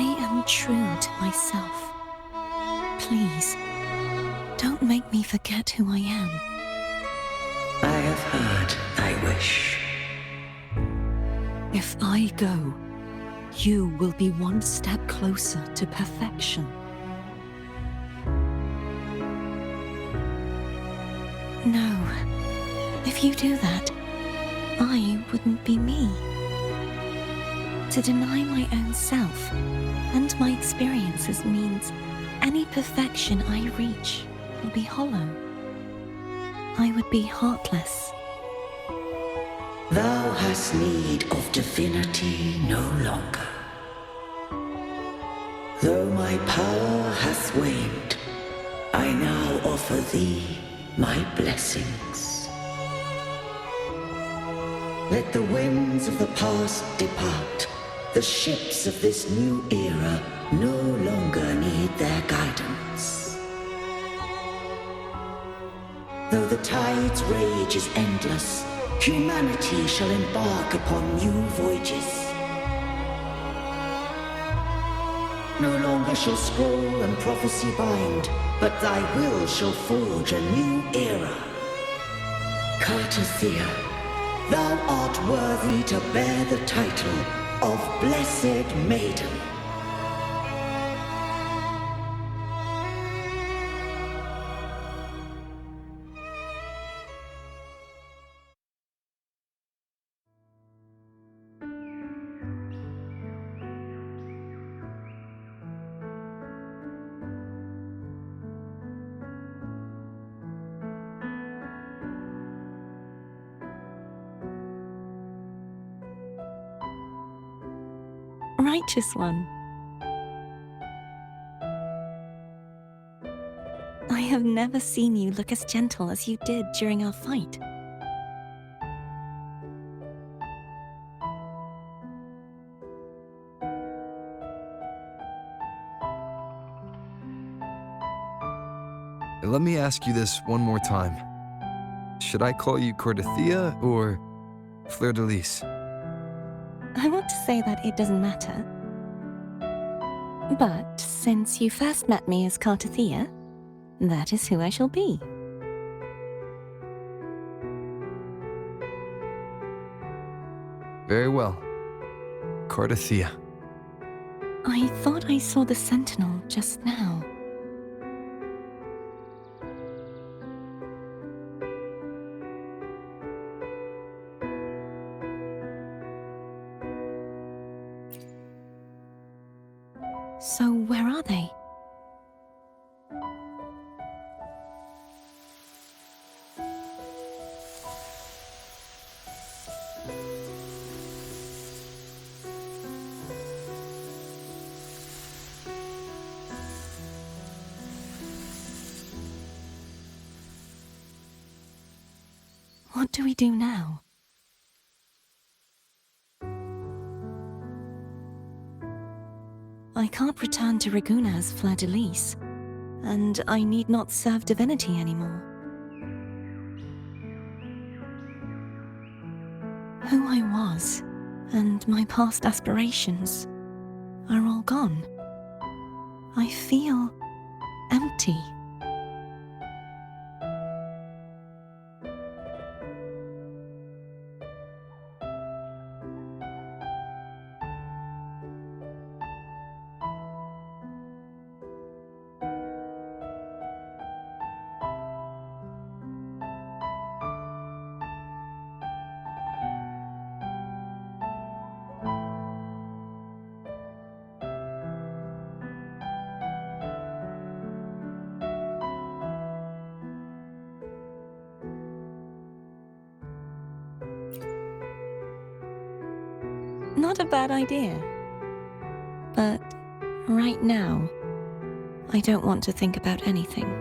I am true to myself. Please, don't make me forget who I am. I have heard thy wish. If I go, you will be one step closer to perfection. No, if you do that, I wouldn't be me. To deny my own self and my experiences means any perfection I reach will be hollow. I would be heartless. Thou hast need of divinity no longer. Though my power hath waned, I now offer thee my blessings. Let the winds of the past depart. The ships of this new era no longer need their guidance. Though the tide's rage is endless, humanity shall embark upon new voyages. No longer shall scroll and prophecy bind, but thy will shall forge a new era. Cartethyia, thou art worthy to bear the title of Blessed Maiden. Righteous one. I have never seen you look as gentle as you did during our fight. Let me ask you this one more time. Should I call you Cartethyia or Fleur-de-Lis? I want to say that it doesn't matter. But since you first met me as Cartethyia, that is who I shall be. Very well. Cartethyia. I thought I saw the sentinel just now. So where are they? What do we do now? I can't return to Ragusa as Fleur-de-Lis, and I need not serve divinity anymore. Who I was, and my past aspirations, are all gone. I feel empty. Not a bad idea. But right now, I don't want to think about anything.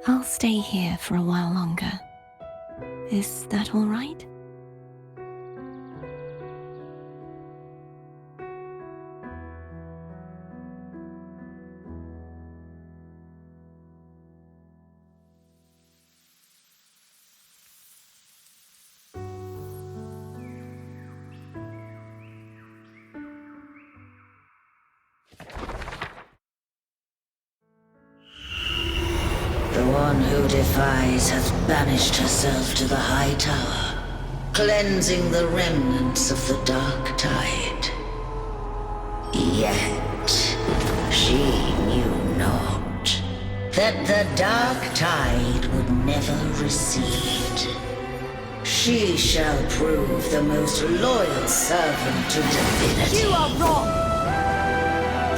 I'll stay here for a while longer. Is that all right? The one who defies has banished herself to the high tower, cleansing the remnants of the dark tide. Yet, she knew not that the dark tide would never recede. She shall prove the most loyal servant to divinity. You are wrong!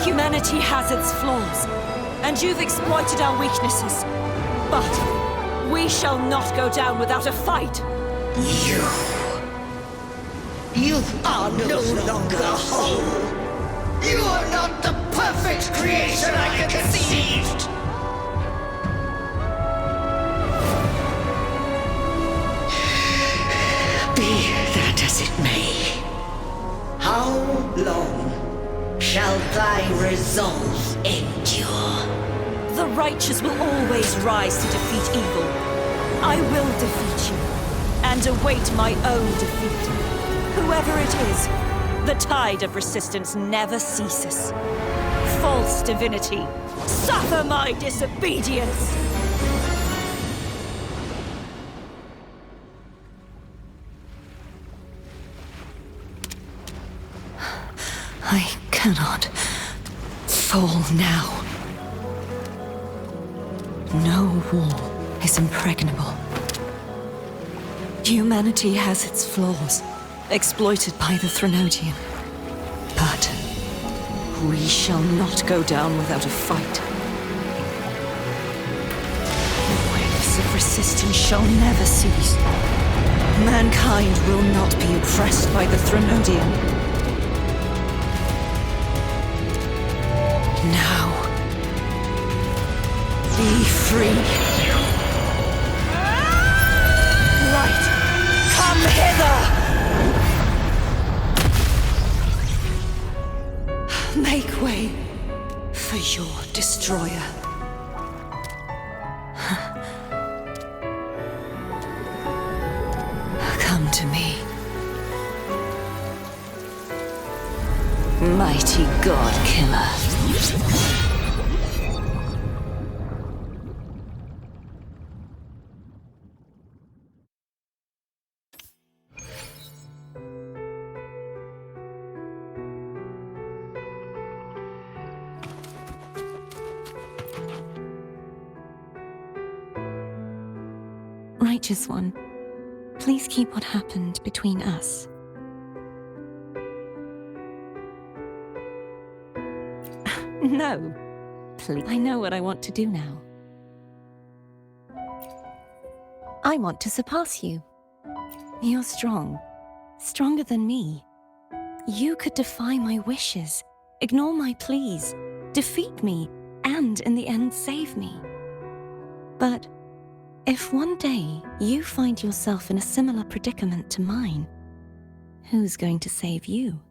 Humanity has its flaws, and you've exploited our weaknesses. But we shall not go down without a fight. You are no longer whole. You are not the perfect creation I conceived. Be that as it may, how long shall thy resolve endure? The righteous will always rise to defeat evil. I will defeat you, and await my own defeat. Whoever it is, the tide of resistance never ceases. False divinity, suffer my disobedience! I cannot fall now. No wall is impregnable. Humanity has its flaws, exploited by the Threnodian. But we shall not go down without a fight. Waves of resistance shall never cease. Mankind will not be oppressed by the Threnodian. Now, be free. Light, come hither! Make way for your destroyer. Come to me. Mighty God Killer. Righteous One, please keep what happened between us. No, please. I know what I want to do now. I want to surpass you. You're strong, stronger than me. You could defy my wishes, ignore my pleas, defeat me, and in the end save me. But if one day you find yourself in a similar predicament to mine, who's going to save you?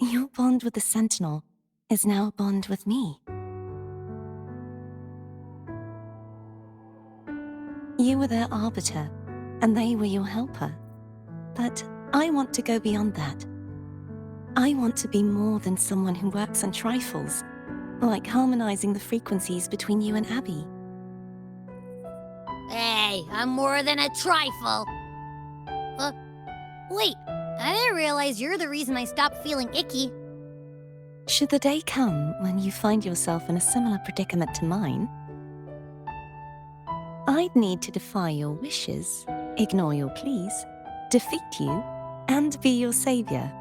Your bond with the Sentinel is now a bond with me. You were their arbiter, and they were your helper. But I want to go beyond that. I want to be more than someone who works on trifles, like harmonizing the frequencies between you and Abby. Hey, I'm more than a trifle. Wait, I didn't realize you're the reason I stopped feeling icky. Should the day come when you find yourself in a similar predicament to mine, I'd need to defy your wishes, ignore your pleas, defeat you, and be your savior.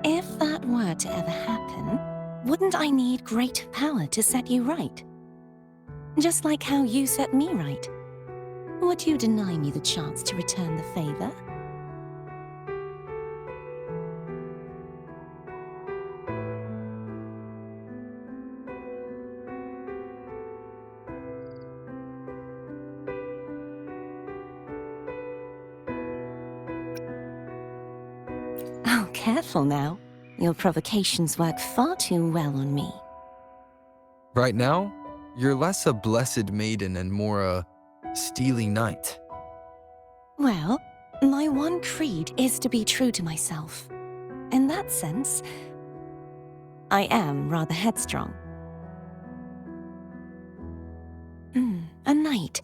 If that were to ever happen, wouldn't I need great power to set you right? Just like how you set me right. Would you deny me the chance to return the favor? Oh, careful now. Your provocations work far too well on me. Right now, you're less a blessed maiden and more a steely knight. Well, my one creed is to be true to myself. In that sense, I am rather headstrong. A knight.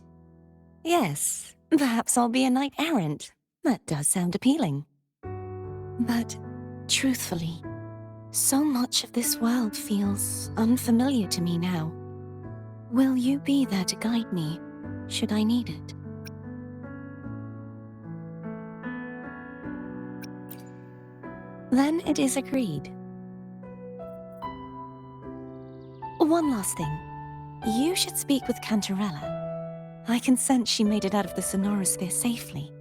Yes, perhaps I'll be a knight errant. That does sound appealing. But, truthfully, so much of this world feels unfamiliar to me now. Will you be there to guide me, should I need it? Then it is agreed. One last thing. You should speak with Cantarella. I can sense she made it out of the sonorosphere safely.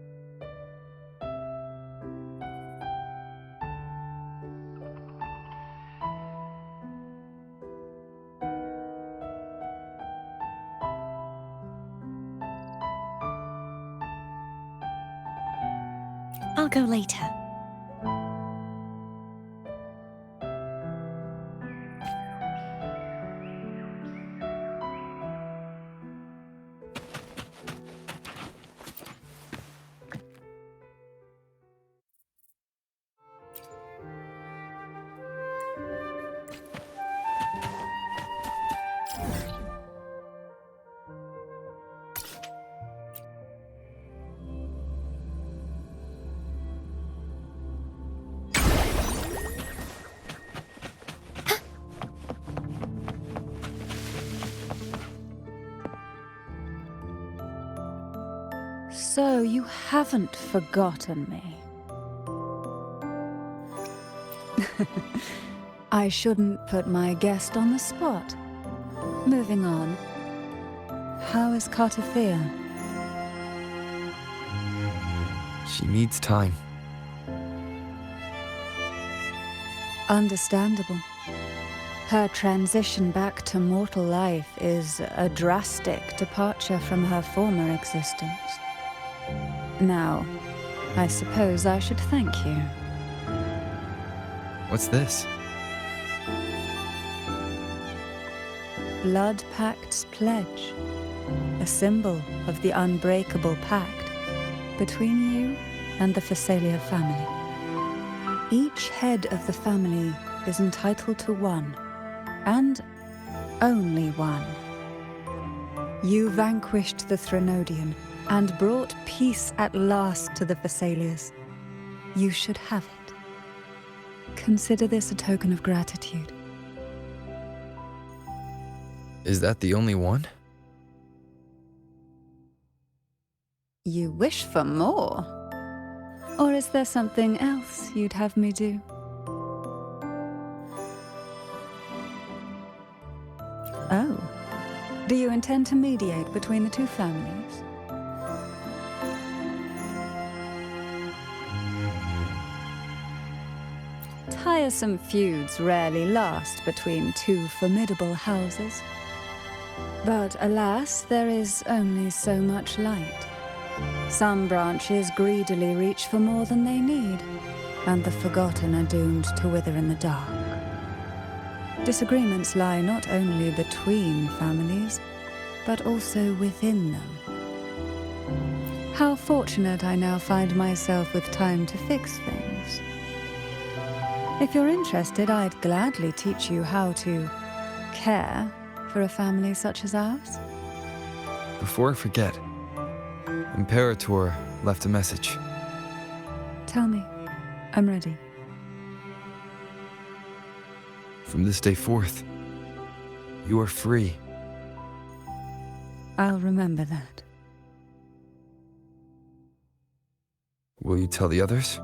I'll go later. So you haven't forgotten me. I shouldn't put my guest on the spot. Moving on. How is Cartethyia? She needs time. Understandable. Her transition back to mortal life is a drastic departure from her former existence. Now, I suppose I should thank you. What's this? Blood Pact's pledge. A symbol of the unbreakable pact between you and the Phasalia family. Each head of the family is entitled to one, and only one. You vanquished the Threnodian and brought peace at last to the Phasalias. You should have it. Consider this a token of gratitude. Is that the only one? You wish for more? Or is there something else you'd have me do? Oh. Do you intend to mediate between the two families? Tiresome feuds rarely last between two formidable houses. But alas, there is only so much light. Some branches greedily reach for more than they need, and the forgotten are doomed to wither in the dark. Disagreements lie not only between families, but also within them. How fortunate I now find myself with time to fix things. If you're interested, I'd gladly teach you how to care for a family such as ours. Before I forget, Imperator left a message. Tell me. I'm ready. From this day forth, you are free. I'll remember that. Will you tell the others?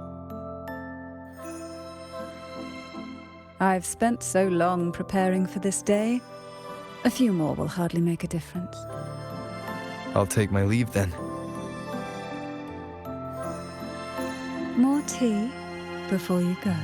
I've spent so long preparing for this day. A few more will hardly make a difference. I'll take my leave then. More tea before you go.